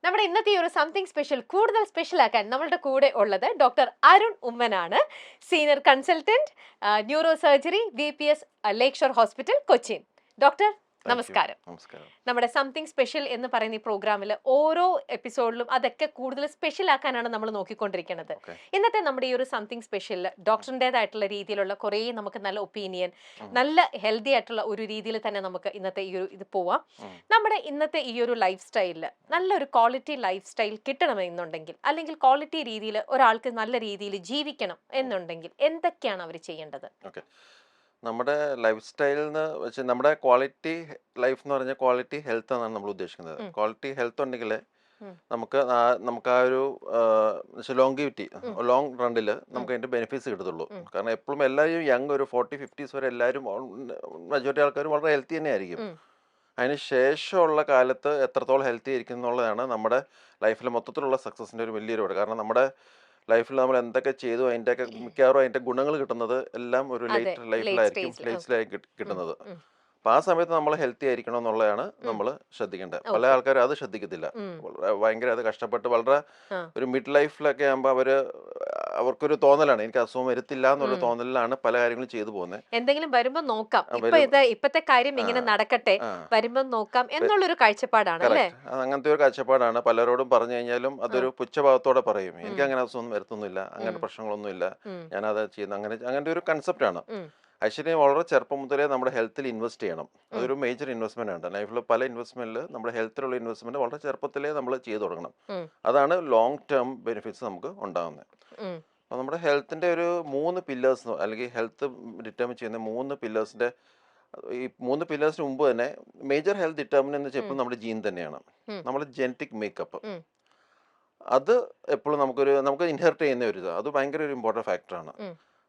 നമ്മുടെ ഇന്നത്തെ ഈ ഒരു സംതിങ് സ്പെഷ്യൽ കൂടുതൽ സ്പെഷ്യൽ ആക്കാൻ നമ്മളുടെ കൂടെ ഉള്ളത് ഡോക്ടർ അരുൺ ഉമ്മനാണ്, senior consultant, neuro surgery, VPS Lakeshore Hospital, Cochin. Doctor നമസ്കാരം. നമ്മുടെ സംതിങ് സ്പെഷ്യൽ എന്ന് പറയുന്ന ഈ പ്രോഗ്രാമിൽ ഓരോ എപ്പിസോഡിലും അതൊക്കെ കൂടുതൽ സ്പെഷ്യൽ ആക്കാനാണ് നമ്മൾ നോക്കിക്കൊണ്ടിരിക്കുന്നത്. ഇന്നത്തെ നമ്മുടെ ഈ ഒരു സംതിങ് സ്പെഷ്യലിൽ ഡോക്ടറിൻ്റെതായിട്ടുള്ള രീതിയിലുള്ള കുറേ നമുക്ക് നല്ല ഒപ്പീനിയൻ, നല്ല ഹെൽത്തി ആയിട്ടുള്ള ഒരു രീതിയിൽ തന്നെ നമുക്ക് ഇന്നത്തെ ഈ ഒരു ഇത് പോവാം. നമ്മുടെ ഇന്നത്തെ ഈ ഒരു ലൈഫ് സ്റ്റൈലിൽ നല്ലൊരു ക്വാളിറ്റി ലൈഫ് സ്റ്റൈൽ കിട്ടണമെന്നുണ്ടെങ്കിൽ, അല്ലെങ്കിൽ ക്വാളിറ്റി രീതിയിൽ ഒരാൾക്ക് നല്ല രീതിയിൽ ജീവിക്കണം എന്നുണ്ടെങ്കിൽ എന്തൊക്കെയാണ് അവർ ചെയ്യേണ്ടത്? നമ്മുടെ ലൈഫ് സ്റ്റൈലിന്ന് വെച്ച് നമ്മുടെ ക്വാളിറ്റി ലൈഫ് എന്ന് പറഞ്ഞാൽ ക്വാളിറ്റി ഹെൽത്ത് എന്നാണ് നമ്മൾ ഉദ്ദേശിക്കുന്നത്. ക്വാളിറ്റി ഹെൽത്ത് ഉണ്ടെങ്കിൽ നമുക്ക് നമുക്ക് ആ ഒരു ലോങ്കിവിറ്റി ലോങ് റണ്ണിൽ നമുക്ക് അതിന്റെ ബെനിഫിറ്റ്സ് കിട്ടത്തുള്ളൂ. കാരണം എപ്പോഴും എല്ലാവരും യങ് ഒരു 40-50s വരെ എല്ലാവരും മെജോറിറ്റി ആൾക്കാരും വളരെ ഹെൽത്തി തന്നെ ആയിരിക്കും. അതിന് ശേഷമുള്ള കാലത്ത് എത്രത്തോളം ഹെൽത്തി ആയിരിക്കും എന്നുള്ളതാണ് നമ്മുടെ ലൈഫിലെ മൊത്തത്തിലുള്ള സക്സസിന്റെ ഒരു വലിയൊരു പാട്. കാരണം നമ്മുടെ ലൈഫിൽ നമ്മൾ എന്തൊക്കെ ചെയ്തു അതിൻ്റെയൊക്കെ മിക്കവാറും അതിന്റെ ഗുണങ്ങൾ കിട്ടുന്നത് എല്ലാം ഒരു ലേറ്റ് ലൈഫിലായിരിക്കും കിട്ടുന്നത്. അപ്പൊ ആ സമയത്ത് നമ്മൾ ഹെൽത്തി ആയിരിക്കണം എന്നുള്ളതാണ് നമ്മൾ ശ്രദ്ധിക്കേണ്ടത്. പല ആൾക്കാരും അത് ശ്രദ്ധിക്കത്തില്ല. ഭയങ്കര അത് കഷ്ടപ്പെട്ട് വളരെ ഒരു മിഡ് ലൈഫിലൊക്കെ ആകുമ്പോൾ അവർക്കൊരു തോന്നലാണ്, എനിക്ക് അസുഖം വരുത്തില്ല എന്നുള്ള തോന്നലിലാണ് പല കാര്യങ്ങളും ചെയ്തു പോകുന്നത്. എന്തെങ്കിലും വരുമ്പോ നോക്കാം, ഇപ്പത്തെ കാര്യം ഇങ്ങനെ നടക്കട്ടെ, വരുമ്പോ നോക്കാം എന്നുള്ളൊരു കാഴ്ചപ്പാടാണ് അല്ലേ? അങ്ങനത്തെ ഒരു കാഴ്ചപ്പാടാണ്. പലരോടും പറഞ്ഞു കഴിഞ്ഞാലും അതൊരു പുച്ഛഭാവത്തോടെ പറയും, എനിക്ക് അങ്ങനെ അസുഖം വരുത്തുന്നില്ല, അങ്ങനെ പ്രശ്നങ്ങളൊന്നുമില്ല, ഞാനത് ചെയ്യുന്ന അങ്ങനത്തെ ഒരു കൺസെപ്റ്റ് ആണ്. ആക്ച്വലി വളരെ ചെറുപ്പം മുതലേ നമ്മുടെ ഹെൽത്തിൽ ഇൻവെസ്റ്റ് ചെയ്യണം. അതൊരു മേജർ ഇൻവെസ്റ്റ്മെന്റ് ആണ്. ലൈഫിൽ പല ഇൻവെസ്റ്റ്മെന്റിൽ നമ്മുടെ ഹെൽത്തിലുള്ള ഇൻവെസ്റ്റ്മെന്റ് വളരെ ചെറുപ്പത്തിലേ നമ്മൾ ചെയ്തു തുടങ്ങണം. അതാണ് ലോങ് ടേം ബെനിഫിറ്റ്സ് നമുക്ക് ഉണ്ടാകുന്നത്. അപ്പോൾ നമ്മുടെ ഹെൽത്തിന്റെ ഒരു 3 പില്ലേഴ്സ്, അല്ലെങ്കിൽ ഹെൽത്ത് ഡിറ്റർമിൻ ചെയ്യുന്ന 3 പില്ലേഴ്സിന്റെ, ഈ 3 പില്ലേഴ്സിന് മുമ്പ് തന്നെ മേജർ ഹെൽത്ത് ഡിറ്റർമിൻ എന്ന് വെച്ചാൽ എപ്പോഴും നമ്മുടെ ജീൻ തന്നെയാണ്, നമ്മുടെ ജനറ്റിക് മേക്കപ്പ്. അത് എപ്പോഴും നമുക്ക് ഇൻഹെറിറ്റ് ചെയ്യുന്ന ഒരു അത് ഭയങ്കര ഒരു ഇമ്പോർട്ടൻറ്റ് ഫാക്ടറാണ്.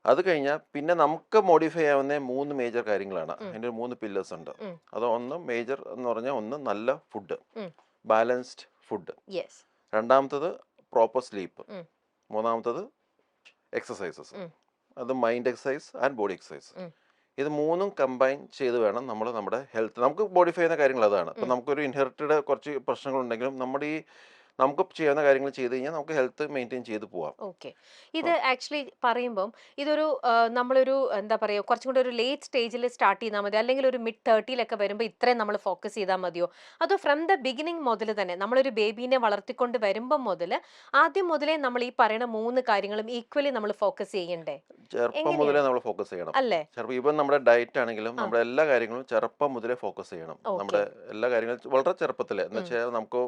അത് കഴിഞ്ഞാൽ പിന്നെ നമുക്ക് മോഡിഫൈ ആവുന്ന 3 മേജർ കാര്യങ്ങളാണ്. അതിൻ്റെ 3 പില്ലേഴ്സ് ഉണ്ട്. അത് ഒന്ന് മേജർ എന്ന് പറഞ്ഞാൽ ഒന്ന് നല്ല ഫുഡ്, ബാലൻസ്ഡ് ഫുഡ്. രണ്ടാമത്തത് പ്രോപ്പർ സ്ലീപ്പ്. മൂന്നാമത്തത് എക്സസൈസസ്. അത് mind exercise and body exercise. ഇത് 3ഉം കമ്പൈൻ ചെയ്ത് വേണം നമ്മൾ നമ്മുടെ ഹെൽത്ത് നമുക്ക് മോഡിഫൈ ചെയ്യുന്ന കാര്യങ്ങൾ. അതാണ് ഇപ്പം നമുക്കൊരു ഇൻഹെറിറ്റഡ് കുറച്ച് പ്രശ്നങ്ങളുണ്ടെങ്കിലും നമ്മുടെ ഈ നമുക്ക് ചെയ്യുന്ന കാര്യങ്ങൾ ചെയ്ത് കഴിഞ്ഞാൽ നമുക്ക് ഹെൽത്ത് മെയിൻറ്റെയിൻ ചെയ്ത് പോവാം. ഓക്കെ, ഇത് ആക്ച്വലി പറയുമ്പം ഇതൊരു നമ്മളൊരു എന്താ പറയുക, കുറച്ചും കൂടി ഒരു ലേറ്റ് സ്റ്റേജിൽ സ്റ്റാർട്ട് ചെയ്താൽ മതി, അല്ലെങ്കിൽ ഒരു മിഡ് 30-ലൊക്കെ വരുമ്പോൾ ഇത്രയും നമ്മൾ ഫോക്കസ് ചെയ്താൽ മതിയോ? അതോ ഫ്രം ദ ബിഗിനിങ് മുതൽ തന്നെ നമ്മളൊരു ബേബീനെ വളർത്തിക്കൊണ്ട് വരുമ്പം മുതൽ ആദ്യം മുതലേ നമ്മൾ ഈ പറയുന്ന 3 കാര്യങ്ങളും ഈക്വലി നമ്മൾ ഫോക്കസ് ചെയ്യണ്ടേ? ചെറുപ്പം മുതലേ നമ്മൾ ഫോക്കസ് ചെയ്യണം അല്ലേ? ഇവൻ നമ്മുടെ ഡയറ്റ് ആണെങ്കിലും നമ്മുടെ എല്ലാ കാര്യങ്ങളും ചെറുപ്പം മുതലേ ഫോക്കസ് ചെയ്യണം. നമ്മുടെ എല്ലാ കാര്യങ്ങളും വളരെ ചെറുപ്പത്തിലെ എന്ന് വെച്ചാൽ നമുക്ക്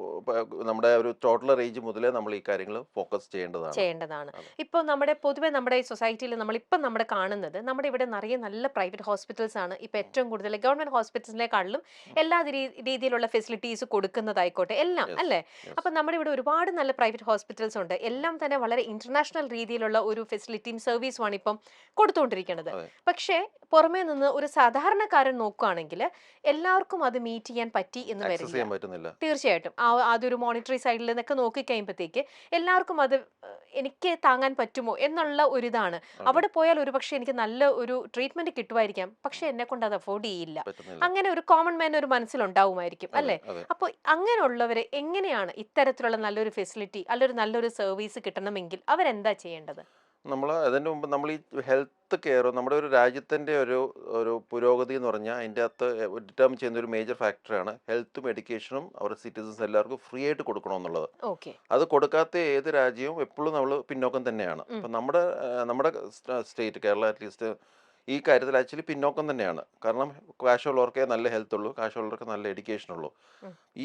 നമ്മുടെ ഒരു ടോട്ടൽ ഏജ് മുതലേ നമ്മൾ ഈ കാര്യങ്ങൾ ഫോക്കസ് ചെയ്യേണ്ടതാണ്. ഇപ്പോൾ നമ്മുടെ പൊതുവെ നമ്മുടെ സൊസൈറ്റിയിൽ നമ്മളിപ്പം നമ്മുടെ കാണുന്നത്, നമ്മുടെ ഇവിടെ നിറയെ നല്ല പ്രൈവറ്റ് ഹോസ്പിറ്റൽസ് ആണ്. ഇപ്പം ഏറ്റവും കൂടുതൽ ഗവൺമെന്റ് ഹോസ്പിറ്റൽസിനെക്കാളും എല്ലാ രീതിയിലുള്ള ഫെസിലിറ്റീസ് കൊടുക്കുന്നതായിക്കോട്ടെ എല്ലാം അല്ലേ? അപ്പം നമ്മുടെ ഇവിടെ ഒരുപാട് നല്ല പ്രൈവറ്റ് ഹോസ്പിറ്റൽസ് ഉണ്ട്. എല്ലാം തന്നെ വളരെ ഇന്റർനാഷണൽ രീതിയിലുള്ള ഒരു ഫെസിലിറ്റിയും സർവീസുമാണ് ഇപ്പം കൊടുത്തുകൊണ്ടിരിക്കുന്നത്. പക്ഷേ പുറമേ നിന്ന് ഒരു സാധാരണക്കാരൻ നോക്കുകയാണെങ്കിൽ എല്ലാവർക്കും അത് മീറ്റ് ചെയ്യാൻ പറ്റി എന്ന് വരില്ല. തീർച്ചയായിട്ടും അതൊരു മോണിറ്ററി സൈഡിൽ നിന്നൊക്കെ നോക്കിക്കഴിയുമ്പോഴത്തേക്ക് എല്ലാവർക്കും അത് എനിക്ക് താങ്ങാൻ പറ്റുമോ എന്നുള്ള ഒരു ഇതാണ്. അവിടെ പോയാൽ ഒരു പക്ഷെ എനിക്ക് നല്ല ഒരു ട്രീറ്റ്മെന്റ് കിട്ടുമായിരിക്കാം, പക്ഷെ എന്നെ കൊണ്ട് അത് അഫോർഡ് ചെയ്യില്ല. അങ്ങനെ ഒരു കോമൺ മാൻ ഒരു മനസ്സിലുണ്ടാവുമായിരിക്കും അല്ലേ? അപ്പോൾ അങ്ങനെയുള്ളവരെ എങ്ങനെയാണ് ഇത്തരത്തിലുള്ള നല്ലൊരു ഫെസിലിറ്റി അല്ലെങ്കിൽ നല്ലൊരു സർവീസ് കിട്ടണമെങ്കിൽ അവരെന്താ ചെയ്യേണ്ടത്? നമ്മൾ അതിന് മുമ്പ് നമ്മൾ ഈ ഹെൽത്ത് കെയർ, നമ്മുടെ ഒരു രാജ്യത്തിൻ്റെ ഒരു പുരോഗതി എന്ന് പറഞ്ഞാൽ അതിൻ്റെ അകത്ത് ഡിറ്റർമിൻ ചെയ്യുന്ന ഒരു മേജർ ഫാക്ടറാണ് ഹെൽത്തും എഡ്യൂക്കേഷനും അവരുടെ സിറ്റിസൺസ് എല്ലാവർക്കും ഫ്രീ ആയിട്ട് കൊടുക്കണമെന്നുള്ളത്. അത് കൊടുക്കാത്ത ഏത് രാജ്യവും എപ്പോഴും നമ്മൾ പിന്നോക്കം തന്നെയാണ്. അപ്പം നമ്മുടെ സ്റ്റേറ്റ് കേരള അറ്റ്ലീസ്റ്റ് ഈ കാര്യത്തിൽ ആക്ച്വലി പിന്നോക്കം തന്നെയാണ്. കാരണം കാശുള്ളവർക്കേ നല്ല ഹെൽത്ത് ഉള്ളൂ, കാശുള്ളവർക്ക് നല്ല എഡ്യൂക്കേഷൻ ഉള്ളൂ.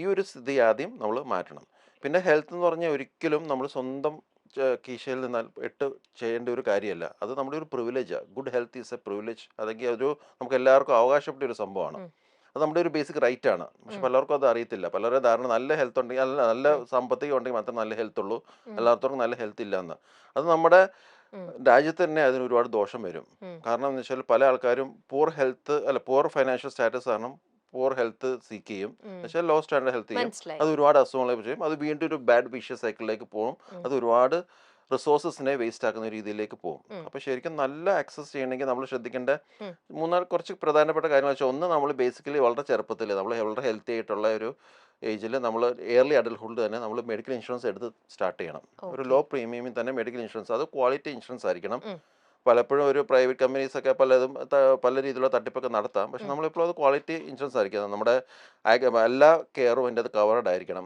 ഈ ഒരു സ്ഥിതി ആദ്യം നമ്മൾ മാറ്റണം. പിന്നെ ഹെൽത്ത് എന്ന് പറഞ്ഞാൽ ഒരിക്കലും നമ്മൾ സ്വന്തം കീശയിൽ നിന്നാൽ ചെയ്യേണ്ട ഒരു കാര്യമല്ല. അത് നമ്മുടെ ഒരു പ്രിവിലേജാണ്. Good health is a privilege. അതൊക്കെ നമുക്ക് എല്ലാവർക്കും അവകാശപ്പെട്ട ഒരു സംഭവമാണ്. അത് നമ്മുടെ ഒരു ബേസിക് റൈറ്റ് ആണ്. പക്ഷെ പലർക്കും അത് അറിയത്തില്ല. പലരുടെ ധാരണ നല്ല ഹെൽത്ത് ഉണ്ടെങ്കിൽ, നല്ല സാമ്പത്തികം ഉണ്ടെങ്കിൽ മാത്രം നല്ല ഹെൽത്ത് ഉള്ളൂ, എല്ലാവർക്കും നല്ല ഹെൽത്ത് ഇല്ല എന്ന്. അത് നമ്മുടെ രാജ്യത്ത് തന്നെ അതിന് ഒരുപാട് ദോഷം വരും. കാരണം എന്ന് വെച്ചാൽ പല ആൾക്കാരും പൂർ ഫൈനാൻഷ്യൽ സ്റ്റാറ്റസ് കാരണം പൂർ ഹെൽത്ത് സീക്ക് ചെയ്യും, പക്ഷേ ലോ സ്റ്റാൻഡേർഡ് ഹെൽത്ത് ചെയ്യും. അത് ഒരുപാട് അസുഖങ്ങളെ ചെയ്യും. അത് വീണ്ടും ഒരു ബാഡ് വിഷ്യസ് സൈക്കിളിലേക്ക് പോകും. അത് ഒരുപാട് റിസോഴ്സസിനെ വേസ്റ്റ് ആക്കുന്ന രീതിയിലേക്ക് പോകും. അപ്പൊ ശരിക്കും നല്ല ആക്സസ് ചെയ്യണമെങ്കിൽ നമ്മൾ ശ്രദ്ധിക്കേണ്ട കുറച്ച് പ്രധാനപ്പെട്ട കാര്യങ്ങൾ വെച്ചാൽ, ഒന്ന് നമ്മൾ ബേസിക്കലി വളരെ ചെറുപ്പത്തിൽ നമ്മൾ വളരെ ഹെൽത്തി ആയിട്ടുള്ള ഒരു ഏജിൽ നമ്മൾ ഏർലി അഡൽട്ട്ഹുഡ് തന്നെ നമ്മൾ മെഡിക്കൽ ഇൻഷുറൻസ് എടുത്ത് സ്റ്റാർട്ട് ചെയ്യണം. ഒരു ഓക്കെ. ലോ പ്രീമിയമിൽ തന്നെ മെഡിക്കൽ ഇൻഷുറൻസ്, അത് ക്വാളിറ്റി ഇൻഷുറൻസ് ആയിരിക്കണം. പലപ്പോഴും ഒരു പ്രൈവറ്റ് കമ്പനീസൊക്കെ പലതും പല രീതിയിലുള്ള തട്ടിപ്പൊക്കെ നടത്താം. പക്ഷെ നമ്മളിപ്പോൾ അത് ക്വാളിറ്റി ഇൻഷുറൻസ് ആയിരിക്കണം. നമ്മുടെ എല്ലാ കെയറും അതിൻ്റെ അത് കവർഡ് ആയിരിക്കണം.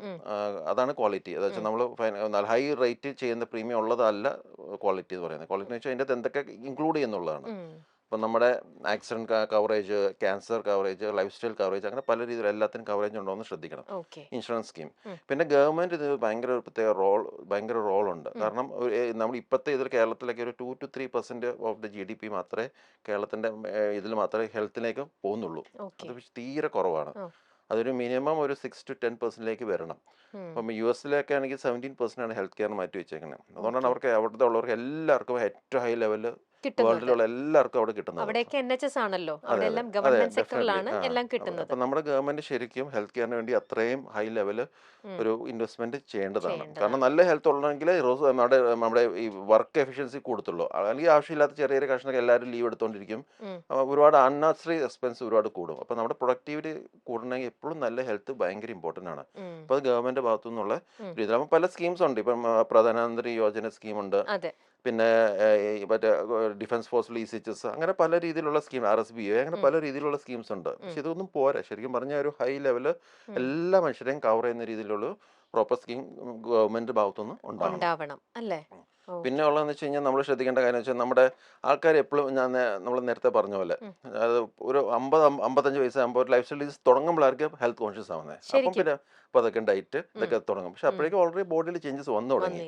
അതാണ് ക്വാളിറ്റി. അത് വെച്ചാൽ നമ്മൾ ഹൈ റേറ്റ് ചെയ്യുന്ന പ്രീമിയം ഉള്ളതല്ല ക്വാളിറ്റി എന്ന് പറയുന്നത്. ക്വാളിറ്റി എന്ന് വെച്ചാൽ അതിൻ്റെ അത് എന്തൊക്കെ ഇൻക്ലൂഡ് ചെയ്യുന്നുള്ളതാണ്. ഇപ്പം നമ്മുടെ accident coverage, cancer coverage, life style coverage, അങ്ങനെ പല രീതിയിൽ എല്ലാത്തിനും കവറേജ് ഉണ്ടോ എന്ന് ശ്രദ്ധിക്കണം ഓക്കെ. Insurance scheme. പിന്നെ ഗവൺമെൻറ് ഇത് ഭയങ്കര ഒരു പ്രത്യേക ഭയങ്കര റോളുണ്ട്. കാരണം നമ്മൾ ഇപ്പോഴത്തെ ഇതിൽ കേരളത്തിലേക്ക് ഒരു 2 to 3% ഓഫ് ദി GDP മാത്രമേ കേരളത്തിൻ്റെ ഇതിൽ മാത്രമേ ഹെൽത്തിലേക്ക് പോകുന്നുള്ളൂ. ഓക്കെ. അത് തീരെ കുറവാണ്. അതൊരു മിനിമം ഒരു 6 to 10% വരണം. അപ്പം US ആണെങ്കിൽ 17% ആണ് ഹെൽത്ത് കെയർ മാറ്റി വെച്ചേക്കുന്നത്. അതുകൊണ്ടാണ് അവർക്ക് അവിടുത്തെ ഉള്ളവർക്ക് എല്ലാവർക്കും ഏറ്റവും ഹൈ ലെവലിൽ കിട്ടുന്നത്. വേൾഡിലുള്ള എല്ലാവർക്കും അവിടെ കിട്ടുന്നത്. അവിടെയൊക്കെ NHS ആണല്ലോ, അതെ അവിടെ അതെ എല്ലാം അതെ ഗവൺമെന്റ് ഡെഫിനറ്റ്ലി. സെക്ടറിലാണ് എല്ലാം കിട്ടുന്നത്. അപ്പം നമ്മുടെ ഗവൺമെന്റ് ശരിക്കും ഹെൽത്ത് കെയറിന് വേണ്ടി അത്രയും ഹൈ ലെവല് ഒരു ഇൻവെസ്റ്റ്മെന്റ് ചെയ്യേണ്ടതാണ്. കാരണം നല്ല ഹെൽത്ത് ഉള്ളെങ്കിൽ നമ്മുടെ ഈ വർക്ക് എഫിഷ്യൻസി കൂടത്തുള്ളൂ. അല്ലെങ്കിൽ ആവശ്യമില്ലാത്ത ചെറിയ ചെറിയ കഷ്ണമൊക്കെ എല്ലാവരും ലീവ് എടുത്തുകൊണ്ടിരിക്കും. ഒരുപാട് അൺനെസറി എക്സ്പെൻസ് ഒരുപാട് കൂടും. അപ്പം നമ്മുടെ പ്രൊഡക്ടിവിറ്റി കൂടണമെങ്കിൽ എപ്പോഴും നല്ല ഹെൽത്ത് ഭയങ്കര ഇമ്പോർട്ടൻ്റ് ആണ്. അപ്പോൾ അത് ഗവൺമെന്റ് ഭാഗത്തു നിന്നുള്ള രീതിയിൽ അപ്പം പല സ്കീംസ് ഉണ്ട്. ഇപ്പം പ്രധാനമന്ത്രി യോജന സ്കീമുണ്ട്. അതെ. പിന്നെ മറ്റേ ഡിഫൻസ് ഫോഴ്സിൽ ECHS, അങ്ങനെ പല രീതിയിലുള്ള സ്കീം, RSBA, അങ്ങനെ പല രീതിയിലുള്ള സ്കീംസ് ഉണ്ട്. പക്ഷെ ഇതൊന്നും പോരാ. ശരിക്കും പറഞ്ഞാൽ ഒരു ഹൈ ലെവല് എല്ലാ മനുഷ്യരെയും കവർ ചെയ്യുന്ന രീതിയിലുള്ള പ്രോപ്പർ സ്കീം ഗവൺമെന്റ് ഭാഗത്തുനിന്ന് ഉണ്ടാവണം അല്ലേ? പിന്നെ ഉള്ളതെന്ന് വെച്ച് കഴിഞ്ഞാൽ നമ്മൾ ശ്രദ്ധിക്കേണ്ട കാര്യം വെച്ചാൽ നമ്മുടെ ആൾക്കാർ എപ്പോഴും നമ്മൾ നേരത്തെ പറഞ്ഞ പോലെ അത് ഒരു 50-55 വയസ്സാകുമ്പോൾ ഒരു ലൈഫ് സ്റ്റൈൽ ഡിസീസ് തുടങ്ങുമ്പോഴായിരിക്കും ഹെൽത്ത് കോൺഷ്യസ് ആവുന്നത്. അപ്പം പിന്നെ അപ്പോൾ അതൊക്കെ ഡയറ്റ് ഇതൊക്കെ തുടങ്ങും. പക്ഷെ അപ്പോഴേക്കും ഓൾറെഡി ബോഡിയിൽ ചേഞ്ചസ് വന്നു തുടങ്ങി.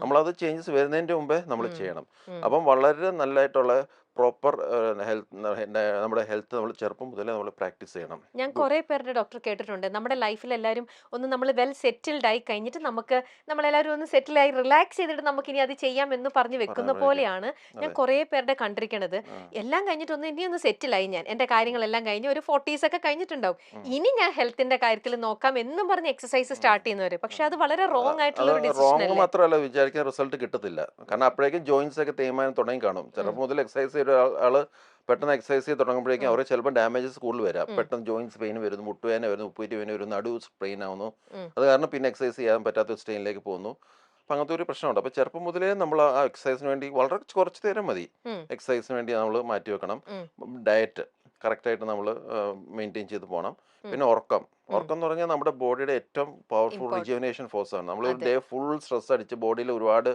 നമ്മളത് ചേഞ്ചസ് വരുന്നതിൻ്റെ മുമ്പേ നമ്മൾ ചെയ്യണം. അപ്പം വളരെ നല്ലതായിട്ടുള്ള പ്രോപ്പർ നമ്മുടെ ഹെൽത്ത് നമ്മൾ ചെറുപ്പം മുതലേ നമ്മൾ പ്രാക്ടീസ് ചെയ്യണം. ഞാൻ കുറെ പേരുടെ ഡോക്ടർ കേട്ടിട്ടുണ്ട്, നമ്മുടെ ലൈഫിൽ എല്ലാവരും ഒന്ന് നമ്മൾ വെൽ സെറ്റിൽഡ് ആയി കഴിഞ്ഞിട്ട് നമ്മളെല്ലാവരും ഒന്ന് സെറ്റിൽ ആയി റിലാക്സ് ചെയ്തിട്ട് നമുക്ക് ഇനി അത് ചെയ്യാം എന്ന് പറഞ്ഞു വെക്കുന്ന പോലെയാണ് ഞാൻ കുറെ പേരുടെ കണ്ടിരിക്കണത്. എല്ലാം കഴിഞ്ഞിട്ട് ഇനി ഒന്ന് സെറ്റിലായി, ഞാൻ എന്റെ കാര്യങ്ങളെല്ലാം കഴിഞ്ഞ് ഒരു 40s ഒക്കെ കഴിഞ്ഞിട്ടുണ്ടാവും, ഇനി ഞാൻ ഹെൽത്തിന്റെ കാര്യത്തിൽ നോക്കാം എന്നും പറഞ്ഞ് എക്സസൈസ് സ്റ്റാർട്ട് ചെയ്യുന്നവര്. പക്ഷെ അത് വളരെ റോങ് ആയിട്ടുള്ള ഒരു ഡിസിഷൻ റോങ് മാത്രമല്ല, വിചാരിക്കുന്ന റിസൾട്ട് കിട്ടത്തില്ല. കാരണം അപ്പോഴേക്കും ജോയിന്റ്സ് ഒക്കെ തേയ്മാനം തുടങ്ങി കാണും. ചെറുപ്പം മുതൽ എക്സസൈസ് ചെയ്ത ആള് പെട്ടെന്ന് എക്സസൈസ് ചെയ്ത് തുടങ്ങുമ്പോഴേക്കും അവർക്ക് ചിലപ്പോൾ ഡാമേജസ് കൂടുതൽ വരാം. പെട്ടെന്ന് ജോയിന്റ്സ് പെയിൻ വരുന്നു, മുട്ടുവേന വരുന്നു, ഉപ്പൂറ്റി വേന വരുന്നു, നടു സ്ട്രെയിൻ ആവുന്നു. അത് കാരണം പിന്നെ എക്സസൈസ് ചെയ്യാൻ പറ്റാത്ത സ്റ്റേജിലേക്ക് പോകുന്നു. അപ്പം അങ്ങനത്തെ ഒരു പ്രശ്നമുണ്ട്. അപ്പോൾ ചെറുപ്പം മുതലേ നമ്മൾ ആ എക്സസൈസിന് വേണ്ടി വളരെ കുറച്ച് നേരം മതി എക്സസൈസിന് വേണ്ടി നമ്മൾ മാറ്റി വെക്കണം. ഡയറ്റ് കറക്റ്റായിട്ട് നമ്മൾ മെയിൻറ്റെയിൻ ചെയ്ത് പോകണം. പിന്നെ ഉറക്കം എന്ന് പറഞ്ഞാൽ നമ്മുടെ ബോഡിയുടെ ഏറ്റവും പവർഫുൾ റിജുവനേഷൻ ഫോഴ്സാണ്. നമ്മൾ ഒരു ഡേ ഫുൾ സ്ട്രെസ് അടിച്ച് ബോഡിയിൽ ഒരുപാട്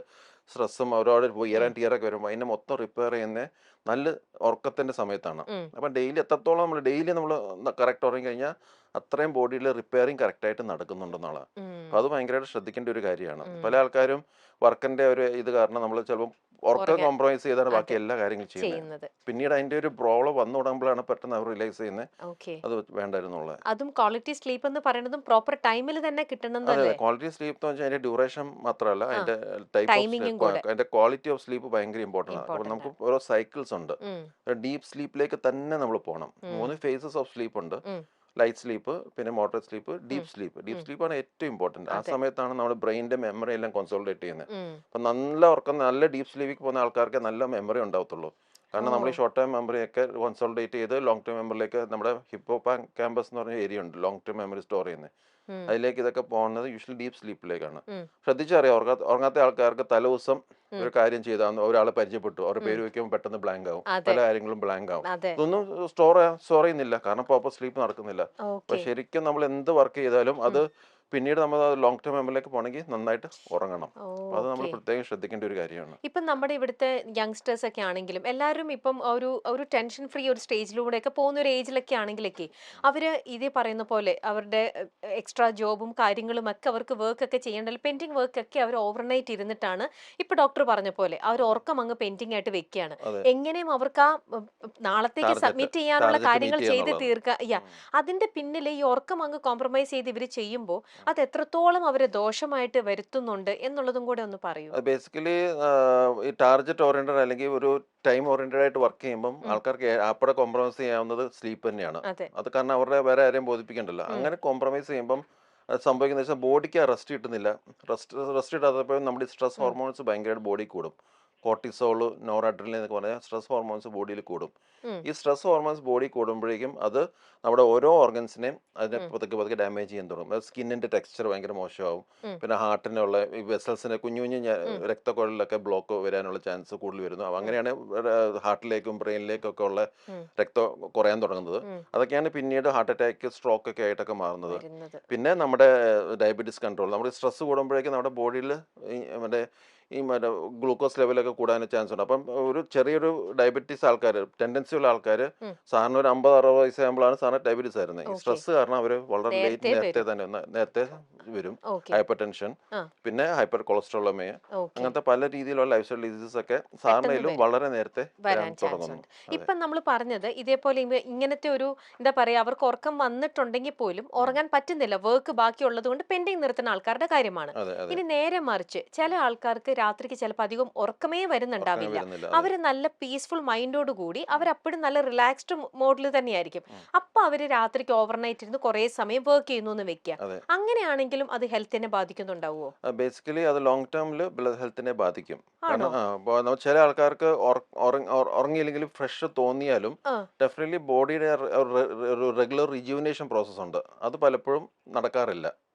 സ്ട്രെസ്സും ഒരുപാട് ഇയർ ആൻഡ് ടിയറൊക്കെ വരുമ്പോൾ അതിനെ മൊത്തം റിപ്പയർ ചെയ്യുന്ന നല്ല ഉറക്കത്തിൻ്റെ സമയത്താണ്. അപ്പം ഡെയിലി എത്രത്തോളം നമ്മൾ കറക്റ്റ് ഉറങ്ങി കഴിഞ്ഞാൽ അത്രയും ബോഡിയിൽ റിപ്പയറിങ് കറക്റ്റായിട്ട് നടക്കുന്നുണ്ടെന്നുള്ളത്. അപ്പം അത് ഭയങ്കരമായിട്ട് ശ്രദ്ധിക്കേണ്ട ഒരു കാര്യമാണ്. പല ആൾക്കാരും വർക്കിൻ്റെ ഒരു ഇത് കാരണം നമ്മൾ ചിലപ്പോൾ ഉറക്കം കോംപ്രമൈസ് ചെയ്താണ് ബാക്കി എല്ലാ കാര്യങ്ങളും ചെയ്യുന്നത്. പിന്നീട് അതിന്റെ ഒരു പ്രോബ്ലം വന്നു തുടങ്ങുമ്പോഴാണ് പെട്ടെന്ന് അവർ റിയലൈസ് ചെയ്യുന്നത് അത് വേണ്ടായിരുന്നുള്ളത്. അതും ക്വാളിറ്റി സ്ലീപ്പ് എന്ന് പറയുന്നതും പ്രോപ്പർ ടൈമിൽ തന്നെ കിട്ടണം. അതെ, ക്വാളിറ്റി സ്ലീപ്പ് എന്ന് വെച്ചാൽ അതിന്റെ ഡ്യൂറേഷൻ മാത്രമല്ല, അതിന്റെ അതിന്റെ ക്വാളിറ്റി ഓഫ് സ്ലീപ്പ് ഭയങ്കര ഇമ്പോർട്ടൻ്റ് ആണ്. അപ്പോൾ നമുക്ക് ഓരോ സൈക്കിൾസ് ഉണ്ട്. ഡീപ്പ് സ്ലീപ്പിലേക്ക് തന്നെ നമ്മൾ പോകണം. 3 ഫേസസ് ഓഫ് സ്ലീപ്പ് ഉണ്ട്. ലൈറ്റ് സ്ലീപ്പ്, പിന്നെ moderate sleep, deep sleep. Deep സ്ലീപ്പാണ് ഏറ്റവും ഇമ്പോർട്ടൻറ്റ്. ആ സമയത്താണ് നമ്മുടെ ബ്രെയിനിന്റെ മെമ്മറി എല്ലാം കോൺസോൾട്ടേറ്റ് ചെയ്യുന്നത്. അപ്പം നല്ല ഉറക്കം, നല്ല ഡീപ്പ് സ്ലീപ്പിലേക്ക് പോകുന്ന ആൾക്കാർക്ക് നല്ല മെമ്മറി ഉണ്ടാവത്തുള്ളൂ. കാരണം നമ്മൾ ഈ ഷോർട്ട് ടൈം മെമ്മറിയൊക്കെ കോൺസോൾട്ടേറ്റ് ചെയ്ത് ലോങ് ടൈം മെമ്മറിയിലേക്ക് നമ്മുടെ ഹിപ്പോകാമ്പസ് എന്ന് പറഞ്ഞ ഏരിയ ഉണ്ട് ലോങ് ടൈം മെമ്മറി സ്റ്റോർ ചെയ്യുന്നത്. അതിലേക്ക് ഇതൊക്കെ പോകുന്നത് യൂഷ്വലി ഡീപ്പ് സ്ലീപ്പിലേക്കാണ്. ശ്രദ്ധിച്ചറിയാം, ഉറങ്ങാത്ത ആൾക്കാർക്ക് തലേദിവസം ഒരു കാര്യം ചെയ്താൽ ഒരാളെ പരിചയപ്പെട്ടു, അവരുടെ പേര് വെക്കുമ്പോൾ പെട്ടെന്ന് ബ്ലാങ്ക് ആവും, പല കാര്യങ്ങളും ബ്ലാങ്ക് ആവും. ഇതൊന്നും സ്റ്റോർ ചെയ്യുന്നില്ല, കാരണം പ്രോപ്പർ സ്ലീപ്പ് നടക്കുന്നില്ല. അപ്പൊ ശരിക്കും നമ്മൾ എന്ത് വർക്ക് ചെയ്താലും അത് പിന്നീട് നമ്മൾ ലോങ് ടൈം മെമ്മറിയിലേക്ക് പോകണമെങ്കിൽ നന്നായിട്ട് ഉറങ്ങണം. അത് നമ്മൾ പ്രത്യേകം ശ്രദ്ധിക്കേണ്ട ഒരു കാര്യമാണ്. ഇപ്പം നമ്മുടെ ഇവിടുത്തെ യങ്സ്റ്റേഴ്സ് ഒക്കെ ആണെങ്കിലും എല്ലാവരും ഇപ്പം ഒരു ടെൻഷൻ ഫ്രീ ഒരു സ്റ്റേജിലൂടെയൊക്കെ പോകുന്ന ഒരു ഏജിലൊക്കെ ആണെങ്കിലൊക്കെ അവര് ഇതേ പറയുന്ന പോലെ അവരുടെ എക്സ്ട്രാ ജോബും കാര്യങ്ങളും ഒക്കെ അവർക്ക് വർക്ക് ഒക്കെ ചെയ്യേണ്ടത്, പെൻഡിങ് വർക്ക് ഒക്കെ അവർ ഓവർനൈറ്റ് ഇരുന്നിട്ടാണ് ഇപ്പൊ ഡോക്ടർ പറഞ്ഞ പോലെ അവർ ഉറക്കം അങ്ങ് പെൻഡിങ് ആയിട്ട് വെക്കുകയാണ്. എങ്ങനെയും അവർക്ക് ആ നാളത്തേക്ക് സബ്മിറ്റ് ചെയ്യാനുള്ള കാര്യങ്ങൾ ചെയ്ത് തീർക്കുക. അതിന്റെ പിന്നിൽ ഈ ഉറക്കം അങ്ങ് കോംപ്രമൈസ് ചെയ്ത് ഇവർ ചെയ്യുമ്പോൾ അത് എത്രത്തോളം അവരെ ദോഷമായിട്ട് വരുത്തുന്നുണ്ട് എന്നുള്ളതും കൂടെ ഒന്ന് പറയൂ. ബേസിക്കലി ഈ ടാർഗറ്റ് ഓറിയന്റഡ് അല്ലെങ്കിൽ ഒരു ടൈം ഓറിയന്റഡ് ആയിട്ട് വർക്ക് ചെയ്യുമ്പോൾ ആൾക്കാർക്ക് അപ്പടെ കോംപ്രമൈസ് ചെയ്യാവുന്നത് സ്ലീപ്പ് തന്നെയാണ്. അത് കാരണം അവരുടെ വേറെ ആരെയും ബോധിപ്പിക്കണ്ടല്ലോ. അങ്ങനെ കോംപ്രമൈസ് ചെയ്യുമ്പം സംഭവിക്കുന്ന വെച്ചാൽ ബോഡിക്ക് റെസ്റ്റ് കിട്ടുന്നില്ല. റെസ്റ്റ് കിട്ടാത്തപ്പോൾ നമ്മുടെ സ്ട്രെസ് ഹോർമോൺസ് ഭയങ്കരമായിട്ട് ബോഡി കൂടും. കോർട്ടിസോള്, നോറാഡ്രിലിൻ എന്നൊക്കെ പറഞ്ഞാൽ സ്ട്രെസ് ഹോർമോൺസ് ബോഡിയിൽ കൂടും. ഈ സ്ട്രെസ് ഹോർമോൺസ് ബോഡി കൂടുമ്പോഴേക്കും അത് നമ്മുടെ ഓരോ ഓർഗൻസിനെയും അതിനെ പതുക്കെ ഡാമേജ് ചെയ്യാൻ തുടങ്ങും. സ്കിന്നിന്റെ ടെക്സ്ചർ ഭയങ്കര മോശമാവും. പിന്നെ ഹാർട്ടിനുള്ള ഈ വെസൽസിന്റെ കുഞ്ഞു കുഞ്ഞു രക്തക്കുഴലിലൊക്കെ ബ്ലോക്ക് വരാനുള്ള ചാൻസ് കൂടുതൽ വരുന്നു. അങ്ങനെയാണ് ഹാർട്ടിലേക്കും ബ്രെയിനിലേക്കും ഒക്കെ ഉള്ള രക്തം കുറയാൻ തുടങ്ങുന്നത്. അതൊക്കെയാണ് പിന്നീട് ഹാർട്ട് അറ്റാക്ക്, സ്ട്രോക്ക് ഒക്കെ ആയിട്ടൊക്കെ മാറുന്നത്. പിന്നെ നമ്മുടെ ഡയബറ്റീസ് കൺട്രോൾ, നമ്മുടെ സ്ട്രെസ് കൂടുമ്പോഴേക്കും നമ്മുടെ ബോഡിയിൽ മറ്റേ ഗ്ലൂക്കോസ് ലെവലൊക്കെ കൂടാൻ ചാൻസ് ഉണ്ട്. അപ്പം ഒരു ചെറിയൊരു ഡയബറ്റീസ് ആൾക്കാർ, ടെൻഡൻസി ഉള്ള ആൾക്കാർ സാറിന് ഒരു 50-60 വയസ്സാകുമ്പോഴാണ് സാറിന് ഡയബറ്റീസ് വരുന്നത്. ഈ സ്ട്രെസ് കാരണം അവർ വളരെ നേരത്തെ വരും. ഹൈപ്പർ ടെൻഷൻ, പിന്നെ ഹൈപ്പർ കൊളസ്ട്രോളമിയ, അങ്ങനത്തെ പല രീതിയിലുള്ള ലൈഫ് സ്റ്റൈൽ ഡിസീസസ് ഒക്കെ സാറിനും വളരെ നേരത്തെ വരാൻ തുടങ്ങുന്നു. ഇപ്പം നമ്മൾ പറഞ്ഞത് ഇതേപോലെ ഇങ്ങനത്തെ ഒരു എന്താ പറയാ, അവർക്ക് ഉറക്കം വന്നിട്ടുണ്ടെങ്കിൽ പോലും ഉറങ്ങാൻ പറ്റുന്നില്ല, വർക്ക് ബാക്കിയുള്ളത് കൊണ്ട് പെൻഡിങ് നിർത്തുന്ന ആൾക്കാരുടെ കാര്യമാണ്. ഇനി നേരെ മറിച്ച് ചില ആൾക്കാർക്ക് രാത്രിക്ക് ചിലപ്പോൾ അധികം ഉറക്കമേ വരുന്നുണ്ടാവില്ല. അവര് നല്ല പീസ്ഫുൾ മൈൻഡോട് കൂടി അവരപ്പോഴും നല്ല റിലാക്സ്ഡ് മോഡിൽ തന്നെയായിരിക്കും. അപ്പൊ അവര് രാത്രിക്ക് ഓവർനൈറ്റ് ഇരുന്ന് കുറെ സമയം വർക്ക് ചെയ്യുന്നു എന്ന് വെക്കുക. അങ്ങനെയാണെങ്കിലും അത് ഹെൽത്തിനെ ബാധിക്കുന്നുണ്ടാവുമോ? ബേസിക്കലി അത് ലോങ് ടേമിൽ ഹെൽത്തിനെ ബാധിക്കും. കാരണം ചില ആൾക്കാർക്ക് ഉറങ്ങിയില്ലെങ്കിലും ഫ്രഷ് തോന്നിയാലും ഡെഫിനറ്റ്ലി ബോഡിയുടെ ഒരു റെഗുലർ റിജുവിനേഷൻ പ്രോസസ് ഉണ്ട്, അത് പലപ്പോഴും നടക്കാറില്ല.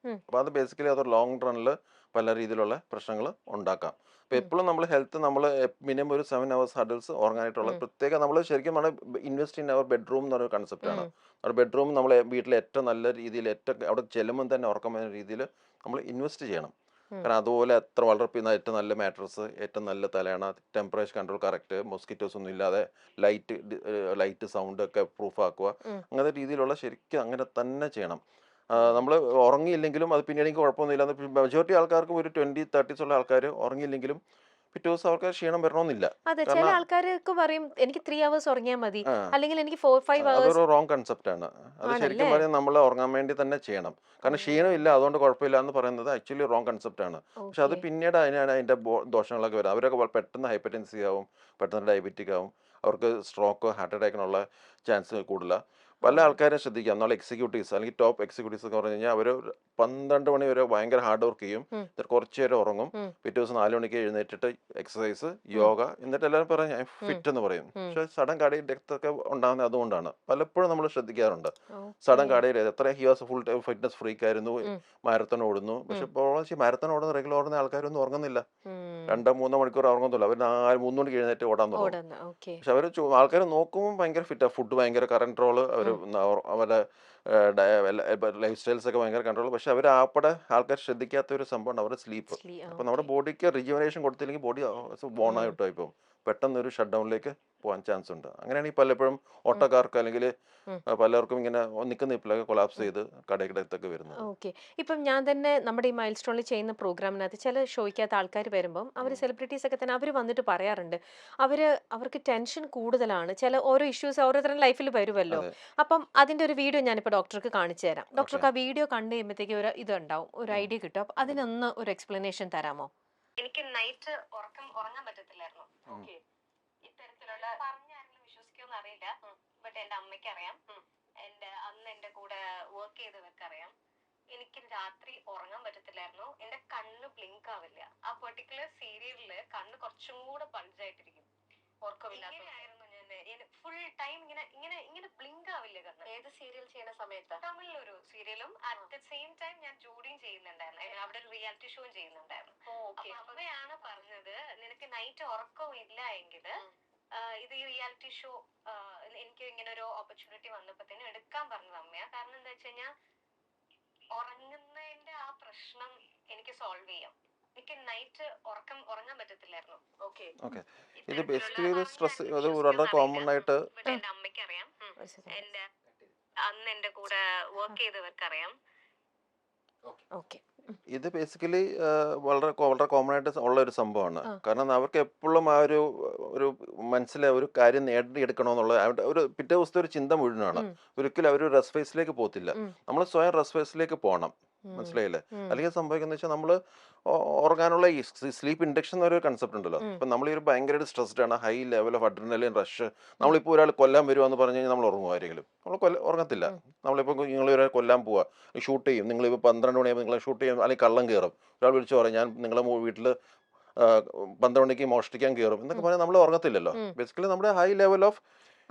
അപ്പൊ അത് ബേസിക്കലി അത് ലോങ് റണ്ണിൽ പല രീതിയിലുള്ള പ്രശ്നങ്ങൾ ഉണ്ടാക്കാം. അപ്പോൾ എപ്പോഴും നമ്മൾ ഹെൽത്ത്, നമ്മൾ മിനിമം ഒരു 7 hours അഡൽസ് ഉറങ്ങാനായിട്ടുള്ള പ്രത്യേക നമ്മൾ ശരിക്കും നമ്മൾ ഇൻവെസ്റ്റ് ഇൻ അവർ ബെഡ്റൂം എന്ന് പറഞ്ഞൊരു കൺസെപ്റ്റാണ്. അവിടെ ബെഡ്റൂം നമ്മൾ വീട്ടിൽ ഏറ്റവും നല്ല രീതിയിൽ അവിടെ ചെല്ലുമ്പോൾ തന്നെ ഉറക്കം വരുന്ന രീതിയിൽ നമ്മൾ ഇൻവെസ്റ്റ് ചെയ്യണം. കാരണം അതുപോലെ എത്ര വളർത്തുന്ന ഏറ്റവും നല്ല മാട്രസ്, ഏറ്റവും നല്ല തലയണ, ടെമ്പറേച്ചർ കൺട്രോൾ കറക്റ്റ്, മോസ്കിറ്റോസ് ഒന്നും ഇല്ലാതെ, ലൈറ്റ് സൗണ്ട് ഒക്കെ പ്രൂഫ് ആക്കുക, അങ്ങനത്തെ രീതിയിലുള്ള ശരിക്കും അങ്ങനെ തന്നെ ചെയ്യണം. നമ്മൾ ഉറങ്ങിയില്ലെങ്കിലും അത് പിന്നീട് എനിക്ക് കുഴപ്പമൊന്നുമില്ല. മെജോറിറ്റി ആൾക്കാർക്കും ഒരു 20-30s ഉള്ള ആൾക്കാർ ഉറങ്ങിയില്ലെങ്കിലും പിറ്റേ ദിവസം അവർക്ക് ക്ഷീണം വരണമെന്നില്ല. അതെ, ചില ആൾക്കാർക്ക് പറയും എനിക്ക് 3 hours ഉറങ്ങിയാൽ മതി, അല്ലെങ്കിൽ എനിക്ക് 4-5 hours. അതൊരു റോങ് കൺസെപ്റ്റ് ആണ്. അത് ശരിക്കും പറഞ്ഞാൽ നമ്മൾ ഉറങ്ങാൻ വേണ്ടി തന്നെ ചെയ്യണം. കാരണം ക്ഷീണം ഇല്ല അതുകൊണ്ട് കുഴപ്പമില്ല എന്ന് പറയുന്നത് ആക്ച്വലി റോങ് കൺസെപ്റ്റ് ആണ്. പക്ഷെ അത് പിന്നീട് അതിന്റെ ദോഷങ്ങളൊക്കെ വരും. അവരൊക്കെ പെട്ടെന്ന് ഹൈപ്പർടെൻസി ആവും, പെട്ടെന്ന് ഡയബറ്റിക് ആവും, അവർക്ക് സ്ട്രോക്ക്, ഹാർട്ട് അറ്റാക്കിനുള്ള ചാൻസ് കൂടുതലാണ്. പല ആൾക്കാരും ശ്രദ്ധിക്കുക, എന്നാൽ എക്സിക്യൂട്ടീവ്സ് അല്ലെങ്കിൽ ടോപ്പ് എക്സിക്യൂട്ടീവ്സ് എന്ന് പറഞ്ഞു കഴിഞ്ഞാൽ അവർ 12 മണി വരെ ഭയങ്കര ഹാർഡ് വർക്ക് ചെയ്യും, എന്നിട്ട് കുറച്ച് നേരം ഉറങ്ങും, പിറ്റേ ദിവസം 4 മണിക്ക് എഴുന്നേറ്റിട്ട് എക്സസൈസ്, യോഗ, എന്നിട്ട് എല്ലാവരും പറയും ഞാൻ ഫിറ്റ് എന്ന് പറയും. പക്ഷെ സഡൻ കാർഡിയക് ഡെത്ത് ഒക്കെ ഉണ്ടാകുന്നത് അതുകൊണ്ടാണ്. പലപ്പോഴും നമ്മൾ ശ്രദ്ധിക്കാറുണ്ട്. സഡൻ കാർഡിയക് ഡെത്ത്, എത്ര here's full time fitness freak ആയിരുന്നു, മാരത്തൺ ഓടുന്നു, പക്ഷെ ഇപ്പോൾ മാരത്തൺ ഓടുന്ന റെഗുലർ ഓടുന്ന ആൾക്കാരൊന്നും ഉറങ്ങുന്നില്ല. 2-3 മണിക്കൂർ ഉറങ്ങത്തുള്ളൂ. അവർ 3 മണിക്ക് എഴുന്നേറ്റ് ഓടാൻ തുടങ്ങും. പക്ഷെ അവർ ആൾക്കാർ നോക്കുമ്പോൾ ഭയങ്കര ഫിറ്റാണ്, ഫുഡ് ഭയങ്കര കൺട്രോള്, അവരുടെ ലൈഫ് സ്റ്റൈൽസ് ഒക്കെ ഭയങ്കര കൺട്രോൾ. പക്ഷെ അവർ ആൾക്കാർ ശ്രദ്ധിക്കാത്ത ഒരു സംഭവമാണ് അവരുടെ സ്ലീപ്പ്. അപ്പൊ നമ്മുടെ ബോഡിക്ക് റിജുവനേഷൻ കൊടുത്തില്ലെങ്കിൽ ബോഡി ബോണായിട്ടോ ഇപ്പം പെട്ടെന്ന് ഒരു ഷട്ട് ഡൗണിലേക്ക് പോകാൻ ചാൻസ് ഉണ്ട്. അങ്ങനെയാണ് ഈ പലപ്പോഴും ഓട്ടോക്കാർക്ക് അല്ലെങ്കിൽ പലർക്കും ഇങ്ങനെ നിൽക്കുന്ന ഇപ്പിലൊക്കെ കൊളാപ്സ് ചെയ്ത് കടയിടത്തൊക്കെ വരുന്നത്. ഓക്കെ, ഇപ്പം ഞാൻ തന്നെ നമ്മുടെ ഈ മൈൽ സ്റ്റോണിൽ ചെയ്യുന്ന പ്രോഗ്രാമിനകത്ത് ചില ഷോയ്ക്കകത്ത് ആൾക്കാർ വരുമ്പം അവർ സെലിബ്രിറ്റീസ് ഒക്കെ തന്നെ അവർ വന്നിട്ട് പറയാറുണ്ട് അവർക്ക് ടെൻഷൻ കൂടുതലാണ്, ചില ഓരോ ഇഷ്യൂസ് ഓരോരുത്തരുടെ ലൈഫിൽ വരുമല്ലോ. അപ്പം അതിന്റെ ഒരു വീഡിയോ ഞാനിപ്പോൾ ഡോക്ടർക്ക് കാണിച്ചു തരാം. ഡോക്ടർക്ക് ആ വീഡിയോ കണ്ടു കഴിയുമ്പോഴത്തേക്ക് ഒരു ഇതുണ്ടാവും, ഒരു ഐഡിയ കിട്ടും. അപ്പം അതിനൊന്ന് ഒരു എക്സ്പ്ലനേഷൻ തരാമോ? എനിക്ക് നൈറ്റ് ഉറങ്ങാൻ പറ്റത്തില്ലായിരുന്നു. ഇത്തരത്തിലുള്ള പറഞ്ഞാരെങ്കിലും വിശ്വസിക്കുമെന്ന് അറിയില്ല, ബട്ട് എന്റെ അമ്മയ്ക്ക് അറിയാം, അന്ന് എന്റെ കൂടെ വർക്ക് ചെയ്തവർക്ക് അറിയാം. എനിക്ക് രാത്രി ഉറങ്ങാൻ പറ്റത്തില്ലായിരുന്നു. എന്റെ കണ്ണ് ബ്ലിങ്ക് ആവില്ല. ആ പെർട്ടിക്കുലർ സീരിയലില് കണ്ണ് കുറച്ചും കൂടെ ബൾജായിട്ടിരിക്കും. ഉറക്കമില്ലായിരുന്നു ഞാൻ ഫുൾ ടൈം ഇങ്ങനെ ബ്ലിങ്ക് ആവില്ല കണ്ണ്. ഏത് സീരിയൽ ചെയ്യുന്ന സമയത്ത്? തമിഴിലൊരു സീരിയലും അറ്റ് ദ സെയിം ടൈം ഞാൻ ജോലിയും ചെയ്യുന്നുണ്ടായിരുന്നു, അവിടെ ഒരു റിയാലിറ്റി ഷോയും ചെയ്യുന്നുണ്ടായിരുന്നു. അമ്മയാണ് പറഞ്ഞത്, നിനക്ക് നൈറ്റ് ഉറക്കവും ഇല്ല എങ്കിൽ ഇത് ഈ റിയാലിറ്റി ഷോ എനിക്ക് ഇങ്ങനെ ഒരു ഓപ്പർച്യൂണിറ്റി വന്നപ്പോഴത്തേനും എടുക്കാൻ പറഞ്ഞത് അമ്മയാ. കാരണം എന്താ വെച്ച് കഴിഞ്ഞാൽ ഉറങ്ങുന്നതിന്റെ ആ പ്രശ്നം എനിക്ക് സോൾവ് ചെയ്യാം. എനിക്ക് നൈറ്റ് ഉറങ്ങാൻ പറ്റത്തില്ലായിരുന്നു. ഇത് ബേസിക്കലി ഒരു സ്ട്രെസ്, അത് വളരെ കോമൺ ആയിട്ട് എന്റെ അമ്മയ്ക്ക് അറിയാം, അന്ന് എന്റെ കൂടെ വർക്ക് ചെയ്തവർക്ക് അറിയാം. ഇത് ബേസിക്കലി വളരെ കോമൺ ആയിട്ട് ഉള്ള ഒരു സംഭവമാണ്. കാരണം അവർക്ക് എപ്പോഴും ആ ഒരു മനസ്സിലെ ഒരു കാര്യം നേടിയെടുക്കണമെന്നുള്ള ഒരു പിറ്റേ ദിവസത്തെ ഒരു ചിന്ത മുഴുവനാണ്. ഒരിക്കലും അവർ റെസ്റ്റ് ഫേസിലേക്ക് പോകത്തില്ല. നമ്മൾ സ്വയം റെസ്റ്റ് ഫേസിലേക്ക് പോകണം, മനസ്സിലായില്ലേ? അല്ലെങ്കിൽ സംഭവിക്കുന്ന വെച്ചാൽ നമ്മൾ ഉറങ്ങാനുള്ള ഈ സ്ലീപ്പ് ഇൻഡക്ഷൻ എന്നൊരു കൺസെപ്റ്റ് ഉണ്ടല്ലോ. ഇപ്പം നമ്മൾ ഈ ഒരു ഭയങ്കരമായിട്ട് സ്ട്രെസ്ഡ് ആണ്, high level of adrenaline rush, നമ്മളിപ്പോൾ ഒരാൾ കൊല്ലാൻ വരുവാന്ന് പറഞ്ഞു കഴിഞ്ഞാൽ നമ്മൾ ഉറങ്ങുമോ? ആരെങ്കിലും നമ്മൾ ഉറങ്ങത്തില്ല. നമ്മളിപ്പോൾ നിങ്ങൾ ഒരാൾ കൊല്ലാൻ പോവുക, ഷൂട്ട് ചെയ്യും, നിങ്ങളിപ്പോൾ 12 മണിയാകുമ്പോൾ നിങ്ങളെ ഷൂട്ട് ചെയ്യും, അല്ലെങ്കിൽ കള്ളം കയറും, ഒരാൾ വിളിച്ചു പറയും ഞാൻ നിങ്ങളെ വീട്ടിൽ 12 മണിക്ക് മോഷ്ടിക്കാൻ കയറും എന്നൊക്കെ പറഞ്ഞാൽ നമ്മൾ ഉറങ്ങത്തില്ലല്ലോ. ബേസിക്കലി നമ്മുടെ ഹൈ ലെവൽ ഓഫ്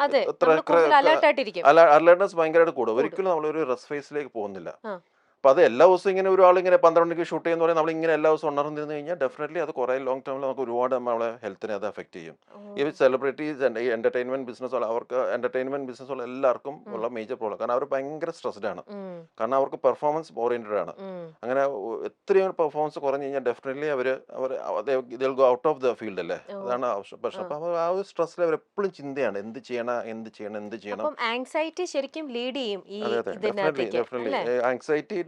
അതെ എത്ര നമ്മൾ കൂടുതൽ അലേർട്ട് ആയിട്ടിരിക്കും. അലേർട്ട്നെസ് ഭയങ്കരമായിട്ട് കൂടും. കൂടും. ഒരിക്കലും നമ്മളൊരു റെസ്റ്റ് ഫേസിലേക്ക് പോകുന്നില്ല. ആ. അപ്പൊ അത് എല്ലാ ദിവസവും ഇങ്ങനെ ഒരാളിങ്ങനെ 12 മണിക്ക് ഷൂട്ട് ചെയ്യുന്ന പറഞ്ഞാൽ നമ്മളിങ്ങനെ എല്ലാ ദിവസവും ഉണർന്നിരുന്നു കഴിഞ്ഞാൽ ഡെഫിനറ്റ്ലി അത് കുറേ ലോങ് ടേമിൽ നമുക്ക് ഒരുപാട് നമ്മളെ ഹെൽത്തിനെ അത് അഫക്റ്റ് ചെയ്യും. ഈ ഓ. സെലിബ്രിറ്റീസ് ഈ എന്റർടൈൻമെന്റ് ബിസിനസ് ഉള്ള അവർക്ക് എന്റർടൈൻമെന്റ് ബിസിനസ് ഉള്ള എല്ലാവർക്കും ഉള്ള മേജർ പ്രോബ്ലം. കാരണം അവർ ഭയങ്കര സ്ട്രെസ്ഡ് ആണ്. ഉം. കാരണം അവർക്ക് പെർഫോമൻസ് ഓറിയന്റഡ് ആണ്. ഉം. അങ്ങനെ എത്രയും പെർഫോമൻസ് കുറഞ്ഞു കഴിഞ്ഞാൽ ഡെഫിനറ്റ്ലി അവർ go out of the field അല്ലേ. ഓ. അതാണ് ആവശ്യം. പക്ഷെ ആ. അപ്പൊ അവർ ആ ഒരു സ്ട്രെസ്സിൽ അവർ എപ്പോഴും ചിന്തയാണ് എന്ത് ചെയ്യണം എന്ത് ചെയ്യണം എന്ത് ചെയ്യണം. അപ്പം ആങ്സൈറ്റി ശരിക്കും ലീഡ് ചെയ്യും ഈ അതെ അതെ ഡെഫിനറ്റ്ലി ഇതിനകത്തേക്ക് അല്ലേ? ആങ്സൈറ്റി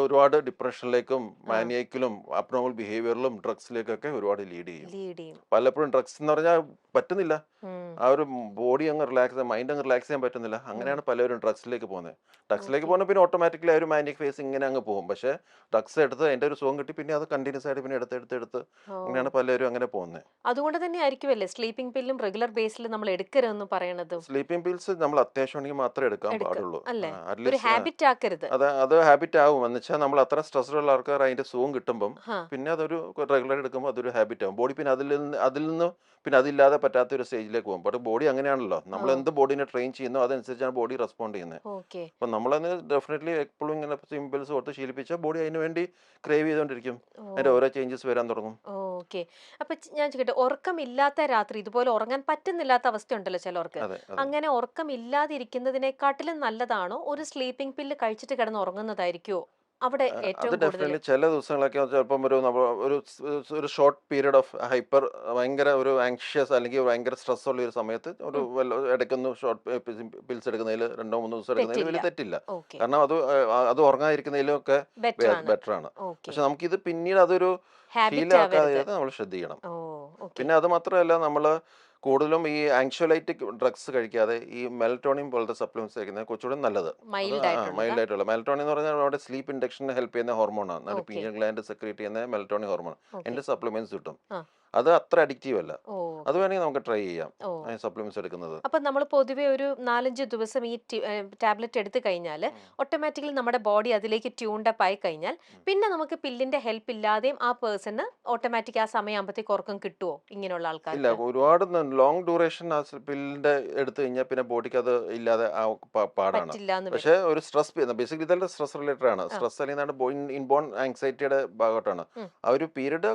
ഒരുപാട് ഡിപ്രഷനിലേക്കും മാനിയക്കിലും അബ്നോർമൽ ബിഹേവിയറിലും ഡ്രഗ്സിലേക്കൊക്കെ ഒരുപാട് ലീഡ് ചെയ്യും. ലീഡ് ചെയ്യും. പലപ്പോഴും ഡ്രഗ്സ് എന്ന് പറഞ്ഞാൽ പറ്റുന്നില്ല. ഉം. ആ ഒരു ബോഡി അങ്ങ് റിലാക്സ് മൈൻഡ് അങ്ങ് റിലാക്സ് ചെയ്യാൻ പറ്റുന്നില്ല. അങ്ങനെയാണ് പലരും ഡ്രഗ്സിലേക്ക് പോകുന്നത്. ഡ്രഗ്സിലേക്ക് ഓക്കെ. പോകുന്ന പിന്നെ ഓട്ടോമാറ്റിക്കലി ആ ഒരു മാനിക് ഫേസ് ഇങ്ങനെ അങ്ങ് പോകും. പക്ഷേ ഡ്രഗ്സ് എടുത്ത് അതിന്റെ ഒരു സുഖം കിട്ടി പിന്നെ അത് കണ്ടിന്യൂസ് ആയിട്ട് പിന്നെ എടുത്ത് ഓ. അങ്ങനെയാണ് പലരും അങ്ങനെ പോകുന്നത്. അതുകൊണ്ട് തന്നെ ആയിരിക്കുമല്ലേ സ്ലീപ്പിംഗ് പില്ലും റെഗുലർ ബേസിൽ നമ്മൾ എടുക്കരുതെന്ന് പറയണത്? സ്ലീപ്പിംഗ് പിൽസ് നമ്മൾ അത്യാവശ്യമാണെങ്കിൽ മാത്രമേ എടുക്കാൻ എടുക്ക പാടുള്ളൂ. അല്ലേ? ഒരു അറ്റ്ലീസ്റ്റ് ഹാബിറ്റ് ആക്കരുത്. അത് ഹാബിറ്റ് ആവും. എന്ന് വെച്ചാൽ നമ്മൾ അത്ര സ്ട്രെസ്ഡുള്ള ആൾക്കാർ അതിന്റെ സുഖം കിട്ടുമ്പം ഹാ. പിന്നെ അതൊരു റെഗുലർ എടുക്കുമ്പോൾ അതൊരു ഹാബിറ്റ് ആവും. ബോഡി പിന്നെ അതിൽ നിന്ന് പിന്നെ അതില്ലാതെ പറ്റാത്ത ഒരു സ്റ്റേജിലേക്ക് പോകും. ബട്ട് ബോഡി അങ്ങനെയാണല്ലോ. നമ്മൾ ഓ. എന്ത് ബോഡീനെ ട്രെയിൻ ചെയ്യുന്നോ അതനുസരിച്ചാണ് ബോഡി റെസ്പോണ്ട് ചെയ്യുന്നത്. ഓക്കെ. അപ്പം നമ്മളതിന് ഡെഫിനറ്റ്ലി എപ്പോഴും ഇങ്ങനെ സിമ്പിൾസ് കൊടുത്ത് ശീലിപ്പിച്ചാൽ ബോഡി അതിന് വേണ്ടി ക്രേവ് ചെയ്തുകൊണ്ടിരിക്കും. ഓ. അതിന്റെ ഓരോ ചേഞ്ചസ് വരാൻ തുടങ്ങും. ഓക്കെ. അപ്പൊ ഞാൻ ചോദിക്കട്ടെ, ഉറക്കമില്ലാത്ത രാത്രി ഇതുപോലെ ഉറങ്ങാൻ പറ്റുന്നില്ലാത്ത അവസ്ഥയുണ്ടല്ലോ ചിലർക്ക്. അതെ അതെ അങ്ങനെ ഉറക്കമില്ലാതിരിക്കുന്നതിനെക്കാട്ടിലും നല്ലതാണോ ഒരു സ്ലീപ്പിംഗ് പില്ല് കഴിച്ചിട്ട് കിടന്ന് ഉറങ്ങുന്നതായിരിക്കുമോ അവിടെ അത് ഏറ്റവും കൂടുതൽ? ഡെഫിനറ്റ്ലി ചില ദിവസങ്ങളൊക്കെ ചിലപ്പം ഒരു ഷോർട്ട് പീരീഡ് ഓഫ് ഹൈപ്പർ ഭയങ്കര ഒരു ആങ്ഷ്യസ് അല്ലെങ്കിൽ ഭയങ്കര സ്ട്രെസ് ഉള്ള ഒരു സമയത്ത് ഒരു ഇടയ്ക്കൊന്ന് ഷോർട്ട് പിൽസ് എടുക്കുന്നതിൽ 2-3 ദിവസം എടുക്കുന്നതിൽ തെറ്റില്ല. വലിയ തെറ്റില്ല. ഓക്കെ. കാരണം അത് ഉറങ്ങാതിരിക്കുന്നതിലൊക്കെ ബെറ്റർ ആണ്. ബെറ്റർ ആണ്. ഓക്കെ. പക്ഷെ നമുക്കിത് പിന്നീട് അതൊരു ഹാബിറ്റ് ആവരുത്. ശീലമാക്കാതെ നമ്മൾ ശ്രദ്ധിക്കണം. ഓ. ഓക്കെ. പിന്നെ അത് മാത്രമല്ല നമ്മൾ കൂടുതലും ഈ ആങ്ഷ്വലൈറ്റിക് ഡ്രഗ്സ് കഴിക്കാതെ ഈ മെലറ്റോണിൻ പോലത്തെ സപ്ലിമെന്റ്സ് കഴിക്കുന്നത് കുറച്ചുകൂടി നല്ലത്. അത് മൈൽഡ് ആയിട്ടുള്ളതാ? മൈൽഡ് ആയിട്ടുള്ള മെലറ്റോണിൻ എന്ന് പറഞ്ഞാൽ നമ്മുടെ സ്ലീപ്പ് ഇൻഡക്ഷന് ഹെൽപ്പ് ചെയ്യുന്ന ഹോർമോണാണ്. നമ്മുടെ ഓക്കെ. പീനിയൽ ഗ്ലാൻഡ് സെക്രീറ്റ് ചെയ്യുന്ന മെലറ്റോണിൻ ഹോർമോൺ. ഓക്കെ. എൻ്റെ സപ്ലിമെന്റ്സ് കിട്ടും. ആ. അത് അത്ര അഡിക്റ്റീവ് അല്ല. ഓ. അത് ഓക്കെ. വേണമെങ്കിൽ നമുക്ക് ട്രൈ ചെയ്യാം ഓ. സപ്ലിമെന്റ്സ് എടുക്കുന്നത്. അപ്പൊ നമ്മൾ പൊതുവെ ഒരു 4-5 ദിവസം ഈ ടാബ്ലറ്റ് എടുത്തു കഴിഞ്ഞാൽ ഓട്ടോമാറ്റിക്കലി നമ്മുടെ ബോഡി അതിലേക്ക് ട്യൂൺഡപ്പ് ആയി കഴിഞ്ഞാൽ പിന്നെ നമുക്ക് പില്ലിന്റെ ഹെൽപ്പ് ഇല്ലാതെയും ആ പേഴ്സണ് ഓട്ടോമാറ്റിക് ആ സമയമാകുമ്പോഴത്തേക്ക് ഉറക്കം കിട്ടുമോ ഇങ്ങനെയുള്ള ഇല്ല ആൾക്കാർക്ക്? ഒരുപാട് ലോങ് ഡ്യൂറേഷൻ പില്ലിന്റെ എടുത്തു കഴിഞ്ഞാൽ പിന്നെ ബോഡിക്ക് അത് ഇല്ലാതെ പാടാണ്. പറ്റില്ല എന്ന് പക്ഷേ വരും. ഒരു സ്ട്രെസ് ബേസിക്കലി ഇതെല്ലാം സ്ട്രെസ് റിലേറ്റഡ് ആണ്. ആ. സ്ട്രെസ് അല്ലെങ്കിൽ ഇൻബോൺ ആങ്സൈറ്റിയുടെ ഭാഗത്താണ്. ഉം. ആ ഒരു പീരീഡ്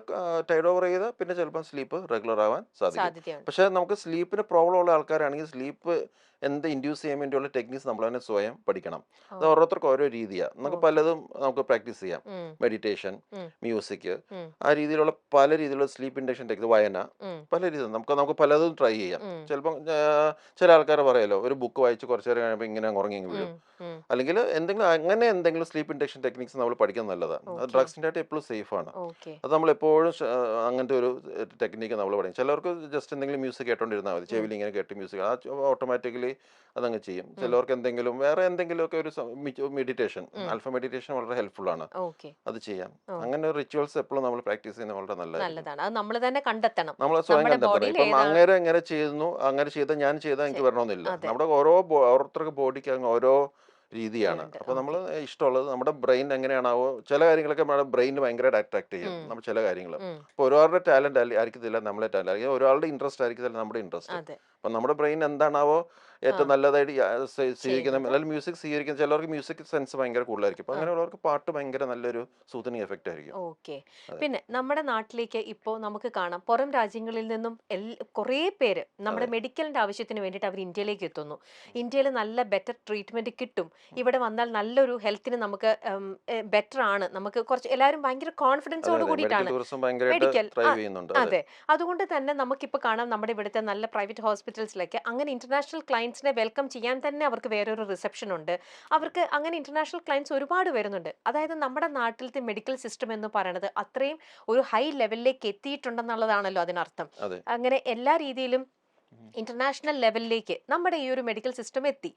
ടൈഡ് ഓവർ ചെയ്ത് പിന്നെ ചിലപ്പോൾ സ്ലീപ്പ് റെഗുലർ ആവാൻ സാധിക്കും. സാധ്യതയുണ്ട്. പക്ഷേ നമുക്ക് സ്ലീപ്പിന് പ്രോബ്ലം ഉള്ള ആൾക്കാരാണെങ്കിൽ സ്ലീപ്പ് എന്ത് ഇൻഡ്യൂസ് ചെയ്യാൻ വേണ്ടിയുള്ള ടെക്നിക്സ് നമ്മൾ തന്നെ സ്വയം പഠിക്കണം. ഓ. അത് ഓരോരുത്തർക്കും ഓരോ രീതിയാണ്. നമുക്ക് ഓക്കെ. പലതും നമുക്ക് പ്രാക്ടീസ് ചെയ്യാം. ഉം. മെഡിറ്റേഷൻ, ഉം. മ്യൂസിക്, ഉം. ആ രീതിയിലുള്ള പല രീതിയിലുള്ള സ്ലീപ്പ് ഇൻഡക്ഷൻ ടെക്നിക്, വായന, ഉം. പല രീതിയിൽ നമുക്ക് പലതും ട്രൈ ചെയ്യാം. ഉം. ചിലപ്പം ചില ആൾക്കാർ പറയാലോ ഒരു ബുക്ക് വായിച്ച് കുറച്ച് നേരം കഴിയുമ്പോൾ ഇങ്ങനെ ഉറങ്ങി വീഴും. ഉം. അല്ലെങ്കിൽ എന്തെങ്കിലും സ്ലീപ്പ് ഇൻഡക്ഷൻ ടെക്നിക്സ് നമ്മൾ പഠിക്കുന്നത് നല്ലതാണ്. അത് ഓക്കെ. ഡ്രഗ്സിൻ്റെ ആയിട്ട് എപ്പോഴും സേഫ് ആണ്. ഓക്കെ. അത് നമ്മൾ എപ്പോഴും അങ്ങനത്തെ ഒരു ടെക്നിക്ക് നമ്മൾ പഠിക്കും. ചിലർക്ക് ജസ്റ്റ് എന്തെങ്കിലും മ്യൂസിക് കേട്ടോണ്ടിരുന്നാൽ മതി. ചെവിയിൽ ഇങ്ങനെ കേട്ട് മ്യൂസിക് ഓട്ടോമാറ്റിക്കലി അതങ്ങ് ചെയ്യും. ചിലർക്ക് വേറെ എന്തെങ്കിലുമൊക്കെ ഒരു മെഡിറ്റേഷൻ, ആൽഫ മെഡിറ്റേഷൻ വളരെ ഹെൽപ്ഫുൾ ആണ്. ഓക്കെ. അത് ചെയ്യാം. ഓ. അങ്ങനെ റിച്വൽസ് എപ്പോഴും നമ്മൾ പ്രാക്ടീസ് ചെയ്യുന്നത് വളരെ നല്ലതായിരിക്കും. നല്ലതാണ്. അത് നമ്മൾ തന്നെ കണ്ടെത്തണം നമ്മൾ സ്വയം നമ്മുടെ കണ്ടെത്തണം. ബോഡിയിൽ ഇപ്പം ഏതാണ്. അങ്ങനെ ചെയ്യുന്നു അങ്ങനെ ഞാൻ ചെയ്താൽ എനിക്ക് വരണമെന്നില്ല. അതെ. നമ്മുടെ ഓരോരുത്തർക്ക് ബോഡിക്ക് അങ്ങ് ഓരോ രീതിയാണ്. ഉണ്ട്. അപ്പോൾ നമ്മൾ ഓക്കെ. ഇഷ്ടമുള്ളത് നമ്മുടെ ബ്രെയിൻ എങ്ങനെയാണാവോ ചില കാര്യങ്ങളൊക്കെ നമ്മുടെ ബ്രെയിനിന് ഭയങ്കരമായിട്ട് അട്രാക്ട് ചെയ്യും നമ്മൾ ചില കാര്യങ്ങൾ. അപ്പോൾ ഒരാളുടെ ടാലന്റ് ആയിരിക്കത്തില്ല നമ്മളെ ടാലന്റ്, അല്ലെങ്കിൽ ഒരാളുടെ ഇൻട്രസ്റ്റ് ആയിരിക്കത്തില്ല നമ്മുടെ ഇൻട്രസ്റ്റ്. അതെ. അപ്പം നമ്മുടെ ബ്രെയിൻ എന്താണാവോ ഏറ്റവും നല്ലതായിട്ട് സ്വീകരിക്കുന്നത്, ചെയ്യുന്നത്. അല്ലെങ്കിൽ മ്യൂസിക് സ്വീകരിക്കുന്ന ചിലർക്ക് മ്യൂസിക് സെൻസ് ഭയങ്കര കൂടുതലായിരിക്കും. അപ്പോൾ അങ്ങനെയുള്ളവർക്ക് പാട്ട് ഭയങ്കര നല്ലൊരു സൂത്തനിങ് എഫക്റ്റ് ആയിരിക്കും. ഓക്കെ. അതെ. പിന്നെ നമ്മുടെ നാട്ടിലേക്ക് ഇപ്പോൾ നമുക്ക് കാണാം പുറം രാജ്യങ്ങളിൽ നിന്നും കുറേ പേര് നമ്മുടെ അതെ. മെഡിക്കലിന്റെ ആവശ്യത്തിന് വേണ്ടിയിട്ട് അവർ ഇന്ത്യയിലേക്ക് എത്തുന്നു. ഇന്ത്യയിൽ നല്ല ബെറ്റർ ട്രീറ്റ്മെന്റ് കിട്ടും. ഇവിടെ വന്നാൽ നല്ലൊരു ഹെൽത്തിന് നമുക്ക് ബെറ്റർ ആണ്. നമുക്ക് കുറച്ച് എല്ലാവരും ഭയങ്കര അതെ കോൺഫിഡൻസോട് അതെ മെഡിക്കൽ കൂടിയിട്ടാണ് ടൂറിസം ഭയങ്കരമായിട്ട് മെഡിക്കൽ. ഡ്രൈവ് ചെയ്യുന്നുണ്ട്. അതെ അതെ. അതുകൊണ്ട് തന്നെ നമുക്കിപ്പോൾ കാണാം നമ്മുടെ ഇവിടുത്തെ നല്ല പ്രൈവറ്റ് ഹോസ്പിറ്റൽസിലേക്ക് അങ്ങനെ ഇന്റർനാഷണൽ ക്ലയൻസിനെ വെൽക്കം ചെയ്യാൻ തന്നെ അവർക്ക് വേറൊരു റിസപ്ഷൻ ഉണ്ട്. അവർക്ക് അങ്ങനെ ഇന്റർനാഷണൽ ക്ലയൻസ് ഒരുപാട് വരുന്നുണ്ട്. അതായത് നമ്മുടെ നാട്ടിലത്തെ മെഡിക്കൽ സിസ്റ്റം എന്ന് പറയുന്നത് അത്രയും ഒരു ഹൈ ലെവലിലേക്ക് എത്തിയിട്ടുണ്ടെന്നുള്ളതാണല്ലോ അതിനർത്ഥം. അതെ അങ്ങനെ എല്ലാ രീതിയിലും ഇന്റർനാഷണൽ ലെവലിലേക്ക് നമ്മുടെ ഈ ഒരു മെഡിക്കൽ സിസ്റ്റം എത്തി.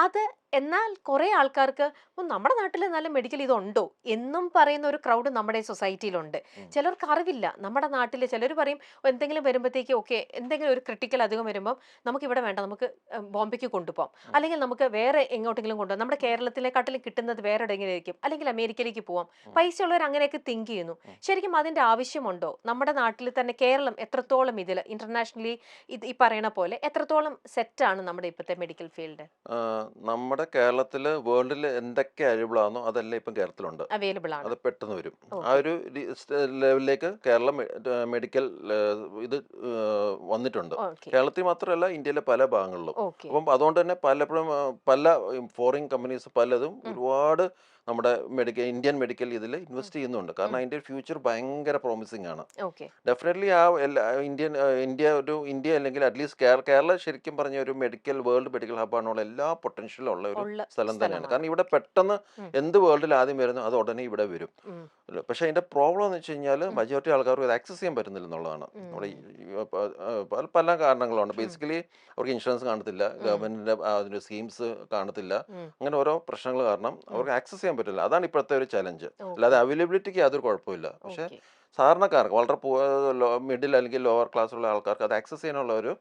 അത് എന്നാൽ കുറേ ആൾക്കാർക്ക് നമ്മുടെ നാട്ടിൽ നല്ല മെഡിക്കൽ ഇതുണ്ടോ എന്നും പറയുന്ന ഒരു ക്രൗഡ് നമ്മുടെ സൊസൈറ്റിയിലുണ്ട്. ചിലർക്ക് അറിവില്ല. നമ്മുടെ നാട്ടിൽ ചിലർ പറയും എന്തെങ്കിലും വരുമ്പോഴത്തേക്ക് ഓക്കെ എന്തെങ്കിലും ഒരു ക്രിട്ടിക്കൽ അധികം വരുമ്പം നമുക്കിവിടെ വേണ്ട, നമുക്ക് ബോംബെക്ക് കൊണ്ടുപോകാം, അല്ലെങ്കിൽ നമുക്ക് വേറെ എങ്ങോട്ടെങ്കിലും കൊണ്ടുപോകാം, നമ്മുടെ കേരളത്തിലെക്കാട്ടിലും കിട്ടുന്നത് വേറെ എവിടെയെങ്കിലും ആയിരിക്കും, അല്ലെങ്കിൽ അമേരിക്കയിലേക്ക് പോവാം. പൈസ ഉള്ളവർ അങ്ങനെയൊക്കെ തിങ്ക് ചെയ്യുന്നു. ശരിക്കും അതിന്റെ ആവശ്യമുണ്ടോ? നമ്മുടെ നാട്ടിൽ തന്നെ കേരളം എത്രത്തോളം ഇതിൽ ഇന്റർനാഷണലി ഈ പറയുന്ന പറയണ പോലെ എത്രത്തോളം സെറ്റാണ് നമ്മുടെ ഇപ്പോഴത്തെ മെഡിക്കൽ ഫീൽഡ്? നമ്മുടെ കേരളത്തിൽ വേൾഡിൽ എന്തൊക്കെ അവൈലബിൾ ആണോ അതെല്ലാം ഇപ്പം കേരളത്തിലുണ്ട്. അവൈലബിൾ ആണ്. അത് പെട്ടെന്ന് വരും. ആ ഓക്കെ. ഒരു ലെവലിലേക്ക് കേരളം മെഡിക്കൽ ഇത് വന്നിട്ടുണ്ട്. ഓക്കെ. കേരളത്തിൽ മാത്രമല്ല ഇന്ത്യയിലെ പല ഭാഗങ്ങളിലും. ഓക്കെ. അപ്പം അതുകൊണ്ട് തന്നെ പലപ്പോഴും പല ഫോറിൻ കമ്പനീസ് പലതും ഒരുപാട് നമ്മുടെ ഇന്ത്യൻ മെഡിക്കൽ ഇതിൽ ഇൻവെസ്റ്റ് ചെയ്യുന്നുണ്ട്. കാരണം അതിൻ്റെ ഫ്യൂച്ചർ ഭയങ്കര പ്രോമിസിങ് ആണ്. ഓക്കെ. ഡെഫിനറ്റ്ലി ആ ഇന്ത്യ അല്ലെങ്കിൽ അറ്റ്ലീസ്റ്റ് കേരള ശരിക്കും പറഞ്ഞ ഒരു വേൾഡ് മെഡിക്കൽ ഹബ്ബാണുള്ള എല്ലാ പൊട്ടൻഷ്യലും ഉള്ള ഒരു ഉള്ള സ്ഥലം തന്നെയാണ്. സ്ഥലമാണ്. കാരണം ഇവിടെ പെട്ടെന്ന് ഉം. എന്ത് വേൾഡിൽ ആദ്യം വരുന്നു അത് ഉടനെ ഇവിടെ വരും. ഉം. പക്ഷെ അതിന്റെ പ്രോബ്ലം എന്ന് വെച്ച് കഴിഞ്ഞാൽ മജോറിറ്റി ആൾക്കാർക്ക് ഇത് ആക്സസ് ചെയ്യാൻ പറ്റുന്നില്ല എന്നുള്ളതാണ്. നമ്മുടെ പല കാരണങ്ങളുണ്ട്. ബേസിക്കലി അവർക്ക് ഇൻഷുറൻസ് കാണത്തില്ല, ഗവൺമെന്റിന്റെ അതിന്റെ സ്കീംസ് കാണത്തില്ല, അങ്ങനെ ഓരോ പ്രശ്നങ്ങൾ കാരണം അവർക്ക് ആക്സസ് ചെയ്യാൻ പറ്റില്ല. അതാണ് ഇപ്പോഴത്തെ ഒരു ചലഞ്ച്. അല്ലാതെ അവൈലബിലിറ്റിക്ക് യാതൊരു കുഴപ്പമില്ല. പക്ഷെ ഓക്കെ. സാധാരണക്കാർക്ക് വളരെ മിഡിൽ അല്ലെങ്കിൽ ലോവർ ക്ലാസ്സുള്ള ആൾക്കാർക്ക് അത് ആക്സസ് ചെയ്യാനുള്ള ഒരു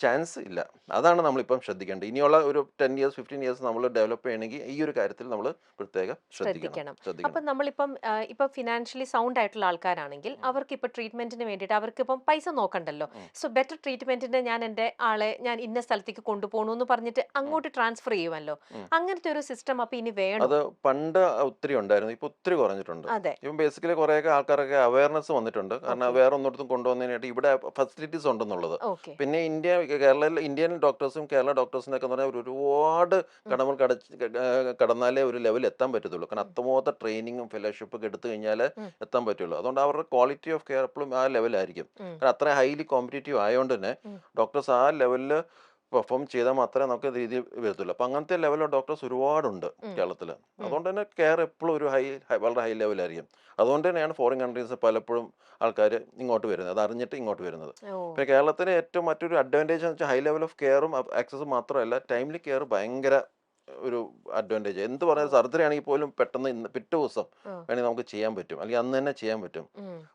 ചാൻസ് ഇല്ല. അതാണ് നമ്മളിപ്പം ശ്രദ്ധിക്കേണ്ടത്. ഇനിയുള്ള ഒരു 10 years 15 years നമ്മൾ ഡെവലപ്പ് ചെയ്യണമെങ്കിൽ ഈ ഒരു കാര്യത്തിൽ നമ്മൾ പ്രത്യേകം ശ്രദ്ധിക്കണം. അപ്പം നമ്മളിപ്പം ഇപ്പൊ ഫിനാൻഷ്യലി സൗണ്ട് ആയിട്ടുള്ള ആൾക്കാരാണെങ്കിൽ അവർക്ക് ഇപ്പൊ ട്രീറ്റ്മെന്റിന് വേണ്ടിയിട്ട് അവർക്ക് ഇപ്പം പൈസ നോക്കണ്ടല്ലോ. സോ ബെറ്റർ ട്രീറ്റ്മെന്റിന് ഞാൻ എന്റെ ആളെ ഞാൻ ഇന്ന സ്ഥലത്തേക്ക് കൊണ്ടുപോകണു എന്ന് പറഞ്ഞിട്ട് അങ്ങോട്ട് ട്രാൻസ്ഫർ ചെയ്യുമല്ലോ. അങ്ങനത്തെ ഒരു സിസ്റ്റം അപ്പൊ ഇനി വേണം. അത് പണ്ട് ഒത്തിരി ഉണ്ടായിരുന്നു, ഇപ്പൊ ഒത്തിരി കുറഞ്ഞിട്ടുണ്ട്. അതെ. ഇപ്പം ബേസിക്കലി കുറേയൊക്കെ ആൾക്കാരൊക്കെ അവയർനെസ് വന്നിട്ടുണ്ട്. കാരണം വേറെ ഒന്നിടത്തും കൊണ്ടുവന്നതിനായിട്ട് ഇവിടെ ഫെസിലിറ്റീസ് ഉണ്ടെന്നുള്ളത്. ഓക്കെ. പിന്നെ ഇന്ത്യൻ ഡോക്ടേഴ്സും കേരള ഡോക്ടേഴ്സിനൊക്കെ എന്ന് പറഞ്ഞാൽ ഒരുപാട് കടമകൾ കടന്നാലേ ഒരു ലെവൽ എത്താൻ പറ്റത്തുള്ളൂ. കാരണം അത്രമാത്രം ട്രെയിനിങ്ങും ഫെലോഷിപ്പ് ഒക്കെ എടുത്തു കഴിഞ്ഞാൽ എത്താൻ പറ്റുള്ളൂ. അതുകൊണ്ട് അവരുടെ ക്വാളിറ്റി ഓഫ് കെയർ എപ്പോഴും ആ ലെവലായിരിക്കും. കാരണം അത്ര ഹൈലി കോമ്പറ്റീറ്റീവ് ആയതുകൊണ്ട് തന്നെ ഡോക്ടേഴ്സ് ആ ലെവലിൽ പെർഫോം ചെയ്താൽ മാത്രമേ നമുക്ക് രീതി വരത്തുള്ളൂ. അപ്പം അങ്ങനത്തെ ലെവലുള്ള ഡോക്ടേഴ്സ് ഒരുപാടുണ്ട് കേരളത്തിൽ. അതുകൊണ്ട് തന്നെ കെയർ എപ്പോഴും ഒരു വളരെ ഹൈ ലെവലായിരിക്കും. അതുകൊണ്ട് തന്നെയാണ് ഫോറിൻ കൺട്രീസ് പലപ്പോഴും ആൾക്കാർ ഇങ്ങോട്ട് വരുന്നത്, അത് അറിഞ്ഞിട്ട് ഇങ്ങോട്ട് വരുന്നത്. പിന്നെ കേരളത്തിന് ഏറ്റവും മറ്റൊരു അഡ്വാൻറ്റേജ് എന്ന് വെച്ചാൽ ഹൈ ലെവൽ ഓഫ് കെയറും ആക്സസും മാത്രമല്ല, ടൈംലി കെയർ ഭയങ്കര ഒരു അഡ്വാൻറ്റേജ്. എന്ത് പറയുന്നത് സർജറി ആണെങ്കിൽ പോലും പെട്ടെന്ന് പിറ്റേ ദിവസം വേണമെങ്കിൽ നമുക്ക് ചെയ്യാൻ പറ്റും, അല്ലെങ്കിൽ അന്ന് തന്നെ ചെയ്യാൻ പറ്റും.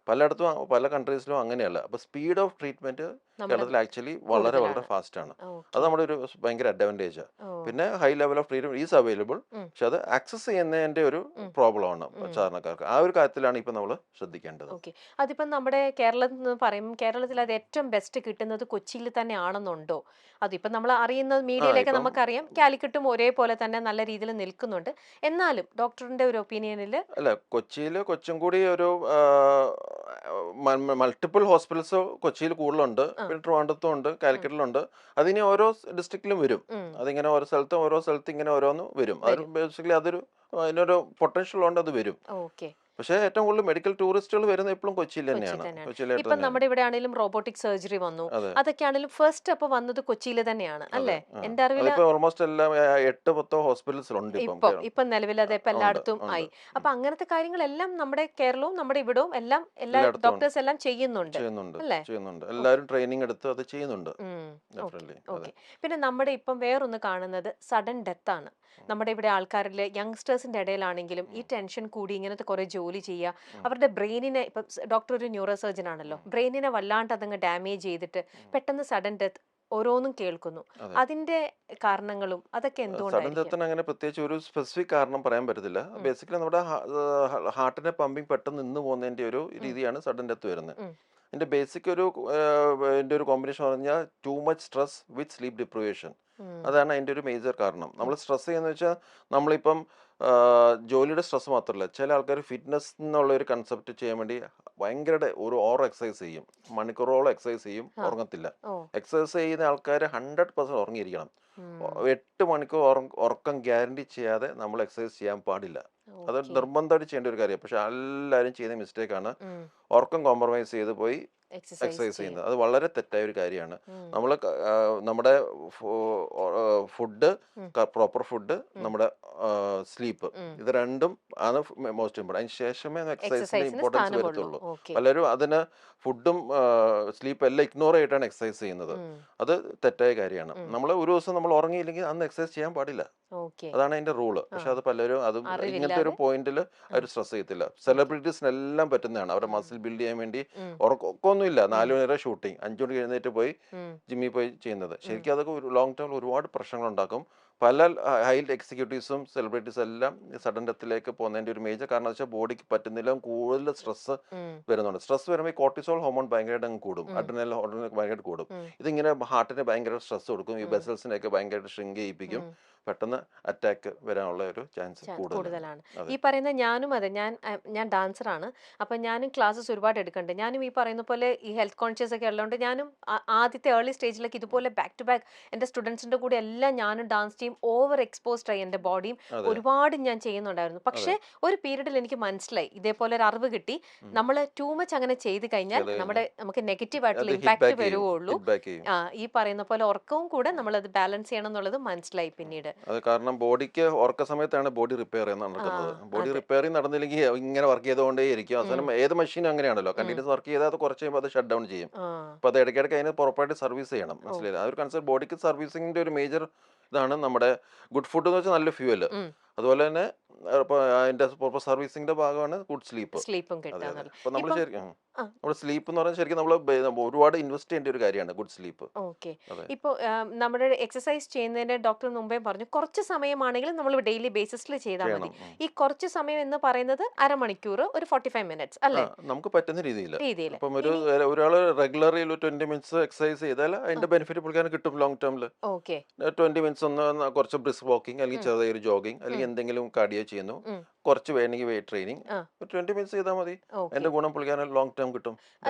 പലയിടത്തും പല കൺട്രീസിലും അങ്ങനെയല്ല. അപ്പോൾ സ്പീഡ് ഓഫ് ട്രീറ്റ്മെന്റ് കേരളത്തിൽ ആക്ച്വലി വളരെ വളരെ ഫാസ്റ്റ് ആണ്. അത് നമ്മുടെ ഒരു ഭയങ്കര അഡ്വാൻറ്റേജ്. പിന്നെ high level of treatment is available. പക്ഷെ അത് ആക്സസ് ചെയ്യുന്നതിന്റെ ഒരു പ്രോബ്ലം ആണ് സാധാരണക്കാർക്ക്. ആ ഒരു കാര്യത്തിലാണ് ഇപ്പൊ നമ്മൾ ശ്രദ്ധിക്കേണ്ടത്. ഓക്കെ. അതിപ്പം നമ്മുടെ കേരളത്തിൽ നിന്ന് പറയുമ്പോൾ കേരളത്തിൽ അത് ഏറ്റവും ബെസ്റ്റ് കിട്ടുന്നത് കൊച്ചിയിൽ തന്നെ ആണെന്നുണ്ടോ? അതിപ്പം നമ്മൾ അറിയുന്ന മീഡിയയിലേക്ക് നമുക്കറിയാം കാലിക്കറ്റും ഒരേപോലെ തന്നെ നല്ല രീതിയിൽ നിൽക്കുന്നുണ്ട്. എന്നാലും ഡോക്ടറിന്റെ ഒരു ഒപ്പീനിയനിൽ അല്ല, കൊച്ചും കൂടി ഒരു മൾട്ടിപ്പിൾ ഹോസ്പിറ്റൽസ് കൊച്ചിയിൽ കൂടുതലുണ്ട്. പിന്നെ ട്രിവാൻഡ്രത്തും ഉണ്ട്, കാലിക്കറ്റിലുണ്ട്. അതിനി ഓരോ ഡിസ്ട്രിക്റ്റിലും വരും. അതിങ്ങനെ ഓരോ സ്ഥലത്ത് ഇങ്ങനെ ഓരോന്ന് വരും. അത് ബേസിക്കലി അതിനൊരു പൊട്ടൻഷ്യൽ ഉണ്ട്, അത് വരും. ഓക്കെ. പക്ഷേ ഏറ്റവും കൂടുതൽ മെഡിക്കൽ ടൂറിസ്റ്റുകൾ വരുന്നത് എപ്പോഴും കൊച്ചിയിൽ തന്നെയാണ്. ഇപ്പം നമ്മുടെ ഇവിടെ ആണെങ്കിലും റോബോട്ടിക് സർജറി വന്നു, അതൊക്കെ ആണെങ്കിലും ഫസ്റ്റ് അപ്പൊ വന്നത് കൊച്ചിയിൽ തന്നെയാണ് അല്ലേ? എന്റെ അറിവിൽ ഓൾമോസ്റ്റ് എല്ലാം 8-10 ഹോസ്പിറ്റൽസിലുണ്ട് ഇപ്പം നിലവിൽ അത് ഇപ്പൊ എല്ലായിടത്തും ആയി. അപ്പൊ അങ്ങനത്തെ കാര്യങ്ങളെല്ലാം നമ്മുടെ കേരളവും നമ്മുടെ ഇവിടവും എല്ലാം എല്ലാ ഡോക്ടേഴ്സ് എല്ലാം ചെയ്യുന്നുണ്ട്. എല്ലാവരും ട്രെയിനിങ് എടുത്ത് അത് ചെയ്യുന്നുണ്ട്. ഓക്കെ. പിന്നെ നമ്മുടെ ഇപ്പം വേറൊന്ന് കാണുന്നത് സഡൻ ഡെത്ത് ആണ്. നമ്മുടെ ഇവിടെ ആൾക്കാരിൽ യങ്സ്റ്റേഴ്സിന്റെ ഇടയിലാണെങ്കിലും ഈ ടെൻഷൻ കൂടി ഇങ്ങനത്തെ കുറെ ജോലി ചെയ്യുക, അവരുടെ ബ്രെയിനിനെ, ഇപ്പം ഡോക്ടർ ഒരു ന്യൂറോ സർജൻ ആണല്ലോ, ബ്രെയിനിനെ വല്ലാണ്ട് അതങ്ങ് ഡാമേജ് ചെയ്തിട്ട് പെട്ടെന്ന് സഡൻ ഡെത്ത് ഓരോന്നും കേൾക്കുന്നു. അതിന്റെ കാരണങ്ങളും അതൊക്കെ എന്തുകൊണ്ടായിരിക്കും? അങ്ങനെ പ്രത്യേകിച്ച് ഒരു സ്പെസിഫിക് കാരണം പറയാൻ പറ്റത്തില്ല. ബേസിക്കലി നമ്മുടെ ഹാർട്ടിന്റെ പമ്പിങ് പെട്ടെന്ന് നിന്ന് പോകുന്നതിന്റെ ഒരു രീതിയാണ് സഡൻ ഡെത്ത് വരുന്നത്. ഇതിന്റെ ബേസിക് ഒരു കോമ്പിനേഷൻ പറഞ്ഞാൽ ടു മച്ച് സ്ട്രെസ് വിത്ത് സ്ലീപ്പ് ഡിപ്രിവേഷൻ. അതാണ് അതിന്റെ ഒരു മേജർ കാരണം. നമ്മൾ സ്ട്രെസ് ചെയ്യുന്ന വെച്ചാൽ നമ്മളിപ്പം ജോലിയുടെ സ്ട്രെസ് മാത്രമല്ല, ചില ആൾക്കാർ ഫിറ്റ്നസ് എന്നുള്ള ഒരു കൺസെപ്റ്റ് ചെയ്യാൻ വേണ്ടി ഭയങ്കര ഒരു എക്സസൈസ് ചെയ്യും, മണിക്കൂറോളം എക്സസൈസ് ചെയ്യും, ഉറങ്ങത്തില്ല. എക്സസൈസ് ചെയ്യുന്ന ആൾക്കാർ 100% ഉറങ്ങിയിരിക്കണം. 8 മണിക്കൂർ ഉറക്കം ഗ്യാരണ്ടി ചെയ്യാതെ നമ്മൾ എക്സസൈസ് ചെയ്യാൻ പാടില്ല. അത് നിർബന്ധമായിട്ട് ചെയ്യേണ്ട ഒരു കാര്യം. പക്ഷെ എല്ലാവരും ചെയ്യുന്ന മിസ്റ്റേക്കാണ് ഉറക്കം കോംപ്രമൈസ് ചെയ്ത് പോയി എക്സസൈസ് ചെയ്യുന്നത്. അത് വളരെ തെറ്റായ ഒരു കാര്യമാണ്. നമ്മൾ നമ്മുടെ ഫുഡ്, പ്രോപ്പർ ഫുഡ്, നമ്മുടെ സ്ലീപ്പ്, ഇത് രണ്ടും ആണ് മോസ്റ്റ് ഇമ്പോർട്ടൻറ്റ്. അതിന് ശേഷമേ എക്സസൈസിന്റെ ഇമ്പോർട്ടൻസ് വരത്തുള്ളൂ. പലരും അതിന് ഫുഡും സ്ലീപ്പ് എല്ലാം ഇഗ്നോർ ചെയ്തിട്ടാണ് എക്സസൈസ് ചെയ്യുന്നത്. അത് തെറ്റായ കാര്യമാണ്. നമ്മൾ ഒരു ദിവസം നമ്മൾ ഉറങ്ങിയില്ലെങ്കിൽ അന്ന് എക്സസൈസ് ചെയ്യാൻ പാടില്ല. അതാണ് അതിന്റെ റൂള്. പക്ഷെ അത് പലരും ഇങ്ങനത്തെ ഒരു പോയിന്റിൽ അവർ സ്ട്രെസ് ചെയ്യത്തില്ല. സെലിബ്രിറ്റീസിനെല്ലാം പറ്റുന്നതാണ്. അവരുടെ മസിൽ ബിൽഡ് ചെയ്യാൻ വേണ്ടി ഉറക്കമൊന്നുമില്ല, 4 മണി വരെ ഷൂട്ടിങ്, 5 മണിക്ക് എഴുന്നേറ്റ് പോയി ജിമ്മിൽ പോയി ചെയ്യുന്നത്. ശരിക്കും അതൊക്കെ ഒരു ലോങ് ടേമിൽ ഒരുപാട് പ്രശ്നങ്ങൾ ഉണ്ടാക്കും. പല ഹൈ എക്സിക്യൂട്ടീവ്സും സെലിബ്രിറ്റീസ് എല്ലാം സഡൻ ഡെത്തിലേക്ക് പോകുന്നതിന്റെ ഒരു മേജർ കാരണം വെച്ചാൽ ബോഡിക്ക് പറ്റുന്നില്ല, കൂടുതൽ സ്ട്രെസ് വരുന്നുണ്ട്. സ്ട്രെസ് വരുമ്പോൾ ഈ കോർട്ടിസോൾ ഹോർമോൺ ഭയങ്കരമായിട്ട് അങ്ങ് കൂടും, അഡ്രിനൽ ഹോർമോൺ ഭയങ്കരമായിട്ട് കൂടും. ഇതിങ്ങനെ ഹാർട്ടിന് ഭയങ്കര സ്ട്രെസ് കൊടുക്കും, ഈ വെസൽസിനെയൊക്കെ ഭയങ്കരമായിട്ട് ഷ്രിങ്ക് ചെയ്യിപ്പിക്കും, പെട്ടെന്ന് അറ്റാക്ക് വരാനുള്ള ഒരു ചാൻസ് കൂടുതലാണ്. ഈ പറയുന്ന ഞാനും അതെ, ഞാൻ ഡാൻസറാണ്. അപ്പം ഞാനും ക്ലാസ്സസ് ഒരുപാട് എടുക്കുന്നുണ്ട്. ഞാനും ഈ പറയുന്ന പോലെ ഈ ഹെൽത്ത് കോൺഷ്യസ് ഒക്കെ ഉള്ളതുകൊണ്ട് ഞാനും ആദ്യത്തെ ഏർലി സ്റ്റേജിലേക്ക് ഇതുപോലെ ബാക്ക് ടു ബാക്ക് എൻ്റെ സ്റ്റുഡൻസിൻ്റെ കൂടെ എല്ലാം ഞാനും ഡാൻസ് ചെയ്യും, ഓവർ എക്സ്പോസ്ഡ് ആയി എൻ്റെ ബോഡിയും ഒരുപാട് ഞാൻ ചെയ്യുന്നുണ്ടായിരുന്നു. പക്ഷേ ഒരു പീരീഡിൽ എനിക്ക് മനസ്സിലായി, ഇതേപോലെ ഒരു അറിവ് കിട്ടി, നമ്മൾ ടൂ മച്ച് അങ്ങനെ ചെയ്ത് കഴിഞ്ഞാൽ നമുക്ക് നെഗറ്റീവ് ആയിട്ടുള്ള ഇമ്പാക്ട് വരുവുള്ളൂ. ഈ പറയുന്ന പോലെ ഉറക്കവും കൂടെ നമ്മളത് ബാലൻസ് ചെയ്യണം എന്നുള്ളത് മനസ്സിലായി പിന്നീട്. അത് കാരണം ബോഡിക്ക് ഉറക്ക സമയത്താണ് ബോഡി റിപ്പയർ നടക്കുന്നത്. ബോഡി റിപ്പയറിങ് നടന്നില്ലെങ്കിൽ ഇങ്ങനെ വർക്ക് ചെയ്തുകൊണ്ടേ ഇരിക്കും. അവസാനം ഏത് മെഷീനും അങ്ങനെയാണല്ലോ, കണ്ടിന്യൂസ് വർക്ക് ചെയ്താൽ അത് കുറച്ച് കഴിയുമ്പോൾ അത് ഷട്ട് ഡൗൺ ചെയ്യും. അപ്പോൾ അത് ഇടയ്ക്കിടയ്ക്ക് അതിന് പ്രോപ്പറായിട്ട് സർവീസ് ചെയ്യണം. മനസ്സിലായില്ല, ആ ഒരു കൺസെപ്റ്റ് ബോഡിക്ക് സർവീസിങ്ങിന്റെ ഒരു മേജർ ഇതാണ് നമ്മുടെ ഗുഡ് ഫുഡ് എന്ന് വെച്ചാൽ നല്ല ഫ്യൂവൽ. അതുപോലെ തന്നെ ഇപ്പോൾ അതിന്റെ സർവീസിങ്ങിന്റെ ഭാഗമാണ് ഗുഡ് സ്ലീപ്പ്. സ്ലീപ്പും അതെ അതെ. കിട്ടാൻ അപ്പോൾ നമ്മൾ ശരിക്കും നമ്മുടെ സ്ലീപ്പ് എന്ന് പറഞ്ഞാൽ ശരിക്കും നമ്മൾ ഒരുപാട് ഇൻവെസ്റ്റ് ചെയ്യേണ്ട ഒരു കാര്യമാണ് ഗുഡ് സ്ലീപ്പ്. ഓക്കെ. ഇപ്പോൾ നമ്മുടെ എക്സസൈസ് ചെയ്യുന്നതിന്റെ ഡോക്ടർ മുമ്പേ പറഞ്ഞു കുറച്ച് സമയമാണെങ്കിലും നമ്മൾ ഡെയിലി ബേസിസിൽ ചെയ്താൽ മതി. ഈ കുറച്ച് സമയം എന്ന് പറയുന്നത് അരമണിക്കൂർ, ഒരു 45 മിനിറ്റ്സ് അല്ലേ, നമുക്ക് പറ്റുന്ന രീതിയിൽ. രീതിയിൽ ഇപ്പം ഒരാൾ റെഗുലർലി 20 മിനിറ്റ്സ് എക്സസൈസ് ചെയ്താൽ അതിന്റെ ബെനിഫിറ്റ് പുള്ളിക്കാരന് കിട്ടും ലോങ് ടേമിൽ. ഓക്കെ. 20 മിനിറ്റ്സ് ഒന്ന് കുറച്ച് ബ്രിസ്ക് വാക്കിംഗ് അല്ലെങ്കിൽ ചെറിയൊരു ജോഗിങ് അല്ലെങ്കിൽ എന്തെങ്കിലും കാർഡിയോ ചെയ്യുന്നു, കുറച്ച് വേണമെങ്കിൽ വെയിറ്റ് ട്രെയിനിങ്, 20 മിനിറ്റ്സ് ചെയ്താൽ മതി. അതിന്റെ ഗുണം പുള്ളിക്കാരൻ ലോങ് ടേം കിട്ടും,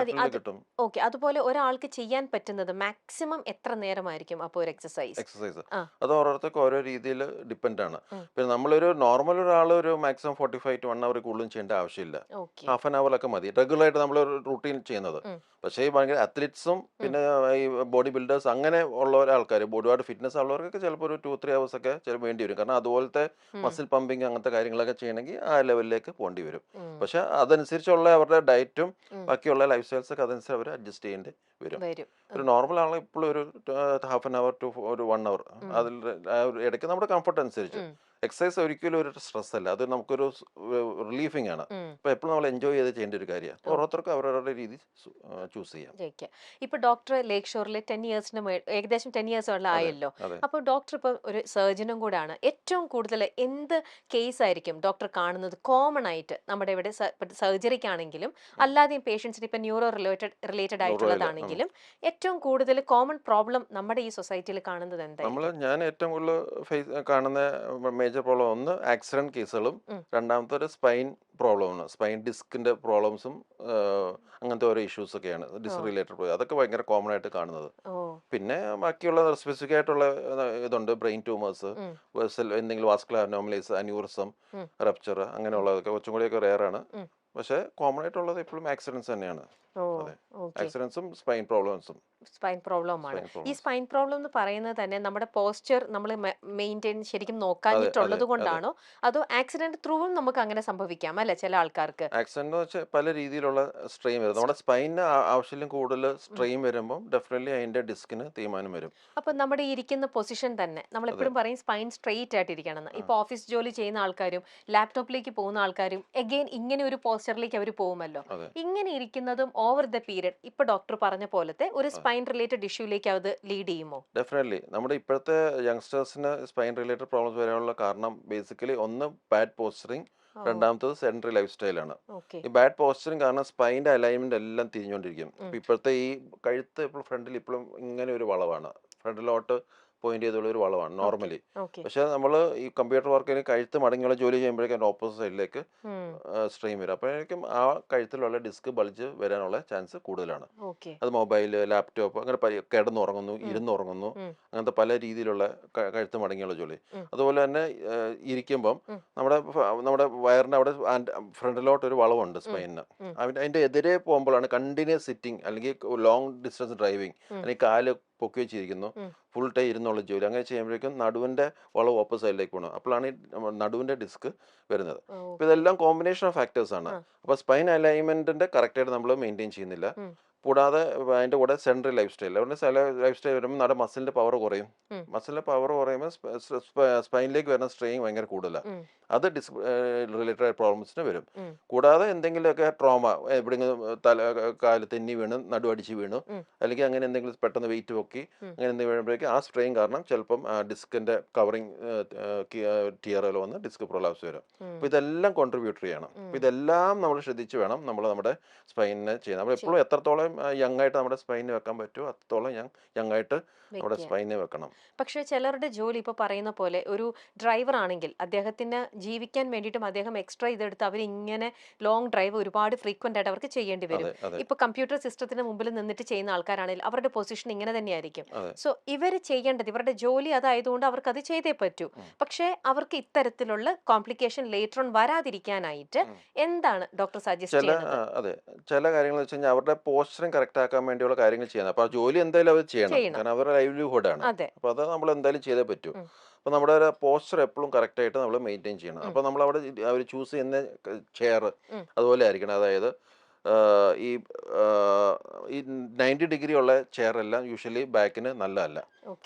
കിട്ടും. ഓക്കെ. അതുപോലെ ഒരാൾക്ക് ചെയ്യാൻ പറ്റുന്നത് മാക്സിമം എത്ര നേരമായിരിക്കും അപ്പോൾ ഒരു എക്സസൈസ്? അത് ഓരോരുത്തർക്ക് ഓരോ രീതിയിൽ ഡിപ്പെൻഡ് ആണ്. പിന്നെ നമ്മളൊരു നോർമൽ ഒരാൾ ഒരു മാക്സിമം 45 to 1 hour കൂടുതലും ചെയ്യേണ്ട ആവശ്യമില്ല, ഹാഫ് ആൻ അവർ ഒക്കെ മതി റെഗുലർ ആയിട്ട് നമ്മൾ റൂട്ടീൻ ചെയ്യുന്നത്. പക്ഷേ ഈ ഭയങ്കര അത്ലറ്റ്സും പിന്നെ ഈ ബോഡി ബിൽഡേഴ്സ് അങ്ങനെ ഉള്ള ആൾക്കാർ, ബോഡിയോട് ഫിറ്റ്നസ് ഉള്ളവർക്കൊക്കെ ചിലപ്പോൾ ഒരു 2-3 hours ഒക്കെ ചിലപ്പോൾ വേണ്ടി വരും. കാരണം അതുപോലത്തെ മസിൽ പമ്പിങ് അങ്ങനത്തെ കാര്യങ്ങളൊക്കെ ചെയ്യണമെങ്കിൽ ആ ലെവലിലേക്ക് പോകേണ്ടി വരും. പക്ഷെ അതനുസരിച്ചുള്ള അവരുടെ ഡയറ്റും ബാക്കിയുള്ള ലൈഫ് സ്റ്റൈൽസ് ഒക്കെ അതനുസരിച്ച് അവർ അഡ്ജസ്റ്റ് ചെയ്യേണ്ടി വരും. ഒരു നോർമൽ ആളെ ഇപ്പോഴും ഒരു ഹാഫ് ആൻ അവർ ടു ഒരു 1 hour അതിൽ ഇടയ്ക്ക് നമ്മുടെ കംഫർട്ട് അനുസരിച്ച്. എക്സസൈസ് ഒരിക്കലും ഒരു സ്ട്രെസ് അല്ല, അത് നമുക്കൊരു റിലീഫിംഗ് ആണ്. അപ്പൊ എപ്പോഴും നമ്മൾ എൻജോയ് ചെയ്ത് ചെയ്യേണ്ട ഒരു കാര്യമാണ്. ഓരോരുത്തർക്കും അവരവരുടെ രീതി ചൂസ് ചെയ്യാം. ഇപ്പൊ ഡോക്ടർ ലേക്ക് ഷോറിൽ 10 ഇയേഴ്സിന് ഏകദേശം 10 ഇയേഴ്സ് ആയല്ലോ. അപ്പൊ ഡോക്ടർ ഇപ്പൊ ഒരു സർജനും കൂടാണ്. ഏറ്റവും കൂടുതൽ എന്ത് കേസ് ആയിരിക്കും ഡോക്ടർ കാണുന്നത് കോമൺ ആയിട്ട് നമ്മുടെ ഇവിടെ സർജറിക്കാണെങ്കിലും അല്ലാതെയും പേഷ്യൻസിന് ഇപ്പൊ ന്യൂറോ റിലേറ്റഡ് ആയിട്ടുള്ളതാണെങ്കിലും ഏറ്റവും കൂടുതൽ കോമൺ പ്രോബ്ലം നമ്മുടെ ഈ സൊസൈറ്റിയിൽ കാണുന്നത് എന്തായിരിക്കും? ഞാൻ ഏറ്റവും കൂടുതൽ കാണുന്ന മേജർ പ്രോബ്ലം ഒന്ന് ആക്സിഡന്റ് കേസുകളും, രണ്ടാമത്തെ ഒരു സ്പൈൻ പ്രോബ്ലമാണ്, സ്പൈൻ ഡിസ്കിന്റെ പ്രോബ്ലംസും അങ്ങനത്തെ ഓരോ ഇഷ്യൂസ് ഒക്കെയാണ് ഡിസ്ക് റിലേറ്റഡ്. അതൊക്കെ ഭയങ്കര കോമൺ ആയിട്ട് കാണുന്നത്. പിന്നെ ബാക്കിയുള്ള സ്പെസിഫിക് ആയിട്ടുള്ള ഇതുണ്ട്, ബ്രെയിൻ ട്യൂമേഴ്സ്, എന്തെങ്കിലും വാസ്കുലർ അനോമലീസ്, അന്യൂറിസം, റപ്ചർ അങ്ങനെയുള്ളതൊക്കെ കുറച്ചും കൂടിയൊക്കെ റെയർ ആണ്. പക്ഷെ കോമൺ ആയിട്ടുള്ളത് എപ്പോഴും ആക്സിഡൻസ് തന്നെയാണ്. ആക്സിഡൻസും സ്പൈൻ പ്രോബ്ലംസും. സ്പൈൻ പ്രോബ്ലമാണ്. ഈ സ്പൈൻ പ്രോബ്ലം എന്ന് പറയുന്നത് തന്നെ നമ്മുടെ പോസ്ചർ നമ്മൾ മെയിൻറ്റെയിൻ ശരിക്കും നോക്കാഞ്ഞിട്ടുള്ളത് കൊണ്ടാണോ അതോ ആക്സിഡന്റ് ത്രൂവും നമുക്ക് അങ്ങനെ സംഭവിക്കാം അല്ലെ ചില ആൾക്കാർക്ക്? ആക്സിഡന്റ് വെച്ചാൽ പല രീതിയിലുള്ള സ്ട്രെയിൻ വരും. നമ്മുടെ സ്പൈനിന് ആവശ്യത്തിലും കൂടുതൽ സ്ട്രെയിൻ വരുമ്പോൾ ഡെഫിനറ്റ്ലി അതിന്റെ ഡിസ്കിന് തീരുമാനം വരും. അപ്പൊ നമ്മുടെ ഇരിക്കുന്ന പൊസിഷൻ തന്നെ നമ്മൾ എപ്പോഴും പറയും സ്പൈൻ സ്ട്രെയിറ്റ് ആയിട്ട് ഇരിക്കണം. ഇപ്പൊ ഓഫീസ് ജോലി ചെയ്യുന്ന ആൾക്കാരും ലാപ്ടോപ്പിലേക്ക് പോകുന്ന ആൾക്കാരും എഗെയിൻ ഇങ്ങനെ ഒരു പോസ്ചറിലേക്ക് അവർ പോകുമല്ലോ. ഇങ്ങനെ ഇരിക്കുന്നതും ഓവർ ദ പീരിയഡ് ഇപ്പൊ ഡോക്ടർ പറഞ്ഞ പോലത്തെ ഒരു സ്പൈൻ റിലേറ്റഡ് ഇഷ്യൂലേക്ക് അത് ലീഡ് ചെയ്യുമോ? ഡെഫിനറ്റ്ലി. നമ്മുടെ ഇപ്പോഴത്തെ യങ്സ്റ്റേഴ്സിന് സ്പൈൻ റിലേറ്റഡ് പ്രോബ്ലംസ് വരാനുള്ള കാരണം ബേസിക്കലി ഒന്ന് ബാഡ് പോസ്ചറിങ്, രണ്ടാമത്തത് സെഡൻറ്ററി ലൈഫ് സ്റ്റൈലാണ്. ഈ ബാഡ് പോസ്ചറിങ് കാരണം സ്പൈൻ്റെ അലൈൻമെന്റ് എല്ലാം തിരിഞ്ഞുകൊണ്ടിരിക്കും. ഇപ്പോഴത്തെ ഈ കഴുത്ത് ഇപ്പോൾ ഫ്രണ്ടിൽ ഇപ്പോഴും ഇങ്ങനെ ഒരു വളവാണ്, ഫ്രണ്ടിലോട്ട് പോയിന്റ് ചെയ്തുള്ള ഒരു വളവാണ് നോർമലി. പക്ഷെ നമ്മൾ ഈ കമ്പ്യൂട്ടർ വർക്കിന് കഴുത്ത് മടങ്ങിയുള്ള ജോലി ചെയ്യുമ്പോഴേക്കും ഓപ്പോസിറ്റ് സൈഡിലേക്ക് സ്ട്രെയിൻ വരും. അപ്പോഴേക്കും ആ കഴുത്തിലുള്ള ഡിസ്ക് ബൾജ് വരാനുള്ള ചാൻസ് കൂടുതലാണ്. അത് മൊബൈൽ, ലാപ്ടോപ്പ് അങ്ങനെ കിടന്നുറങ്ങുന്നു, ഇരുന്നുറങ്ങുന്നു, അങ്ങനത്തെ പല രീതിയിലുള്ള കഴുത്ത് മടങ്ങിയുള്ള ജോലി. അതുപോലെ തന്നെ ഇരിക്കുമ്പം നമ്മുടെ വയറിന്റെ അവിടെ ഫ്രണ്ടിലോട്ട് ഒരു വളവുണ്ട് സ്പൈനിന്. അതിന്റെ എതിരെ പോകുമ്പോഴാണ് കണ്ടിന്യൂസ് സിറ്റിംഗ് അല്ലെങ്കിൽ ലോങ് ഡിസ്റ്റൻസ് ഡ്രൈവിംഗ് അല്ലെങ്കിൽ കാല് പൊക്കി വെച്ചിരിക്കുന്നു, ഫുൾ ടൈം ഇരുന്നുള്ള ജോലി, അങ്ങനെ ചെയ്യുമ്പോഴേക്കും നടുവിന്റെ വളവ് ഓപ്പോസിറ്റ് സൈഡിലേക്ക് പോകണം. അപ്പോഴാണ് ഈ നടുവിന്റെ ഡിസ്ക് വരുന്നത്. അപ്പൊ ഇതെല്ലാം കോമ്പിനേഷൻ ഓഫ് ഫാക്ടേഴ്സ് ആണ്. അപ്പൊ സ്പൈൻ അലൈൻമെന്റിന്റെ കറക്റ്റ് ആയിട്ട് നമ്മൾ മെയിൻറ്റെയിൻ ചെയ്യുന്നില്ല. കൂടാതെ അതിൻ്റെ കൂടെ സെൻട്രൽ ലൈഫ് സ്റ്റൈൽ, അതുകൊണ്ട് ചില ലൈഫ് സ്റ്റൈൽ വരുമ്പോൾ നമ്മുടെ മസിലിൻ്റെ പവർ കുറയും. മസിലിൻ്റെ പവർ കുറയുമ്പോൾ സ്പൈനിലേക്ക് വരുന്ന സ്ട്രെയിൻ ഭയങ്കര കൂടുതലാണ്. അത് റിലേറ്റഡ് പ്രോബ്ലംസിന് വരും. കൂടാതെ എന്തെങ്കിലുമൊക്കെ ട്രോമ, എവിടെയെങ്കിലും കാല് തെന്നി വീണ്, നടുവടിച്ച് വീണു, അല്ലെങ്കിൽ അങ്ങനെ എന്തെങ്കിലും പെട്ടെന്ന് വെയിറ്റ് പൊക്കി അങ്ങനെ എന്തെങ്കിലും വീഴുമ്പോഴേക്കും ആ സ്ട്രെയിൻ കാരണം ചിലപ്പം ഡിസ്കിൻ്റെ കവറിങ് ടിയറിൽ വന്ന് ഡിസ്ക് പ്രൊലാപ്സ് വരും. അപ്പോൾ ഇതെല്ലാം കോൺട്രിബ്യൂട്ടർ ചെയ്യണം. അപ്പോൾ ഇതെല്ലാം നമ്മൾ ശ്രദ്ധിച്ച് വേണം നമ്മൾ നമ്മുടെ സ്പൈനിനെ ചെയ്യാൻ. നമ്മൾ എപ്പോഴും എത്രത്തോളം യങ് ആയിട്ട് നമ്മുടെ സ്പൈനിന് വെക്കാൻ പറ്റുമോ അത്രത്തോളം യങ് ആയിട്ട് നമ്മുടെ സ്പൈനിനെ വെക്കണം. പക്ഷേ ചിലരുടെ ജോലി ഇപ്പോൾ പറയുന്ന പോലെ ഒരു ഡ്രൈവർ ആണെങ്കിൽ അദ്ദേഹത്തിന് ജീവിക്കാൻ വേണ്ടിയിട്ടും അദ്ദേഹം എക്സ്ട്രാ ഇതെടുത്ത് അവരിങ്ങനെ ലോങ് ഡ്രൈവ് ഒരുപാട് ഫ്രീക്വന്റ് ആയിട്ട് അവർക്ക് ചെയ്യേണ്ടി വരും. ഇപ്പൊ കമ്പ്യൂട്ടർ സിസ്റ്റത്തിന് മുമ്പിൽ നിന്നിട്ട് ചെയ്യുന്ന ആൾക്കാരാണെങ്കിൽ അവരുടെ പൊസിഷൻ ഇങ്ങനെ തന്നെയായിരിക്കും. സോ ഇവർ ചെയ്യേണ്ടത്, ഇവരുടെ ജോലി അതായതുകൊണ്ട് അവർക്ക് അത് ചെയ്തേ പറ്റൂ. പക്ഷേ അവർക്ക് ഇത്തരത്തിലുള്ള കോംപ്ലിക്കേഷൻ ലേറ്റർ ഓൺ വരാതിരിക്കാനായിട്ട് എന്താണ് ഡോക്ടർ സജസ്റ്റ് ചെയ്യുന്നത്? അതെ, ചില കാര്യങ്ങൾ വെച്ച് കഴിഞ്ഞാൽ അവരുടെ പോസ്ചറും കറക്റ്റ് ആക്കാൻ വേണ്ടിയുള്ള കാര്യങ്ങൾ ചെയ്യണം. അപ്പോൾ ആ ജോലി എന്തായാലും അവർ ചെയ്യണം, കാരണം അവരുടെ ലൈവ്ലിഹുഡ് ആണ്. അപ്പോൾ അത് നമ്മൾ എന്തായാലും ചെയ്തേ പറ്റൂ. അപ്പോൾ നമ്മുടെ ഒരു പോസ്ചർ എപ്പോഴും കറക്റ്റായിട്ട് നമ്മൾ മെയിൻറ്റെയിൻ ചെയ്യണം. അപ്പോൾ നമ്മളവിടെ അവർ ചൂസ് ചെയ്യുന്ന ചെയർ അതുപോലെ ആയിരിക്കണം. അതായത് ഈ 90 ഡിഗ്രി ഉള്ള ചെയർ എല്ലാം യൂഷ്വലി ബാക്കിന് നല്ലതല്ല.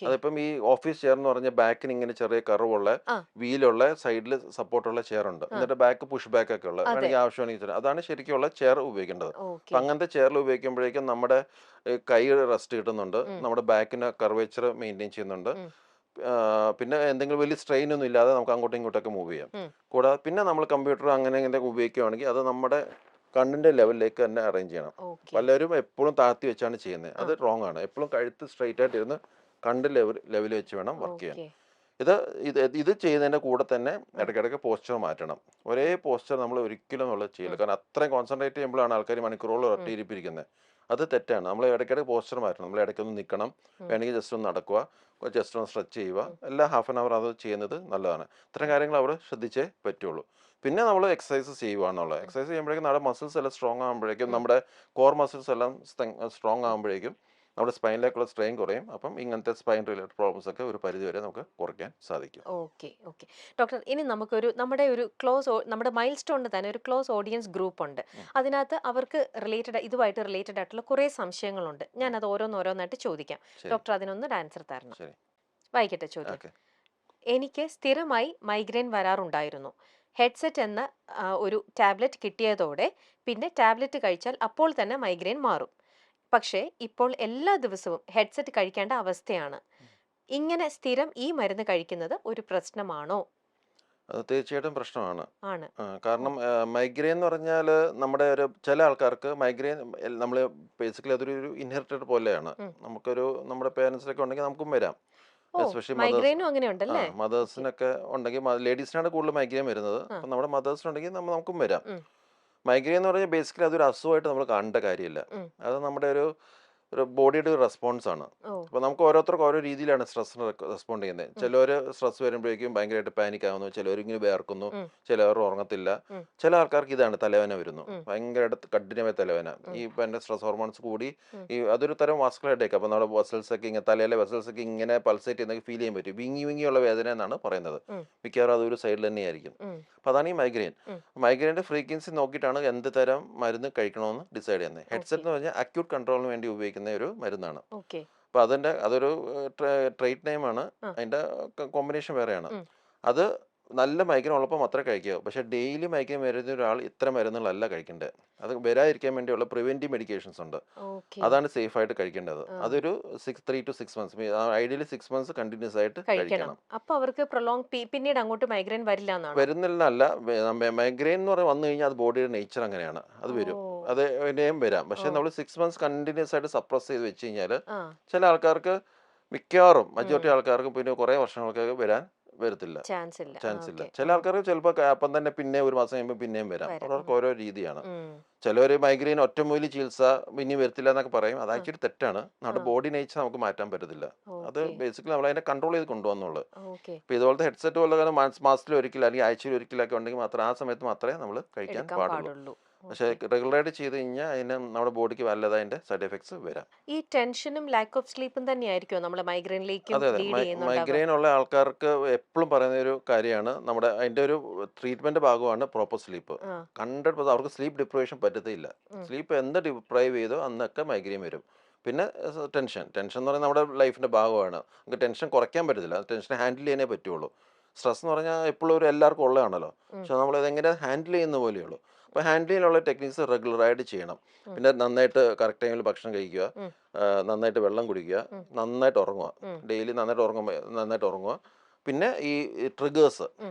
അതിപ്പം ഈ ഓഫീസ് ചെയർ എന്ന് പറഞ്ഞാൽ ബാക്കിന് ഇങ്ങനെ ചെറിയ കർവുള്ള വീലുള്ള സൈഡിൽ സപ്പോർട്ടുള്ള ചെയർ ഉണ്ട്, എന്നിട്ട് ബാക്ക് പുഷ് ബാക്ക് ഒക്കെ ഉള്ള വേണമെങ്കിൽ ആവശ്യമാണെങ്കിൽ അതാണ് ശരിക്കുള്ള ചെയർ ഉപയോഗിക്കേണ്ടത്. അപ്പം അങ്ങനത്തെ ചെയറിൽ ഉപയോഗിക്കുമ്പോഴേക്കും നമ്മുടെ കൈ റെസ്റ്റ് കിട്ടുന്നുണ്ട്, നമ്മുടെ ബാക്കിന് കർവേച്ചർ മെയിൻറ്റെയിൻ ചെയ്യുന്നുണ്ട്. പിന്നെ എന്തെങ്കിലും വലിയ സ്ട്രെയിൻ ഒന്നും ഇല്ലാതെ നമുക്ക് അങ്ങോട്ടും ഇങ്ങോട്ടൊക്കെ മൂവ് ചെയ്യാം. കൂടാതെ പിന്നെ നമ്മൾ കമ്പ്യൂട്ടർ അങ്ങനെ ഇങ്ങനെ ഉപയോഗിക്കുകയാണെങ്കിൽ അത് നമ്മുടെ കണ്ണിന്റെ ലെവലിലേക്ക് തന്നെ അറേഞ്ച് ചെയ്യണം. പലരും എപ്പോഴും താഴ്ത്തി വെച്ചാണ് ചെയ്യുന്നത്, അത് റോങ് ആണ്. എപ്പോഴും കഴുത്ത് സ്ട്രെയിറ്റ് ആയിട്ട് ഇരുന്ന് കണ്ണ് ലെവൽ വെച്ച് വേണം വർക്ക് ചെയ്യാൻ. ഇത് ചെയ്യുന്നതിൻ്റെ കൂടെ തന്നെ ഇടയ്ക്കിടയ്ക്ക് പോസ്ചർ മാറ്റണം. ഒരേ പോസ്ചർ നമ്മൾ ഒരിക്കലും നമ്മൾ ചെയ്യില്ല, കാരണം അത്രയും കോൺസെൻട്രേറ്റ് ചെയ്യുമ്പോഴാണ് ആൾക്കാർ മണിക്കൂറുകൾ ഒറ്റയിരിപ്പിരിക്കുന്നത്. അത് തെറ്റാണ്. നമ്മൾ ഇടയ്ക്കിടയ്ക്ക് പോസ്ചർ മാറ്റണം. നമ്മൾ ഇടയ്ക്കൊന്ന് നിൽക്കണം, വേണമെങ്കിൽ ജസ്റ്റ് ഒന്ന് നടക്കുക, ജസ്റ്റ് ഒന്ന് സ്ട്രെച്ച് ചെയ്യുക, എല്ലാ ഹാഫ് ആൻ അവർ അത് ചെയ്യുന്നത് നല്ലതാണ്. ഇത്തരം കാര്യങ്ങൾ അവർ ശ്രദ്ധിച്ചേ പറ്റുള്ളൂ. പിന്നെ നമ്മൾ എക്സസൈസ് ചെയ്യുകയാണുള്ളത്. എക്സസൈസ് ചെയ്യുമ്പോഴേക്കും നമ്മുടെ മസിൽസ് എല്ലാം സ്ട്രോങ് ആകുമ്പോഴേക്കും, നമ്മുടെ കോർ മസിൽസ് എല്ലാം സ്ട്രോങ് ആകുമ്പോഴേക്കും നമ്മുടെ സ്പൈനിലേക്കുള്ള സ്ട്രെയിൻ കുറയും. അപ്പം ഇങ്ങനത്തെ സ്പൈൻ റിലേറ്റഡ് പ്രോബ്ലംസ് ഒക്കെ ഒരു പരിധി വരെ നമുക്ക് കുറയ്ക്കാൻ സാധിക്കും. ഓക്കെ ഡോക്ടർ, ഇനി നമ്മുടെ മൈൽ സ്റ്റോണിന് തന്നെ ഒരു ക്ലോസ് ഓഡിയൻസ് ഗ്രൂപ്പ് ഉണ്ട്. അതിനകത്ത് അവർക്ക് ഇതുമായിട്ട് റിലേറ്റഡ് ആയിട്ടുള്ള കുറേ സംശയങ്ങളുണ്ട്. ഞാൻ അത് ഓരോന്നായിട്ട് ചോദിക്കാം. ഡോക്ടർ അതിനൊന്ന് ആൻസർ തരണം. വായിക്കട്ടെ ചോദ്യം. എനിക്ക് സ്ഥിരമായി മൈഗ്രെയിൻ വരാറുണ്ടായിരുന്നു. ഹെഡ്സെറ്റ് എന്ന ഒരു ടാബ്ലറ്റ് കിട്ടിയതോടെ പിന്നെ ടാബ്ലറ്റ് കഴിച്ചാൽ അപ്പോൾ തന്നെ മൈഗ്രെയിൻ മാറും. പക്ഷേ ഇപ്പോൾ എല്ലാ ദിവസവും ഹെഡ്സെറ്റ് കഴിക്കേണ്ട അവസ്ഥയാണ്. ഇങ്ങനെ സ്ഥിരം ഈ മരുന്ന് കഴിക്കുന്നത് ഒരു പ്രശ്നമാണോ? അത് തീർച്ചയായിട്ടും പ്രശ്നമാണ്. കാരണം മൈഗ്രെയിൻ എന്ന് പറഞ്ഞാൽ നമ്മുടെ ചില ആൾക്കാർക്ക് മൈഗ്രെയിൻ നമ്മൾ ബേസിക്കലി അതൊരു ഇൻഹെറിറ്റഡ് പോലെയാണ്. നമ്മുടെ പേരൻസിലൊക്കെ ഉണ്ടെങ്കിൽ നമുക്കും വരാം. എസ്പെഷ്യലി മദേഴ്സിനൊക്കെ ഉണ്ടെങ്കിൽ, ലേഡീസിനാണ് കൂടുതൽ മൈഗ്രെയിൻ വരുന്നത്. അപ്പം നമ്മുടെ മദേഴ്സിനുണ്ടെങ്കിൽ നമുക്കും വരാം. മൈഗ്രെയിൻ എന്ന് പറഞ്ഞാൽ ബേസിക്കലി അതൊരു അസുഖമായിട്ട് നമ്മൾ കാണേണ്ട കാര്യമില്ല. അത് നമ്മുടെ ഒരു ബോഡിയുടെ ഒരു റെസ്പോൺസ് ആണ്. അപ്പോൾ നമുക്ക് ഓരോരുത്തർക്കും ഓരോ രീതിയിലാണ് സ്ട്രെസ്സിന് റെസ്പോണ്ട് ചെയ്യുന്നത്. ചിലവർ സ്ട്രെസ് വരുമ്പോഴേക്കും ഭയങ്കരമായിട്ട് പാനിക് ആവുന്നു, ചിലവർ ഇങ്ങനെ വേർക്കുന്നു, ചിലവർ ഉറങ്ങത്തില്ല. ചില ആൾക്കാർക്ക് ഇതാണ് തലവേന വരുന്നു, ഭയങ്കരമായിട്ട് കഠിനമായ തലവേന. ഈ എൻ്റെ സ്ട്രെസ് ഹോർമോൺസ് കൂടി അതൊരു തരം വാസ്കുലർ ഹെഡേക്ക്. അപ്പോൾ നമ്മുടെ വെസൽസ് ഒക്കെ ഇങ്ങനെ തലയിലെ വെസൽസ് ഒക്കെ ഇങ്ങനെ പൾസേറ്റ് ചെയ്യുന്നതൊക്കെ ഫീൽ ചെയ്യാൻ പറ്റും. വിങ്ങിയുള്ള വേദന എന്നാണ് പറയുന്നത്. മിക്കവാറും അതൊരു സൈഡിൽ തന്നെയായിരിക്കും. അപ്പോൾ അതാണ് ഈ മൈഗ്രെയിൻ. മൈഗ്രെയിൻ്റെ ഫ്രീക്വൻസി നോക്കിയിട്ടാണ് എന്ത് തരം മരുന്ന് കഴിക്കണമെന്ന് ഡിസൈഡ് ചെയ്യുന്നത്. ഹെഡ്സെറ്റ് എന്ന് പറഞ്ഞാൽ അക്യൂട്ട് കൺട്രോളിന് വേണ്ടി ഉപയോഗിക്കുന്ന ഒരു മരുന്നാണ്. അപ്പോൾ അതൊരു ട്രേറ്റ് നെയിമാണ്, അതിൻ്റെ കോമ്പിനേഷൻ വേറെയാണ്. അത് നല്ല മൈഗ്രെയിൻ ഉള്ളപ്പോൾ മാത്രമേ കഴിക്കാവൂ. പക്ഷേ ഡെയിലി മൈഗ്രെയിൻ വരുന്ന ഒരാൾ ഇത്ര മരുന്നുകളല്ല കഴിക്കേണ്ടത്. അത് വരാതിരിക്കാൻ വേണ്ടിയുള്ള പ്രിവെന്റീവ് മെഡിക്കേഷൻസ് ഉണ്ട്, അതാണ് സേഫ് ആയിട്ട് കഴിക്കേണ്ടത്. അതൊരു 3 to 6 months, ideally 6 months continuous ആയിട്ട് കഴിക്കണം. അപ്പോൾ അവർക്ക് പിന്നീട് അങ്ങോട്ട് മൈഗ്രെയിൻ വരുന്നില്ല. മൈഗ്രെയിൻ എന്ന് പറഞ്ഞാൽ വന്നു കഴിഞ്ഞാൽ അത് ബോഡിയുടെ നേച്ചർ അങ്ങനെയാണ്, അത് വരും. അത് ഇനിയും വരാം. പക്ഷെ നമ്മൾ 6 months കണ്ടിന്യൂസ് ആയിട്ട് സപ്രസ് ചെയ്ത് വെച്ച് കഴിഞ്ഞാൽ ചില ആൾക്കാർക്ക്, മിക്കവാറും മജോറിറ്റി ആൾക്കാർക്ക് പിന്നെ കുറേ വർഷങ്ങൾക്ക് വരത്തില്ല, ചാൻസ് ഇല്ല. ചില ആൾക്കാർക്ക് ചിലപ്പോൾ അപ്പം തന്നെ പിന്നെ ഒരു മാസം കഴിയുമ്പോൾ പിന്നെയും വരാം. അവർക്ക് ഓരോ രീതിയാണ്. ചിലവർ മൈഗ്രെയിൻ ഒറ്റമൂലി ചികിത്സ ഇനി വരത്തില്ല എന്നൊക്കെ പറയും. അത് ആക്ച്വലി തെറ്റാണ്. നമ്മുടെ ബോഡി നേച്ചർ നമുക്ക് മാറ്റാൻ പറ്റത്തില്ല. അത് ബേസിക്കലി നമ്മൾ അതിനെ കൺട്രോൾ ചെയ്ത് കൊണ്ടുപോകുന്നുള്ളൂ. ഇപ്പൊ ഇതുപോലത്തെ ഹെഡ്സെറ്റ് പോലെ മാസത്തിൽ ഒരിക്കൽ അല്ലെങ്കിൽ ആഴ്ചയിൽ ഒരിക്കലൊക്കെ ഉണ്ടെങ്കിൽ മാത്രം ആ സമയത്ത് മാത്രമേ നമ്മൾ കഴിക്കാൻ പാടുള്ളൂ. പക്ഷേ റെഗുലറായിട്ട് ചെയ്ത് കഴിഞ്ഞാൽ അതിന് നമ്മുടെ ബോഡിക്ക് വല്ലതായതിൻ്റെ സൈഡ് എഫക്ട്സ് വരാം. ഈ ടെൻഷനും ലാക്ക് ഓഫ് സ്ലീപ്പും തന്നെയായിരിക്കും നമ്മളെ മൈഗ്രെയിനിലേക്കും അതെ അതെ ലീഡ് ചെയ്യുന്നുണ്ടാവുക. മൈഗ്രെയിൻ ഉള്ള ആൾക്കാർക്ക് എപ്പോഴും പറയുന്ന ഒരു കാര്യമാണ് നമ്മുടെ അതിൻ്റെ ഒരു ട്രീറ്റ്മെൻറ്റ് ഭാഗമാണ് പ്രോപ്പർ സ്ലീപ്പ്. ആ 100% അവർക്ക് സ്ലീപ്പ് ഡിപ്രൈവേഷൻ പറ്റത്തില്ല. സ്ലീപ്പ് എന്ത് ഡിപ്രൈവ് ചെയ്തോ അന്നൊക്കെ മൈഗ്രെയിൻ വരും. പിന്നെ ടെൻഷൻ എന്ന് പറയുന്നത് നമ്മുടെ ലൈഫിൻ്റെ ഭാഗമാണ്. നമുക്ക് ടെൻഷൻ കുറയ്ക്കാൻ പറ്റത്തില്ല, ടെൻഷൻ ഹാൻഡിൽ ചെയ്യാനേ പറ്റുള്ളൂ. സ്ട്രെസ് എന്ന് പറഞ്ഞാൽ എപ്പോഴും ഒരു എല്ലാവർക്കും ഉള്ളതാണല്ലോ, പക്ഷെ നമ്മളതെങ്ങനെ ഹാൻഡിൽ ചെയ്യുന്ന പോലെയുള്ളൂ. അപ്പോൾ ഹാൻഡിൽ ചെയ്യാനുള്ള ടെക്നിക്സ് റെഗുലറായിട്ട് ചെയ്യണം. പിന്നെ നന്നായിട്ട് കറക്റ്റ് ടൈമിൽ ഭക്ഷണം കഴിക്കുക, നന്നായിട്ട് വെള്ളം കുടിക്കുക, നന്നായിട്ട് ഉറങ്ങുക. ഡെയിലി നന്നായിട്ട് ഉറങ്ങുക. പിന്നെ ഈ ട്രിഗേഴ്സ്,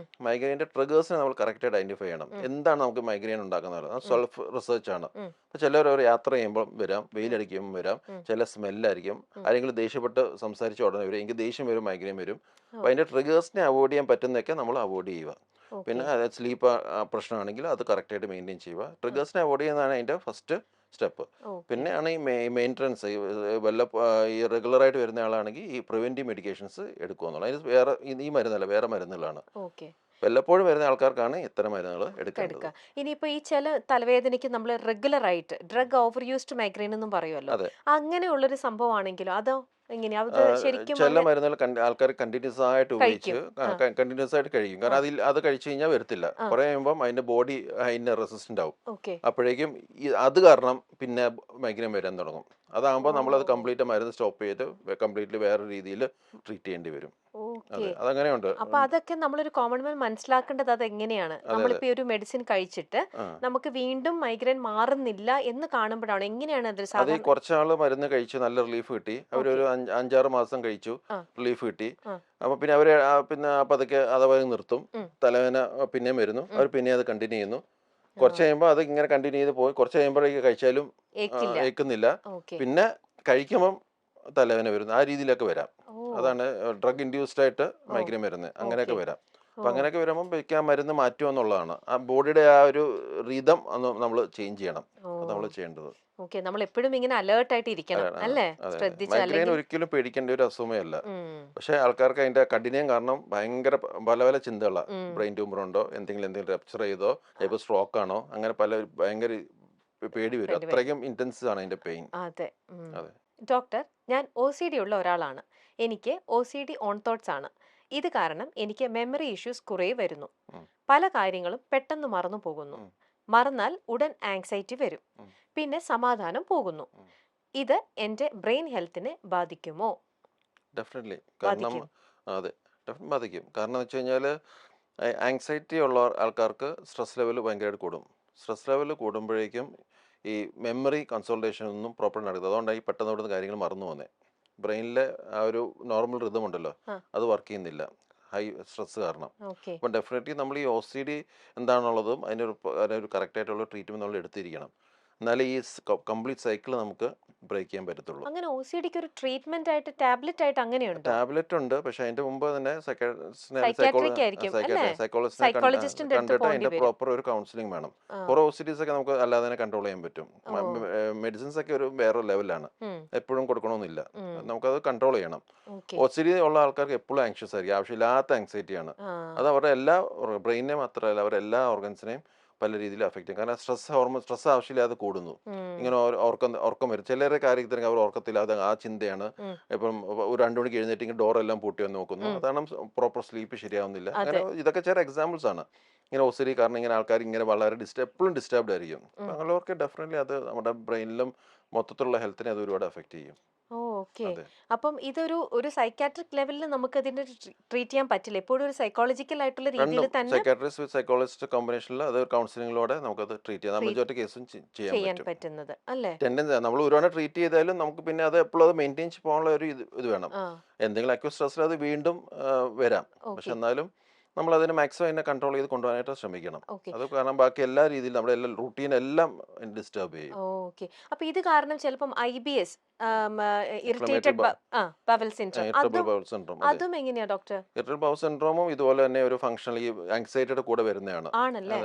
മൈഗ്രെയിൻ്റെ ട്രിഗേഴ്സിനെ നമ്മൾ കറക്റ്റായിട്ട് ഐഡൻറ്റിഫൈ ചെയ്യണം. എന്താണ് നമുക്ക് മൈഗ്രെയിൻ ഉണ്ടാക്കുന്നത്? അത് സെൽഫ് റിസർച്ചാണ്. അപ്പോൾ ചിലർ ഒരു യാത്ര ചെയ്യുമ്പോൾ വരാം, വെയിലടിക്കുമ്പോൾ വരാം, ചില സ്മെല്ലായിരിക്കും, ആരെങ്കിലും ദേഷ്യപ്പെട്ട് സംസാരിച്ച ഉടനെ വരും, എനിക്ക് ദേഷ്യം വരും, മൈഗ്രെയിൻ വരും. അപ്പോൾ അതിൻ്റെ ട്രിഗേഴ്സിനെ അവോയ്ഡ് ചെയ്യാൻ പറ്റുന്നതൊക്കെ നമ്മൾ അവോയ്ഡ് ചെയ്യുക. പിന്നെ അതായത് സ്ലീപ്പ് പ്രശ്നമാണെങ്കിൽ അത് കറക്റ്റായിട്ട് മെയിൻറ്റെയിൻ ചെയ്യുക. ട്രിഗേഴ്സിനെ അവോയ്ഡ് ചെയ്യുന്നതാണ് അതിൻ്റെ ഫസ്റ്റ് സ്റ്റെപ്പ്. പിന്നെയാണ് ഈ മെയിൻ്റനൻസ്. ഈ റെഗുലറായിട്ട് വരുന്ന ആളാണെങ്കിൽ ഈ പ്രിവെൻറ്റീവ് മെഡിക്കേഷൻസ് എടുക്കുക എന്നുള്ളത്. അതിന് വേറെ ഈ മരുന്നല്ല, വേറെ മരുന്നുകളാണ്. വല്ലപ്പോഴും വരുന്ന ആൾക്കാർക്കാണ് ഇത്തരം മരുന്നുകൾ എടുക്കേണ്ടത്. ഇനിയിപ്പോ ഈ ചില തലവേദനയ്ക്ക് നമ്മൾ റെഗുലർ ആയിട്ട് ഡ്രഗ് ഓവർ യൂസ്ഡ് മൈഗ്രെയിൻ എന്നും പറയുമല്ലോ, അങ്ങനെയുള്ളൊരു സംഭവമാണെങ്കിലോ അതോ എങ്ങനെയാ? അത് ശരിക്കും ചില മരുന്നുകൾ ആൾക്കാർ കണ്ടിന്യൂസ് ആയിട്ട് ഉപയോഗിച്ച് കണ്ടിന്യൂസ് ആയിട്ട് കഴിക്കും. കാരണം അത് കഴിച്ചു കഴിഞ്ഞാൽ വരത്തില്ല. കുറെ കഴിയുമ്പം അതിന്റെ ബോഡി അതിന് റെസിസ്റ്റന്റ് ആവും. അപ്പോഴേക്കും അത് കാരണം പിന്നെ മൈഗ്രെയിൻ വരാൻ തുടങ്ങും. അതാകുമ്പോൾ നമ്മളത് കംപ്ലീറ്റ് മരുന്ന് സ്റ്റോപ്പ് ചെയ്ത് കംപ്ലീറ്റ്ലി വേറെ രീതിയിൽ ട്രീറ്റ് ചെയ്യേണ്ടി വരും. അതങ്ങനെയുണ്ട്. അപ്പൊ അതൊക്കെ നമ്മളൊരു കോമൺ മാൻ മനസ്സിലാക്കേണ്ടത് അത് എങ്ങനെയാണ്. നമ്മളിപ്പോ ഒരു മെഡിസിൻ കഴിച്ചിട്ട് നമുക്ക് വീണ്ടും മൈഗ്രെയിൻ മാറുന്നില്ല എന്ന് കാണുമ്പോഴാണ് എങ്ങനെയാണ് അത് കുറച്ചാള് മരുന്ന് കഴിച്ചു, നല്ല റിലീഫ് കിട്ടി, അവരൊരു 5-6 മാസം കഴിച്ചു, റിലീഫ് കിട്ടി. അപ്പൊ പിന്നെ അവര് പിന്നെ പതുക്കെ അതവരെ നിർത്തും, തലവേദന പിന്നെയും വരുന്നു, അവർ പിന്നെ അത് കണ്ടിന്യൂ ചെയ്യുന്നു. കുറച്ച് കഴിയുമ്പോൾ അത് ഇങ്ങനെ കണ്ടിന്യൂ ചെയ്ത് പോയി, കുറച്ച് കഴിയുമ്പോഴേക്ക് കഴിച്ചാലും ഏൽക്കുന്നില്ല, പിന്നെ കഴിക്കുമ്പം തലവേദന വരുന്നു, ആ രീതിയിലൊക്കെ വരാം. അതാണ് ഡ്രഗ് ഇൻഡ്യൂസ്ഡ് ആയിട്ട് മൈഗ്രെയിൻ വരുന്നത്. അങ്ങനെയൊക്കെ വരാം. അപ്പം അങ്ങനെയൊക്കെ വരുമ്പം ആ മരുന്ന് മാറ്റുക എന്നുള്ളതാണ്. ആ ബോഡിയുടെ ആ ഒരു റിതം നമ്മൾ ചേഞ്ച് ചെയ്യണം. അത് നമ്മൾ ചെയ്യേണ്ടത്. നമ്മൾ എപ്പോഴും ഇങ്ങനെ അലേർട്ട് ആയിട്ട് ഇരിക്കണം അല്ലേ? മൈഗ്രെയിൻ ഒരിക്കലും പേടിക്കേണ്ട ഒരു അസുഖമേ അല്ല. പക്ഷെ ആൾക്കാർക്ക് അതിന്റെ കഠിനം കാരണം ഭയങ്കര പല പല ചിന്തകളാണ്. ബ്രെയിൻ ട്യൂമർ ഉണ്ടോ, എന്തെങ്കിലും റപ്ചർ ചെയ്തോ, ചിലപ്പോൾ സ്ട്രോക്ക് ആണോ, അങ്ങനെ പല ഭയങ്കര പേടി വരും. അത്രയ്ക്കും ഇന്റൻസ് ആണ് അതിന്റെ പെയിൻ. അതെ. ഡോക്ടർ, ഞാൻ OCD ഉള്ള ഒരാളാണ്. എനിക്ക് OCD ഓൺ തോട്ട്സ് ആണ്. ഇത് കാരണം എനിക്ക് മെമ്മറി ഇഷ്യൂസ് കുറേ വരുന്നു. പല കാര്യങ്ങളും പെട്ടെന്ന് മറന്നു പോകുന്നു. മറന്നാൽ ഉടൻ ആങ്സൈറ്റി വരും, പിന്നെ സമാധാനം പോകുന്നു. ഇത് എന്റെ ബ്രെയിൻ ഹെൽത്തിനെ ബാധിക്കുമോ? ഡെഫിനറ്റ്ലി. കാരണം അതെ, ഡെഫിനറ്റ്ലി ബാധിക്കും. കാരണം എന്ന് വെച്ച് കഴിഞ്ഞാൽ ആങ്സൈറ്റി ഉള്ള ആൾക്കാർക്ക് സ്ട്രെസ് ലെവൽ ഭയങ്കരമായിട്ട് കൂടും. സ്ട്രെസ് ലെവൽ കൂടുമ്പോഴേക്കും ഈ മെമ്മറി കൺസോൾട്ടേഷൻ ഒന്നും പ്രോപ്പർ നടക്കുന്നത്. അതുകൊണ്ടാണ് ഈ പെട്ടെന്ന് അവിടുന്ന് കാര്യങ്ങൾ മറന്നു പോകുന്നത്. ബ്രെയിനിലെ ആ ഒരു നോർമൽ റിതം ഉണ്ടല്ലോ, അത് വർക്ക് ചെയ്യുന്നില്ല ഹൈ സ്ട്രെസ് കാരണം. അപ്പം ഡെഫിനറ്റ്ലി നമ്മൾ ഈ OCD എന്താണുള്ളതും അതിനൊരു കറക്റ്റായിട്ടുള്ള ട്രീറ്റ്മെൻറ്റ് നമ്മൾ എടുത്തിരിക്കണം. എന്നാലേ ഈ കംപ്ലീറ്റ് സൈക്കിൾ നമുക്ക് ബ്രേക്ക് ചെയ്യാൻ പറ്റത്തുള്ളൂ. അങ്ങനെ OCDക്ക് ഒരു ട്രീറ്റ്മെന്റ് ആയിട്ട് ടാബ്ലറ്റ് ആയിട്ട് അങ്ങനെയുണ്ട്? ടാബ്ലറ്റ് ഉണ്ട്, പക്ഷെ അതിന്റെ മുമ്പ് തന്നെ സൈക്കോളജിസ്റ്റിനെ കണ്ടിട്ട് അതിന്റെ പ്രോപ്പർ ഒരു കൗൺസിലിംഗ് വേണം. കുറെ OCDs ഒക്കെ നമുക്ക് അല്ലാതെ തന്നെ കൺട്രോൾ ചെയ്യാൻ പറ്റും. മെഡിസിൻസ് ഒക്കെ ഒരു വേറെ ലെവലാണ്, എപ്പോഴും കൊടുക്കണമെന്നില്ല. നമുക്കത് കൺട്രോൾ ചെയ്യണം. OCD ഉള്ള ആൾക്കാർക്ക് എപ്പോഴും ആങ്ഷ്യസ് ആയിരിക്കും, ആവശ്യമില്ലാത്ത ആങ്സൈറ്റിയാണ്. അത് അവരുടെ എല്ലാ ബ്രെയിനെ മാത്രമല്ല അവരുടെ എല്ലാ ഓർഗൻസിനെയും പല രീതിയിൽ അഫക്റ്റ് ചെയ്യും. കാരണം സ്ട്രെസ് ആവശ്യമില്ലാതെ കൂടുന്നു. ഇങ്ങനെ ഉറക്കം വരും. ചിലരെ കാര്യത്തിൽ അവർ ഉറക്കത്തില്ലാതെ ആ ചിന്തയാണ്. ഇപ്പം ഒരു 2 മണിക്ക് എഴുന്നേറ്റ് ഡോറെല്ലാം പൂട്ടി വന്ന് നോക്കുന്നു, അതാണ് പ്രോപ്പർ സ്ലീപ്പ് ശരിയാവുന്നില്ല. അങ്ങനെ ഇതൊക്കെ ചില എക്സാമ്പിൾസ് ആണ്. ഇങ്ങനെ OCD കാരണം ഇങ്ങനെ ആൾക്കാർ ഇങ്ങനെ വളരെ എപ്പോഴും ഡിസ്റ്റർബ്ഡ് ആയിരിക്കും. അങ്ങനെയുള്ളവർക്ക് ഡെഫിനറ്റ്ലി അത് നമ്മുടെ ബ്രെയിനിലും മൊത്തത്തിലുള്ള ഹെൽത്തിനെ അത് ഒരുപാട് അഫക്റ്റ് ചെയ്യും. അപ്പം ഇതൊരു സൈക്കാട്രിക് ലെവലിൽ നമുക്ക് ഇതിനെ ട്രീറ്റ് ചെയ്യാൻ പറ്റില്ല. എപ്പോഴും ഒരു സൈക്കോളജിക്കൽ ആയിട്ടുള്ള രീതിയിൽ തന്നെ സൈക്കാട്രിസ്റ്റ് വിത്ത് സൈക്കോളജിസ്റ്റ് കോമ്പിനേഷനിൽ അത് കൗൺസിലിംഗിലൂടെ നമുക്കത് ട്രീറ്റ് ചെയ്യാം. മെജോറിറ്റി കേസും ചെയ്യാൻ പറ്റുന്നത് അല്ലേ? ടെൻഡൻസി നമ്മൾ ഒരുപാട് ട്രീറ്റ് ചെയ്താലും നമുക്ക് പിന്നെ അത് എപ്പോഴും അത് മെയിൻറ്റെയിൻ പോകാനുള്ള ഒരു ഇത് വേണം. എന്തെങ്കിലും അക്യൂട്ട് സ്ട്രെസ്സിൽ അത് വീണ്ടും വരാം. പക്ഷെ എന്നാലും നമ്മൾ അതിനെ മാക്സിമം അതിനെ കൺട്രോൾ ചെയ്ത് കൊണ്ടുപോകാനായിട്ട് ശ്രമിക്കണം. അത് കാരണം ബാക്കി എല്ലാ രീതിയിലും നമ്മുടെ എല്ലാ റൂട്ടീൻ എല്ലാം ഡിസ്റ്റർബ് ചെയ്യും. അപ്പൊ ഇത് കാരണം ചിലപ്പം IBS, ഇറിറ്റേറ്റഡ് ബവൽ സിൻഡ്രോം, അതും എങ്ങനെയാ ഡോക്ടർ? ഇറിറ്റേറ്റഡ് ബവൽ സിൻഡ്രോമും ഇതുപോലെ തന്നെ ഒരു ഫങ്ഷണൽ ഈ ആങ്സൈറ്റിയുടെ കൂടെ വരുന്നതാണ്.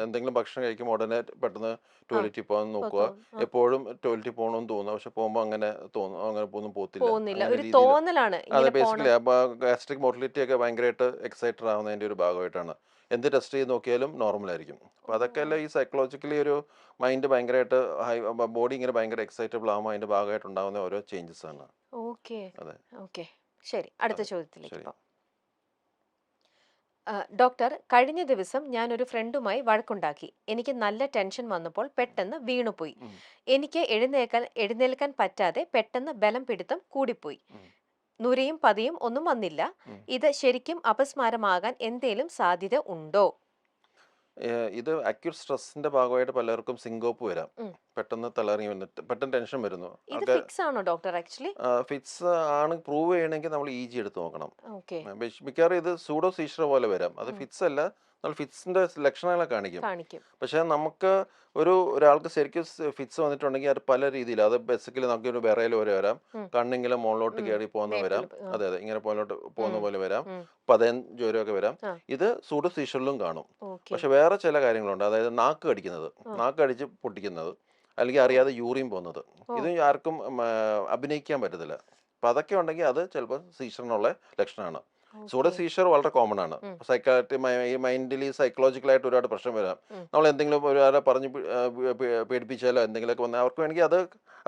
എന്തെങ്കിലും ഭക്ഷണം കഴിക്കുമ്പോൾ ഉടനെ പെട്ടെന്ന് ടോയ്ലറ്റിൽ പോകാൻ നോക്കുക. എപ്പോഴും ടോയ്ലറ്റിൽ പോകണമെന്ന് തോന്നുക, പക്ഷെ പോകുമ്പോൾ അങ്ങനെ ഒന്നും പോകത്തില്ല. അതെ, ബേസിക്കലി ഗാസ്ട്രിക് മോട്ടിലിറ്റി ഒക്കെ ഭയങ്കരമായിട്ട് എക്സൈറ്റഡ് ആവുന്നതിന്റെ ഒരു ഭാഗമായിട്ടാണ് എന്ത് ടെസ്റ്റ് ചെയ്ത് നോക്കിയാലും നോർമൽ ആയിരിക്കും. അപ്പോൾ അതൊക്കെ അല്ല ഈ സൈക്കോളജിക്കലി ഒരു മൈൻഡ് ഭയങ്കരമായിട്ട് ബോഡി ഇങ്ങനെ ഭയങ്കര എക്സൈറ്റബിൾ ആകുമ്പോൾ അതിൻ്റെ ഭാഗമായിട്ട് ഉണ്ടാകുന്ന ഓരോ ചേഞ്ചസ് ആണ്. ഓക്കെ അതെ ഓക്കെ ശരി, അടുത്ത അതെ ചോദ്യത്തിലേക്ക് ശരി. പോകാം. ഡോക്ടർ, കഴിഞ്ഞ ദിവസം ഞാൻ ഒരു ഫ്രണ്ടുമായി വഴക്കുണ്ടാക്കി. എനിക്ക് നല്ല ടെൻഷൻ വന്നപ്പോൾ പെട്ടെന്ന് വീണുപോയി. ഉം, എനിക്ക് എഴുന്നേൽക്കാൻ പറ്റാതെ പെട്ടെന്ന് ബലം പിടുത്തം കൂടിപ്പോയി. ഉം, നുരയും പതിയും ഒന്നും വന്നില്ല. ഉം. ഇത് ശരിക്കും അപസ്മാരമാകാൻ എന്തേലും സാധ്യത ഉണ്ടോ? ഇത് അക്യൂട്ട് സ്ട്രെസ്സിന്റെ ഭാഗമായിട്ട് പലർക്കും സിങ്കോപ്പ് വരാം. ഉം. പെട്ടെന്ന് തളറി വന്നിട്ട് പെട്ടെന്ന് ടെൻഷൻ വരുന്നു ഇത് ആൾക്കാർ. ഫിക്സ് ആണോ ഡോക്ടർ ആക്ച്വലി? ഫിറ്റ്സ് ആണ് പ്രൂവ് ചെയ്യണമെങ്കിൽ നമ്മൾ EG എടുത്ത് നോക്കണം. ഓക്കെ. മിക്കവാറും ഇത് സൂഡോ സീഷർ പോലെ വരാം. അത് ഉം. ഫിറ്റ്സ് അല്ല, നമ്മൾ ഫിറ്റ്സിന്റെ ലക്ഷണങ്ങളെ കാണിക്കും. കാണിക്കും. പക്ഷേ നമുക്ക് ഒരാൾക്ക് ശരിക്കും ഫിറ്റ്സ് വന്നിട്ടുണ്ടെങ്കിൽ അത് പല രീതിയിൽ, അത് ബേസിക്കലി നമുക്ക് ഒരു വിറയൽ പോലെ വരാം, ഉം. കണ്ണിങ്ങനെ മുകളിലോട്ട് ഉം. കയറി പോകുന്ന വരാം, മേപ്പിൽ അതെ അതെ ഇങ്ങനെ മുകളിലോട്ട് പോകുന്ന ഉം. പോലെ വരാം, ഉം. പതയൻ ജ്വരമൊക്കെ വരാം. ആ. ഇത് സൂഡോ സീഷറിലും കാണും. ഓക്കെ. പക്ഷെ വേറെ ചില കാര്യങ്ങളുണ്ട്, അതായത് നാക്ക് കടിക്കുന്നത്, ആ. നാക്ക് കടിച്ച് പൊട്ടിക്കുന്നത്, അല്ലെങ്കിൽ ഓ. അറിയാതെ യൂറിൻ പോകുന്നത്. ഓ. ഇത് ആർക്കും അഭിനയിക്കാൻ പറ്റത്തില്ല. അപ്പം അതൊക്കെ ഉണ്ടെങ്കിൽ അത് ചിലപ്പോൾ സീഷറിനുള്ള ലക്ഷണമാണ്. Pseudo okay. സീഷർ വളരെ കോമൺ ആണ്. ഉം. ഈ മൈൻഡലി സൈക്കോളജിക്കലായിട്ട് ഒരുപാട് പ്രശ്നം വരാം. ഉം. നമ്മൾ എന്തെങ്കിലും ഒരാളെ പറഞ്ഞ് പേടിപ്പിച്ചാലോ എന്തെങ്കിലുമൊക്കെ വന്നാൽ അവർക്ക് വേണമെങ്കിൽ അത്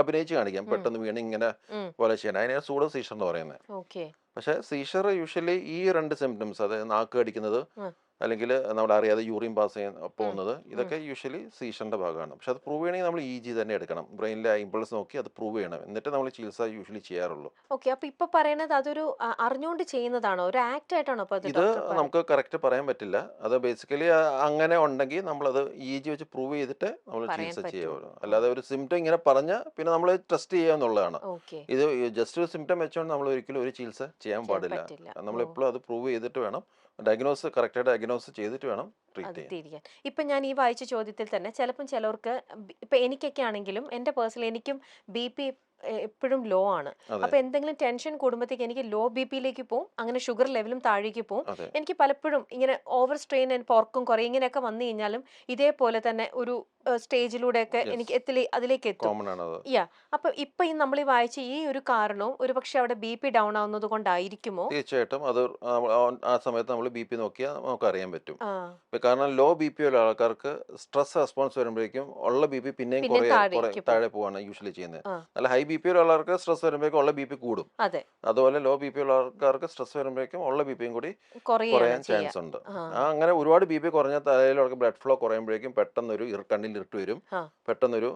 അഭിനയിച്ച് കാണിക്കാം, ഉം. പെട്ടെന്ന് വീണ് ഇങ്ങനെ ഉം. പോലെ ചെയ്യാൻ. അതിനാണ് സൂഡോ സീഷർ എന്ന് പറയുന്നത്. ഓക്കെ. പക്ഷേ സീഷർ യൂഷ്വലി ഈ രണ്ട് സിംറ്റംസ്, അതായത് നാക്ക് കടിക്കുന്നത് ആ. അല്ലെങ്കിൽ നമ്മൾ അറിയാതെ യൂറിൻ പാസ് ചെയ്യാൻ ഉം. പോകുന്നത്, ഉം. ഇതൊക്കെ യൂഷ്വലി സീഷറിന്റെ ഭാഗമാണ്. പക്ഷെ അത് പ്രൂവ് ചെയ്യണമെങ്കിൽ നമ്മൾ EG തന്നെ എടുക്കണം. ബ്രെയിനിലെ ഇമ്പൾസ് നോക്കി അത് പ്രൂവ് ചെയ്യണം, എന്നിട്ട് നമ്മൾ ചികിത്സ യൂഷ്വലി ചെയ്യാറുള്ളൂ. ഓക്കെ. അപ്പൊ ഇപ്പൊ പറയണത് അതൊരു അറിഞ്ഞുകൊണ്ട് ചെയ്യുന്നതാണോ, ഒരു ആക്ട് ആയിട്ടാണോ അപ്പൊ അത് ഇത് ഡോക്ടർ പറയുന്നത്? നമുക്ക് കറക്റ്റ് പറയാൻ പറ്റില്ല. അത് ബേസിക്കലി അങ്ങനെ ഉണ്ടെങ്കിൽ നമ്മളത് EG വെച്ച് പ്രൂവ് ചെയ്തിട്ട് നമ്മൾ പറയാൻ ചികിത്സ പറ്റുള്ളൂ. ചെയ്യാവുള്ളൂ. അല്ലാതെ ഒരു സിംറ്റം ഇങ്ങനെ പറഞ്ഞാൽ പിന്നെ നമ്മൾ ടെസ്റ്റ് ചെയ്യാന്നുള്ളതാണ്. ഓക്കെ. ഇത് ജസ്റ്റ് ഒരു സിംറ്റം വെച്ചുകൊണ്ട് നമ്മൾ ഒരിക്കലും ഒരു ചികിത്സ ചെയ്യാൻ ചെയ്യാൻ പാടില്ല. പറ്റില്ല. നമ്മൾ ഓ. എപ്പോഴും അത് പ്രൂവ് ചെയ്തിട്ട് വേണം, കറക്റ്റായിട്ട് ഡയഗ്നോസ് ചെയ്തിട്ട് വേണം ട്രീറ്റ് അത് ചെയ്യാൻ. തിരിക്കാൻ. ഇപ്പൊ ഞാൻ ഈ വായിച്ച ചോദ്യത്തിൽ തന്നെ ചിലപ്പം ചിലർക്ക് ഇപ്പൊ എനിക്കൊക്കെ ആണെങ്കിലും എന്റെ പേഴ്സണൽ എനിക്കും BP എപ്പോഴും ലോ ആണ്. അതെ അപ്പൊ എന്തെങ്കിലും ടെൻഷൻ കൂടുമ്പോഴത്തേക്ക് എനിക്ക് ലോ BP-യിലേക്ക് പോകും, അങ്ങനെ ഷുഗർ ലെവലും താഴേക്ക് പോകും. അതെ എനിക്ക് പലപ്പോഴും ഇങ്ങനെ ഓവർ സ്ട്രെയിൻ ഉറക്കം കുറയും, ഇങ്ങനെയൊക്കെ വന്നു കഴിഞ്ഞാലും ഇതേപോലെ തന്നെ ഒരു സ്റ്റേജിലൂടെയൊക്കെ യെസ്, എനിക്ക് അതിലേക്ക് എത്തും. കോമൺ ആണത്. യാ. അപ്പൊ ഇപ്പൊ ഈ നമ്മൾ ഈ വായിച്ച ഈ ഒരു കാരണവും ഒരുപക്ഷെ അവിടെ BP ഡൗൺ ആവുന്നത് കൊണ്ടായിരിക്കുമോ? തീർച്ചയായിട്ടും അത് ആ സമയത്ത് നമ്മൾ BP നോക്കിയാൽ നമുക്ക് അറിയാൻ പറ്റും. ആ. കാരണം ലോ BP ഉള്ള ആൾക്കാർക്ക് സ്ട്രെസ് റെസ്പോൺസ് വരുമ്പോഴേക്കും ഉള്ള BP പിന്നെയും പിന്നെ താഴേക്ക് പോകും. താഴെ പോവാണ് യൂഷ്വലി ചെയ്യുന്നത്. ആ. നല്ല ഹൈ BP ഉള്ള ആൾക്കാർക്ക് സ്ട്രെസ് വരുമ്പോഴേക്കും ഉള്ള BP കൂടും. അതെ. അതുപോലെ ലോ BP ഉള്ള ആൾക്കാർക്ക് സ്ട്രെസ് വരുമ്പോഴേക്കും ഉള്ള BPയും കൂടി കുറയാണ് കുറയാൻ ചെയ്യാ. ചാൻസ് ഉണ്ട്. ആ. അങ്ങനെ ഒരുപാട് BP കുറഞ്ഞ തലയിലൊക്കെ ബ്ലഡ് ഫ്ലോ കുറയുമ്പോഴേക്കും പെട്ടെന്നൊരു കണ്ണിൽ ഇരുട്ട് വരും, ആ. പെട്ടെന്നൊരു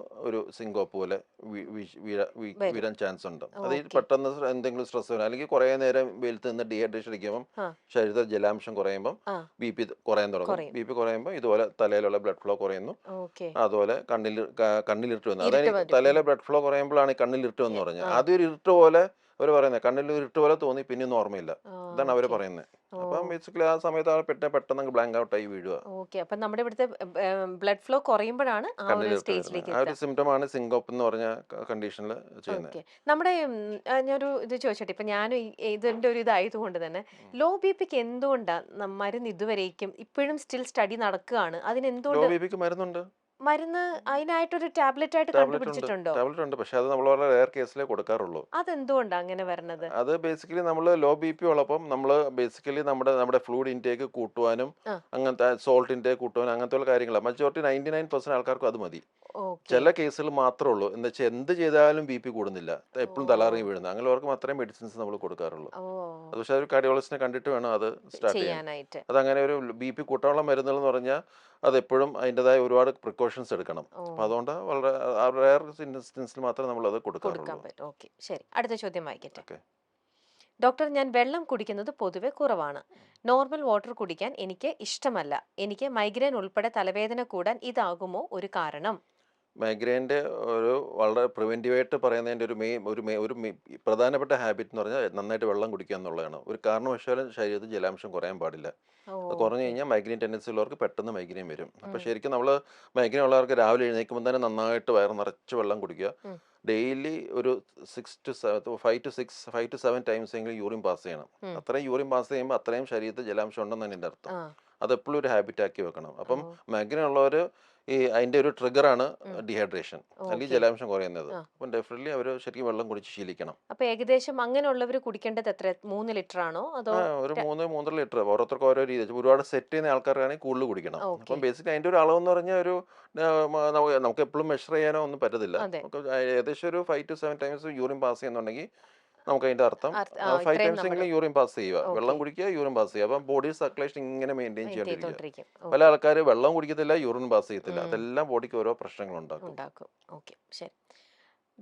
സിങ്കോപ്പ് പോലെ വരും. വീഴാൻ ചാൻസ് ഉണ്ട്. അത് ഈ ഓക്കെ. പെട്ടെന്ന് എന്തെങ്കിലും സ്ട്രെസ് വരും, അല്ലെങ്കിൽ കുറേ നേരം വെയിലത്ത് നിന്ന് ഡീഹൈഡ്രേഷൻ അടിക്കുമ്പം ആ. ശരീരത്തിൽ ജലാംശം കുറയുമ്പം ആ. BP കുറയാൻ തുടങ്ങും. കുറയും. BP കുറയുമ്പോൾ ഇതുപോലെ തലയിലുള്ള ബ്ലഡ് ഫ്ലോ കുറയുന്നു, ഓക്കെ. അതുപോലെ കണ്ണിലിരുട്ട് വന്നു. ഇരുട്ട് അതായത് വരും. തലയിലെ ബ്ലഡ് ഫ്ലോ കുറയുമ്പോഴാണ് ഈ കണ്ണിലിരുട്ട് വന്ന് പറഞ്ഞത്. ആ. ആദ്യം ഒരു ഇരുട്ട് പോലെ അവർ പറയുന്നത്, കണ്ണിൽ ഇരുട്ട് പോലെ തോന്നി, പിന്നെ ഒന്നും ഓർമ്മയില്ല. ആ. ഇതാണ് അവർ ഓക്കെ. പറയുന്നത്. ഓ. അപ്പം ബേസിക്കലി ആ സമയത്ത് ആൾ പെട്ടെന്ന് ബ്ലാങ്ക് ഔട്ട് ആയി വീഴുക, ഓക്കെ. അപ്പൊ നമ്മുടെ ഇവിടുത്തെ ബ്ലഡ് ഫ്ലോ കുറയുമ്പോഴാണ് ആ ഒരു കണ്ണിലിരുട്ട് വരുന്നത്. സ്റ്റേജിലേക്ക് ആ ഒരു എത്തുക. സിംറ്റമാണ് സിങ്കോപ്പ് എന്ന് പറഞ്ഞ കണ്ടീഷനിൽ ചെയ്യുന്നത്. ഓക്കെ. നമ്മുടെ ഞാനൊരു ഇത് ചോദിച്ചോട്ടെ, ഇപ്പൊ ഞാൻ ഇതിന്റെ ഒരു ഇതായതുകൊണ്ട് തന്നെ ലോ BPക്ക് എന്തുകൊണ്ടാ മരുന്ന് ഇതുവരേക്കും ഇപ്പോഴും സ്റ്റിൽ സ്റ്റഡി നടക്കുകയാണ്, ലോ അതിനെന്തുകൊണ്ട് BPക്ക് മരുന്നുണ്ട്, മരുന്ന് അതിനായിട്ടൊരു ടാബ്ലറ്റ് ആയിട്ട് കണ്ടുപിടിച്ചിട്ടുണ്ടോ? ടാബ്ലറ്റ് ഉണ്ട്. പക്ഷെ അത് നമ്മൾ വളരെ റെയർ കേസിലേ കൊടുക്കാറുള്ളൂ. അതെന്തുകൊണ്ടാ അങ്ങനെ വരണത്? അത് ബേസിക്കലി നമ്മൾ ലോ BP ഉള്ളപ്പം നമ്മൾ ബേസിക്കലി നമ്മുടെ ഫ്ലൂയിഡ് ഇൻടേക്ക് കൂട്ടുവാനും ആ. അങ്ങനത്തെ സോൾട്ട് ഇൻടേക്ക് കൂട്ടുവാനും അങ്ങനത്തെ ഉള്ള കാര്യങ്ങളാണ്. മജോറിറ്റി 99% ആൾക്കാർക്കും അത് മതി. ഓക്കെ. ചില കേസുകൾ മാത്രമേ ഉള്ളൂ എന്ന് വെച്ചാൽ എന്ത് ചെയ്താലും BP കൂടുന്നില്ല, എപ്പോഴും ഓ. തലകറങ്ങി വീഴുന്നത്, അങ്ങനെയുള്ളവർക്ക് മാത്രമേ മെഡിസിൻസ് നമ്മൾ കൊടുക്കാറുള്ളൂ. ഓ. അത് പക്ഷേ ഒരു കാർഡിയോളജിസ്റ്റിനെ കണ്ടിട്ട് വേണം അത് സ്റ്റാർട്ട് ചെയ്യാൻ. ചെയ്യാനായിട്ട്. അതങ്ങനെ ഒരു BP കൂട്ടാനുള്ള മരുന്നുകൾ എന്ന് പറഞ്ഞാൽ അതെപ്പോഴും അതിൻ്റെതായ ഒരുപാട് പ്രിക്കോഷൻസ് എടുക്കണം. ഓ. അപ്പോൾ അതുകൊണ്ട് വളരെ റെയർ ഇൻസ്റ്റൻസിൽ മാത്രമേ നമ്മളത് കൊടുക്കാൻ കൊടുക്കാറുള്ളൂ. പറ്റും. ഓക്കെ. ശരി, അടുത്ത ചോദ്യം വായിക്കട്ടെ. ഓക്കെ. ഡോക്ടർ, ഞാൻ വെള്ളം കുടിക്കുന്നത് പൊതുവെ കുറവാണ്. നോർമൽ വാട്ടർ കുടിക്കാൻ എനിക്ക് ഇഷ്ടമല്ല. എനിക്ക് മൈഗ്രെയിൻ ഉൾപ്പെടെ തലവേദന കൂടാൻ ഇതാകുമോ ഒരു കാരണം? മൈഗ്രെയിൻ്റെ വളരെ പ്രിവെൻറ്റീവായിട്ട് പറയുന്നതിൻ്റെ ഒരു പ്രധാനപ്പെട്ട ഹാബിറ്റ് എന്ന് പറഞ്ഞാൽ നന്നായിട്ട് വെള്ളം കുടിക്കുക എന്നുള്ളതാണ്. ഒരു കാരണവശാലും ശരീരത്തിൽ ജലാംശം കുറയാൻ പാടില്ല. ഓ. അത് കുറഞ്ഞു ഓക്കെ. കഴിഞ്ഞാൽ മൈഗ്രെയിൻ ടെൻഡൻസി ഉള്ളവർക്ക് പെട്ടെന്ന് മൈഗ്രെയിൻ വരും. അപ്പോൾ ഉം. ശരിക്കും നമ്മൾ മൈഗ്രെയിൻ ഉള്ളവർക്ക് രാവിലെ എഴുന്നേൽക്കുമ്പോൾ തന്നെ നന്നായിട്ട് വയറ് നിറച്ച് വെള്ളം കുടിക്കുക. ഉം. ഡെയിലി ഒരു 5 to 7 ടൈംസ് എങ്കിലും യൂറിൻ പാസ് ചെയ്യണം. ഉം. അത്രയും യൂറിൻ പാസ് ചെയ്യുമ്പോൾ അത്രയും ശരീരത്തിൽ ജലാംശം ഉണ്ടെന്നാണ് എൻ്റെ അർത്ഥം. ആ. അത് എപ്പോഴും ഒരു ഹാബിറ്റ് ആക്കി വെക്കണം. അപ്പം ഓ മൈഗ്രെയിൻ ഉള്ളവർ ഈ അതിൻ്റെ ഒരു ട്രിഗറാണ് ഡീഹൈഡ്രേഷൻ, അല്ലെങ്കിൽ ഓക്കെ ജലാംശം കുറയുന്നത്. ആ അപ്പം ഡെഫിനറ്റ്ലി അവർ ശരിക്കും വെള്ളം കുടിച്ച് ശീലിക്കണം. അപ്പൊ ഏകദേശം അങ്ങനെയുള്ളവർ കുടിക്കേണ്ടത് എത്ര 3 ലിറ്റർ ആണോ അതോ ഒരു 3-3.5 ലിറ്റർ ഓരോരുത്തർക്ക് ഓരോ രീതി വെച്ച് ഒരുപാട് സെറ്റ് ചെയ്യുന്ന ആൾക്കാരാണെങ്കിൽ കൂടുതൽ കുടിക്കണം. ഓക്കെ അപ്പം ബേസിക്കലി അതിൻ്റെ ഒരു അളവെന്ന് പറഞ്ഞാൽ ഒരു നമുക്ക് എപ്പോഴും മെഷർ ചെയ്യാനോ ഒന്നും പറ്റത്തില്ല. അതെ നമുക്ക് ഏകദേശം ഒരു 5 to 7 ടൈംസ് യൂറിൻ പാസ് ചെയ്യുന്നുണ്ടെങ്കിൽ നമുക്ക് അതിൻ്റെ അർത്ഥം 5 ഇത്രയും ടൈംസ് നമ്മൾ എങ്കിലും യൂറിൻ പാസ് ചെയ്യുക, ഓക്കെ വെള്ളം കുടിക്കുക, യൂറിൻ പാസ് ചെയ്യുക. അപ്പം ബോഡി സർക്കുലേഷൻ ഇങ്ങനെ മെയിൻറ്റെയിൻ ചെയ്തുകൊണ്ടിരിക്കുക. ചെയ്തോണ്ടിരിക്കും. പല ഓക്കെ ആൾക്കാർ വെള്ളം കുടിക്കത്തില്ല, യൂറിൻ പാസ് ചെയ്യത്തില്ല. അതെല്ലാം ബോഡിക്ക് ഓരോ പ്രശ്നങ്ങൾ ഉണ്ടാക്കും. ഉണ്ടാക്കും. ഓക്കെ ശരി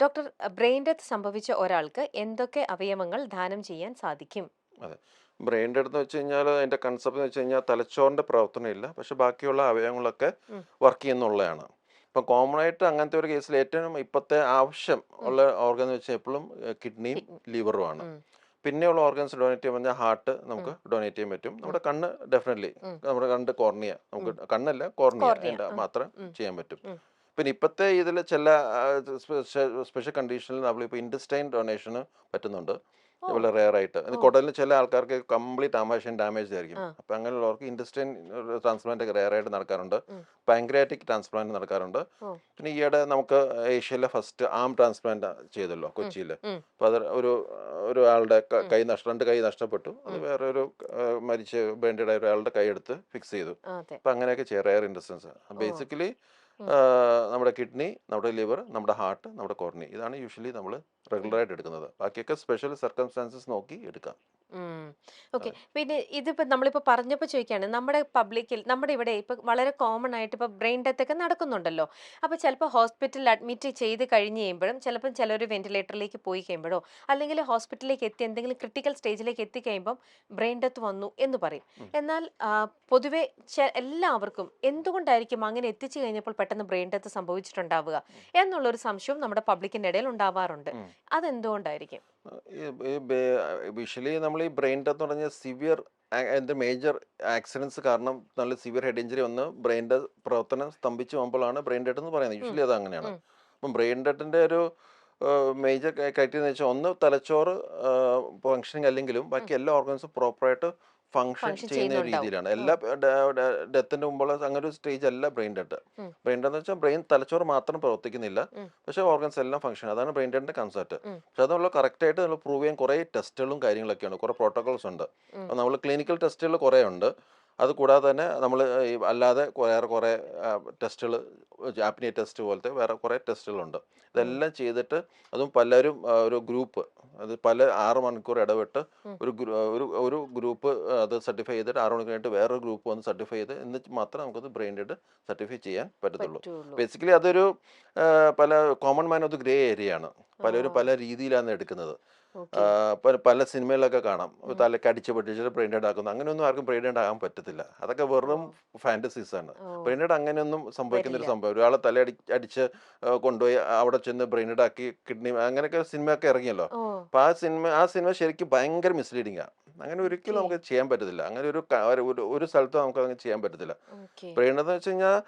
ഡോക്ടർ. ബ്രെയിൻ ഡെത്ത് സംഭവിച്ച ഒരാൾക്ക് എന്തൊക്കെ അവയവങ്ങൾ ദാനം ചെയ്യാൻ സാധിക്കും? അതെ, ബ്രെയിൻ ഡെഡ് എന്ന് വെച്ച് കഴിഞ്ഞാൽ അതിൻ്റെ കൺസെപ്റ്റ് എന്ന് വെച്ച് കഴിഞ്ഞാൽ തലച്ചോറിൻ്റെ പ്രവർത്തനം ഇല്ല, പക്ഷെ ബാക്കിയുള്ള അവയവങ്ങളൊക്കെ ഉം. വർക്ക് ചെയ്യുന്നുള്ളതാണ്. ഇപ്പം കോമൺ ആയിട്ട് അങ്ങനത്തെ ഒരു കേസിൽ ഏറ്റവും ഇപ്പോഴത്തെ ആവശ്യം ഉള്ള ഓർഗൻ എന്ന് വെച്ചാൽ എപ്പോഴും കിഡ്നിയും ലിവറുമാണ്. ഉം. പിന്നെയുള്ള ഓർഗൻസ് ഡൊണേറ്റ് ചെയ്യാൻ പറഞ്ഞാൽ ഹാർട്ട് നമുക്ക് ഉം. ഡൊണേറ്റ് ചെയ്യാൻ പറ്റും. ഉം. നമ്മുടെ കണ്ണ് ഡെഫിനറ്റ്ലി, ഉം. നമ്മുടെ കണ്ണ് കോർണിയ, നമുക്ക് കണ്ണല്ല കോർണിയ കോർണിയ. അതിൻ്റെ മാത്രം ഉം. ചെയ്യാൻ പറ്റും. ഉം. പിന്നെ ഇപ്പോഴത്തെ ഇതിൽ ചില സ്പെഷ്യൽ കണ്ടീഷനിൽ നമ്മളിപ്പോൾ ഇൻറ്റസ്റ്റൈൻ ഡൊണേഷന് പറ്റുന്നുണ്ട്, ഓ വളരെ റെയർ ആയിട്ട്. ഓ കുടലിന് ചില ആൾക്കാർക്ക് കംപ്ലീറ്റ് ആമാശയം ഡാമേജ് ആയിരിക്കും. ആ അപ്പം അങ്ങനെയുള്ളവർക്ക് ഇൻറ്റസ്റ്റൈൻ ട്രാൻസ്പ്ലാന്റ് ഒക്കെ റെയർ ആയിട്ട് നടക്കാറുണ്ട്. ഉം. പാൻക്രിയാറ്റിക് ട്രാൻസ്പ്ലാന്റ് നടക്കാറുണ്ട്. ഓ പിന്നെ ഈയിടെ നമുക്ക് ഏഷ്യയിലെ ഫസ്റ്റ് ആം ട്രാൻസ്പ്ലാന്റ് ചെയ്തല്ലോ ഉം. കൊച്ചിയിൽ. ഉം. അപ്പോൾ അത് ഒരാളുടെ ഉം. കൈ 2 കൈ നഷ്ടപ്പെട്ടു. അത് ഉം. വേറൊരു മരിച്ച് ബ്രെയിൻഡഡ് ആയ ഒരാളുടെ കൈ എടുത്ത് ഫിക്സ് ചെയ്തു. അതെ. അപ്പം അങ്ങനെയൊക്കെ ചെയ്യാം, റെയർ ഇൻഡസ്റ്റൻസ്. ഓ ബേസിക്കലി ഉം. നമ്മുടെ കിഡ്നി, നമ്മുടെ ലിവർ, നമ്മുടെ ഹാർട്ട്, നമ്മുടെ കോർണി, ഇതാണ് യൂഷ്വലി നമ്മൾ ഉം. റെഗുലറായിട്ട് എടുക്കുന്നത്. ബാക്കിയൊക്കെ സ്പെഷ്യൽ സർക്കംസ്റ്റാൻസസ് നോക്കി എടുക്കാം. ഓക്കെ. അതെ. പിന്നെ ഇതിപ്പോ നമ്മളിപ്പോ പറഞ്ഞപ്പോൾ ചോദിക്കുകയാണ്, നമ്മുടെ പബ്ലിക്കിൽ നമ്മുടെ ഇവിടെ ഇപ്പൊ വളരെ കോമൺ ആയിട്ട് ഇപ്പൊ ബ്രെയിൻ ഡെത്ത് ഒക്കെ നടക്കുന്നുണ്ടല്ലോ. അപ്പൊ ചിലപ്പോൾ ഹോസ്പിറ്റലിൽ അഡ്മിറ്റ് ചെയ്ത് കഴിഞ്ഞ് കഴിയുമ്പോഴും ചിലപ്പോൾ ചിലർ വെന്റിലേറ്ററിലേക്ക് പോയി കഴിയുമ്പോഴോ അല്ലെങ്കിൽ ഹോസ്പിറ്റലിലേക്ക് എത്തി എന്തെങ്കിലും ക്രിട്ടിക്കൽ സ്റ്റേജിലേക്ക് എത്തിക്കഴിയുമ്പം ബ്രെയിൻ ഡെത്ത് വന്നു എന്ന് പറയും. ഉം. എന്നാൽ പൊതുവെ എല്ലാവർക്കും എന്തുകൊണ്ടായിരിക്കും അങ്ങനെ എത്തിച്ചു കഴിഞ്ഞപ്പോൾ പെട്ടെന്ന് ബ്രെയിൻ ഡെത്ത് സംഭവിച്ചിട്ടുണ്ടാവുക എന്നുള്ളൊരു സംശയവും നമ്മുടെ പബ്ലിക്കിന്റെ ഇടയിൽ ഉണ്ടാവാറുണ്ട്. ഉം. അതെന്തുകൊണ്ടായിരിക്കും? യൂഷ്വലി നമ്മൾ ഈ ബ്രെയിൻ ഡെത്ത് എന്ന് പറഞ്ഞാൽ സിവിയർ അതിൻ്റെ മേജർ ആക്സിഡൻസ് കാരണം നല്ല സിവിയർ ഹെഡ് ഇഞ്ചറി വന്ന് ബ്രെയിൻ്റെ പ്രവർത്തനം സ്തംഭിച്ചു പോകുമ്പോഴാണ് ബ്രെയിൻ ഡെത്ത് എന്ന് പറയുന്നത്. ഉം. യൂഷ്വലി അത് അങ്ങനെയാണ്. ഉം. അപ്പം ബ്രെയിൻ ഡെത്തിൻ്റെ ഒരു മേജർ ക്രൈറ്റീരിയ എന്ന് വെച്ചാൽ ഒന്ന് തലച്ചോറ് ഫങ്ഷനിങ് അല്ലെങ്കിലും ബാക്കി എല്ലാ ഓർഗൻസും പ്രോപ്പറായിട്ട് ഫങ്ഷൻ ഫങ്ഷൻ ചെയ്യുന്ന ഒരു ചെയ്യുന്നുണ്ടാവും. രീതിയിലാണ്. ഉം. എല്ലാ ഡെത്തിൻ്റെ മുമ്പുള്ള അങ്ങനെ ഒരു സ്റ്റേജ് അല്ല ബ്രെയിൻ ഡെത്ത്. ഉം. ബ്രെയിൻ ഡെത്ത് എന്ന് വെച്ചാൽ ബ്രെയിൻ തലച്ചോറ് മാത്രം പ്രവർത്തിക്കുന്നില്ല, ഉം. പക്ഷേ ഓർഗൻസ് എല്ലാം ഫങ്ഷൻ. അതാണ് ബ്രെയിൻ ഡെത്തിൻ്റെ കൺസെപ്റ്റ്. ഉം. പക്ഷെ അത് നമ്മൾ കറക്റ്റായിട്ട് നമ്മൾ പ്രൂവ് ചെയ്യാൻ കുറേ ടെസ്റ്റുകളും കാര്യങ്ങളൊക്കെയാണ്, കുറേ പ്രോട്ടോകോൾസ് ഉണ്ട്. ഉം. അപ്പോൾ നമ്മൾ ക്ലിനിക്കൽ ടെസ്റ്റുകൾ കുറേ ഉണ്ട്. അത് കൂടാതെ തന്നെ നമ്മൾ അല്ലാതെ കുറേ ടെസ്റ്റുകൾ, ആപ്നിയ ടെസ്റ്റ് പോലത്തെ വേറെ കുറേ ടെസ്റ്റുകളുണ്ട്. ഉം. ഇതെല്ലാം ചെയ്തിട്ട് അതും പലരും ഒരു ഗ്രൂപ്പ്, അത് പല 6 മണിക്കൂർ ഇടവിട്ട് ഉം. ഒരു ഗ്രൂപ്പ് അത് സർട്ടിഫൈ ചെയ്തിട്ട് 6 മണിക്കൂർ കഴിഞ്ഞിട്ട് വേറൊരു ഗ്രൂപ്പ് വന്ന് സർട്ടിഫൈ ചെയ്ത് എന്നിട്ട് മാത്രമേ നമുക്കത് ബ്രെയിൻ ഡെഡ് സർട്ടിഫൈ ചെയ്യാൻ പറ്റത്തുള്ളൂ. പറ്റുള്ളൂ. ബേസിക്കലി അതൊരു പല common man of the grey area ആണ്. ആ പലരും പല രീതിയിലാണ് എടുക്കുന്നത്. ഓക്കെ. പല സിനിമയിലൊക്കെ കാണാം, ഉം. തലക്ക് അടിച്ച് പൊട്ടിച്ചിട്ട് ബ്രെയിൻ ഡെഡ് ആക്കുന്നു. അങ്ങനെയൊന്നും ആർക്കും ബ്രെയിൻ ഡെഡ് ആകാൻ പറ്റത്തില്ല. അതൊക്കെ ഓ വെറും ഫാൻറ്റസീസ് ആണ്. ഓ ബ്രെയിൻ ഡെഡ് അങ്ങനെയൊന്നും സംഭവിക്കുന്ന വരില്ല. ഒരു സംഭവം, ഒരാളെ അടിച്ച് കൊണ്ടുപോയി അവിടെ ചെന്ന് ബ്രെയിൻ ഡെഡ് ആക്കി കിഡ്നി, അങ്ങനെയൊക്കെ സിനിമയൊക്കെ ഇറങ്ങിയല്ലോ. ഓ അപ്പോൾ ആ സിനിമ ശരിക്കും ഭയങ്കര മിസ്ലീഡിങ് ആണ്. അങ്ങനെ ഒരിക്കലും ഓക്കെ. നമുക്ക് ചെയ്യാൻ പറ്റത്തില്ല. അങ്ങനെ ഒരു സ്ഥലത്തും നമുക്ക് അങ്ങനെ ചെയ്യാൻ പറ്റത്തില്ല. ഓക്കെ. ബ്രെയിൻ ഡെത്ത് എന്ന് വെച്ച് കഴിഞ്ഞാൽ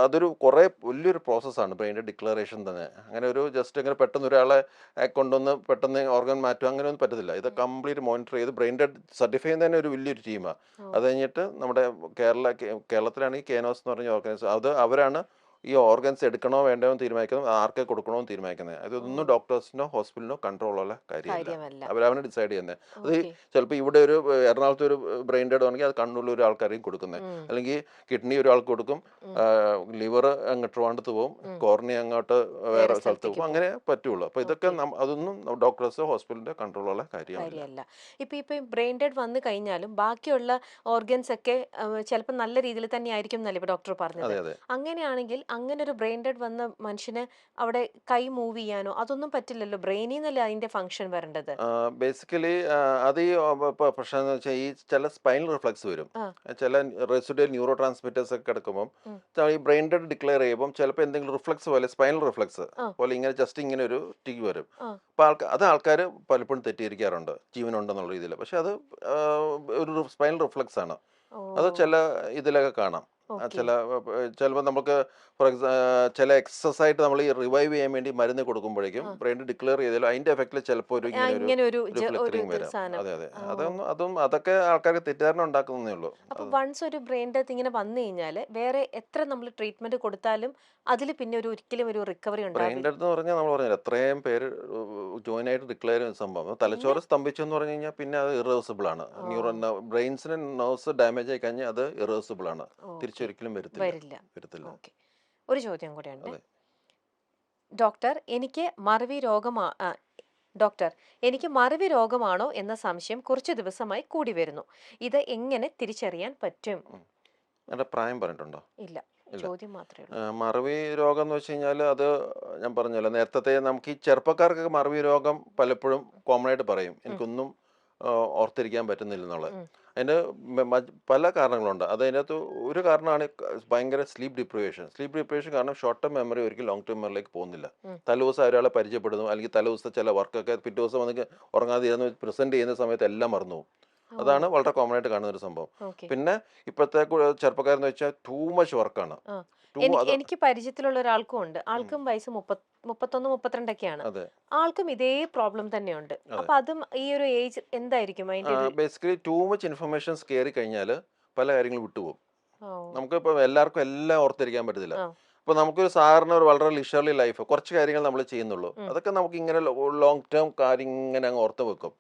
അതൊരു കുറേ വലിയൊരു പ്രോസസ്സാണ് ബ്രെയിൻ്റെ ഡിക്ലറേഷൻ തന്നെ. അങ്ങനെ ഒരു ജസ്റ്റ് ഇങ്ങനെ പെട്ടെന്ന് ഒരാളെ കൊണ്ടുവന്ന് പെട്ടെന്ന് ഓർഗൻ മാറ്റുക അങ്ങനെയൊന്നും പറ്റത്തില്ല. ഇത് ഉം. കംപ്ലീറ്റ് മോണിറ്റർ ചെയ്ത് ബ്രെയിൻ ഡെഡ് സർട്ടിഫൈ ചെയ്യുന്ന തന്നെ ഒരു വലിയൊരു ടീമാണ്. ഓ അത് കഴിഞ്ഞിട്ട് നമ്മുടെ കേരളത്തിലാണെങ്കിൽ കേനോസ് എന്ന് പറഞ്ഞ ഓർഗനൈസേഷൻ, അവരാണ് ഈ ഓർഗൻസ് എടുക്കണോ വേണ്ടോ എന്ന് തീരുമാനിക്കുന്നത്, ആർക്കെ കൊടുക്കണോ എന്ന് തീരുമാനിക്കുന്നത്. ഓ അതൊന്നും ഡോക്ടേഴ്സിനോ ഹോസ്പിറ്റലിനോ കൺട്രോളുള്ള കാര്യമല്ല. കാര്യമല്ല. അവരവനെ ഡിസൈഡ് ചെയ്യുന്നത്. അത് ഓക്കെ. ചിലപ്പോൾ ഇവിടെ എറണാകുളത്ത് ഒരു ബ്രെയിൻ ഡെഡ് ആണെങ്കിൽ അത് കണ്ണൂരിൽ ഒരു ആൾക്കാരെയും കൊടുക്കുന്നത്, ഉം. അല്ലെങ്കിൽ കിഡ്നി ഒരാൾക്ക് കൊടുക്കും, ഉം. ലിവർ അങ്ങ് ട്രിവാൻഡ്രത്ത് പോകും, ഉം. കോർണി അങ്ങോട്ട് വേറെ വേറെ സ്ഥലത്ത് സ്ഥലത്തേക്ക് പോകും. പോകും. അങ്ങനെ പറ്റുള്ളൂ. അപ്പോൾ ഇതൊക്കെ ഓക്കെ. അതൊന്നും ഡോക്ടേഴ്സോ ഹോസ്പിറ്റലിൻ്റെ കൺട്രോളുള്ള കാര്യമല്ല. കാര്യമല്ല. ഇപ്പം ബ്രെയിൻ ഡെഡ് വന്നു കഴിഞ്ഞാലും ബാക്കിയുള്ള ഓർഗൻസ് ഒക്കെ ചിലപ്പോൾ നല്ല രീതിയിൽ തന്നെ ആയിരിക്കും എന്നല്ലേ ഇപ്പോൾ ഡോക്ടർ പറഞ്ഞത്. അതെ അതെ. അങ്ങനെയാണെങ്കിൽ അങ്ങനെ ഒരു ബ്രെയിൻ ഡെഡ് വന്ന മനുഷ്യന് അവിടെ കൈ മൂവ് ചെയ്യാനോ അതൊന്നും പറ്റില്ലല്ലോ. ബ്രെയിനിൽ നിന്നല്ലേ അതിന്റെ ഫംഗ്ഷൻ വരേണ്ടത്. ബേസിക്കലി അത് ഈ പ്രശ്നം എന്ന് വെച്ചാൽ ഈ ചില സ്പൈനൽ റിഫ്ലക്സ് വരും, ആ ചില റെസിഡുവൽ ന്യൂറോ ട്രാൻസ്മിറ്റേഴ്സ് ഒക്കെ കിടക്കുമ്പം ഉം. ഈ ബ്രെയിൻ ഡെഡ് ഡിക്ലെയർ ചെയ്യുമ്പം ചിലപ്പോൾ എന്തെങ്കിലും റിഫ്ലക്സ് പോലെ, സ്പൈനൽ റിഫ്ലക്സ് ആ പോലെ ഇങ്ങനെ ജസ്റ്റ് ഇങ്ങനെ ഒരു ടിക്ക് വരും. ആ അപ്പോൾ ആൾക്കാർ പലപ്പോഴും തെറ്റിദ്ധരിക്കാറുണ്ട് ജീവനുണ്ടെന്നുള്ള രീതിയിൽ. പക്ഷെ അത് ഒരു സ്പൈനൽ റിഫ്ലക്സ് ആണ്. ഓ അത് ചില ഇതിലൊക്കെ കാണാം. ഓക്കെ. ചിലപ്പോൾ നമുക്ക് ചില എക്സസൈസ് ആയിട്ട് നമ്മൾ ഈ റിവൈവ് ചെയ്യാൻ വേണ്ടി മരുന്ന് കൊടുക്കുമ്പോഴേക്കും ബ്രെയിൻ ഡിക്ലെയർ ചെയ്താലും അതിന്റെ എഫക്റ്റിൽ ചിലപ്പോൾ ഒരു ഇങ്ങനെ ഒരു ഇങ്ങനെ ഒരു ഒരു ഒരു ഫ്ലിക്കറിങ് വരാം. സാധനം. അതെ ഓ. അതൊക്കെ ആൾക്കാർക്ക് തെറ്റിദ്ധാരണ ഉണ്ടാക്കുന്നേ ഉള്ളൂ. അപ്പൊ അത് വൺസ് ഒരു ബ്രെയിൻ ഡെത്ത് ഇങ്ങനെ വന്നു കഴിഞ്ഞാല് വേറെ എത്ര നമ്മൾ ട്രീറ്റ്മെന്റ് കൊടുത്താലും അതിൽ പിന്നെ ഒരിക്കലും ഒരു റിക്കവറി ബ്രെയിൻ ഉണ്ടാവില്ല. ഡെത്ത് എന്ന് പറഞ്ഞാൽ നമ്മൾ പറഞ്ഞില്ല എത്രയും പേര് ജോയിൻ ആയിട്ട് ഡിക്ലെയർ ചെയ്യുന്ന സംഭവം. പിന്നെ തലച്ചോറ് സ്തംഭിച്ചു എന്ന് പറഞ്ഞു കഴിഞ്ഞാൽ പിന്നെ അത് ഇറിവേഴ്സിബിൾ ആണ്. ബ്രെയിൻസിന് നെർവ്സ് ഡാമേജ് ആയി കഴിഞ്ഞാൽ അത് ഇറിവേഴ്സിബിൾ ആണ്. ഓക്കെ. തിരിച്ചൊരിക്കലും വരില്ല. വരത്തില്ല. ഓക്കെ. ഒരു ചോദ്യം കൂടെയുണ്ട്. അതെ. ഡോക്ടർ എനിക്ക് മറവി ഡോക്ടർ എനിക്ക് മറവി രോഗമാണോ എന്ന സംശയം കുറച്ചു ദിവസമായി കൂടി വരുന്നു. ഇത് എങ്ങനെ തിരിച്ചറിയാൻ പറ്റും? എൻ്റെ പ്രായം പറഞ്ഞിട്ടുണ്ടോ? ഇല്ല, ഇല്ല. ചോദ്യം മാത്രമേ ഉള്ളൂ. മറവി രോഗം എന്ന് വെച്ച് കഴിഞ്ഞാൽ അത് ഞാൻ പറഞ്ഞല്ലോ നേരത്തെ നമുക്ക് ഈ ചെറുപ്പക്കാർക്കൊക്കെ മറവി രോഗം പലപ്പോഴും കോമൺ ആയിട്ട് പറയും എനിക്കൊന്നും ഓർത്തിരിക്കാൻ പറ്റുന്നില്ല എന്നുള്ളത്. ഉം. അതിന് പല കാരണങ്ങളുണ്ട്. അത് അതിനകത്ത് ഒരു കാരണമാണ് ഭയങ്കര സ്ലീപ്പ് ഡിപ്രിവേഷൻ കാരണം ഷോർട്ട് ടേം മെമ്മറി ഒരിക്കലും ലോങ് ടേം മെമ്മറിയിലേക്ക് പോകുന്നില്ല. തലേദിവസം ഒരാളെ പരിചയപ്പെടുന്നു അല്ലെങ്കിൽ തലേദിവസത്തെ ചില വർക്കൊക്കെ പിറ്റേ ദിവസം വന്ന് ഉറങ്ങാതെ ഇരുന്ന് പ്രസന്റ് ചെയ്യുന്ന സമയത്ത് എല്ലാം മറന്നു പോകും. ഓ. അതാണ് വളരെ കോമൺ ആയിട്ട് കാണുന്ന ഒരു സംഭവം. ഓക്കെ. പിന്നെ ഇപ്പോഴത്തെ ചെറുപ്പക്കാരെന്ന് വെച്ചാൽ ടൂ മച്ച് വർക്കാണ്. ആ. അത് എനിക്ക് പരിചയത്തിലുള്ള ഒരാൾക്കും ഉണ്ട്. ഉം. ആൾക്കും വയസ്സ് 31, 32ഒക്കെയാണ്. അതെ ആൾക്കും ഇതേ പ്രോബ്ലം തന്നെയുണ്ട്. അതെ അപ്പൊ അതും ഈ ഒരു ഏജ് എന്തായിരിക്കും അതിന്റെ ഒരു ബേസിക്കലി ടൂ മച്ച് ഇൻഫർമേഷൻസ് കയറി കഴിഞ്ഞാൽ പല കാര്യങ്ങളും വിട്ടുപോകും. ഓ. നമുക്കിപ്പോൾ എല്ലാവർക്കും എല്ലാം ഓർത്തിരിക്കാൻ പറ്റത്തില്ല. ആ. ഇപ്പോൾ നമുക്കൊരു സാധാരണ ഒരു വളരെ ലിഷർലി ലൈഫ് കുറച്ച് കാര്യങ്ങൾ നമ്മൾ ചെയ്യുന്നുള്ളൂ. അതൊക്കെ നമുക്ക് ഇങ്ങനെ ലോങ് ടേം കാര്യം ഇങ്ങനെ അങ്ങ് ഓർത്ത് വെക്കും.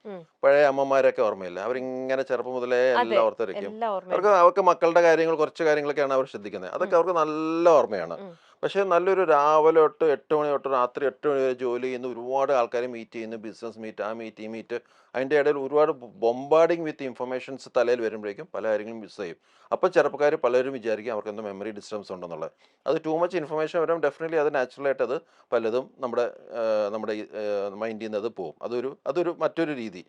പഴയ അമ്മമാരൊക്കെ ഓർമ്മയില്ല, അവരിങ്ങനെ ചെറുപ്പം മുതലേ അതെ, എല്ലാം ഓർത്തിരിക്കും. എല്ലാം ഓർമ്മയുണ്ട്. അവർക്ക് മക്കളുടെ കാര്യങ്ങൾ കുറച്ച് കാര്യങ്ങളൊക്കെയാണ് അവർ ശ്രദ്ധിക്കുന്നത്. അതൊക്കെ അവർക്ക് നല്ല ഓർമ്മയാണ്. പക്ഷേ നല്ലൊരു രാവിലെ തൊട്ട് 8 മണി തൊട്ട് രാത്രി 8 മണി വരെ ജോലി ചെയ്യുന്ന ഒരുപാട് ആൾക്കാരെ മീറ്റ് ചെയ്യുന്നു. ബിസിനസ് മീറ്റ്, ആ മീറ്റ്, ഈ മീറ്റ്, അതിൻ്റെ ഇടയിൽ ഒരുപാട് ബൊമ്പാർഡിങ് വിത്ത് ഇൻഫർമേഷൻസ് തലയിൽ വരുമ്പോഴേക്കും പല കാര്യങ്ങളും മിസ് ചെയ്യും. അപ്പോൾ ചെറുപ്പക്കാർ പലരും വിചാരിക്കും അവർക്ക് എന്തോ മെമ്മറി ഡിസ്റ്റർബൻസ് ഉണ്ടെന്നുള്ളത്. അത് ടൂ മച്ച് ഇൻഫർമേഷൻ വരും. ഡെഫിനറ്റ്ലി അത് നാച്ചുറലായിട്ട് അത് പലതും നമ്മുടെ മൈൻഡിൽ നിന്ന് അത് പോകും. അതൊരു മറ്റൊരു രീതി.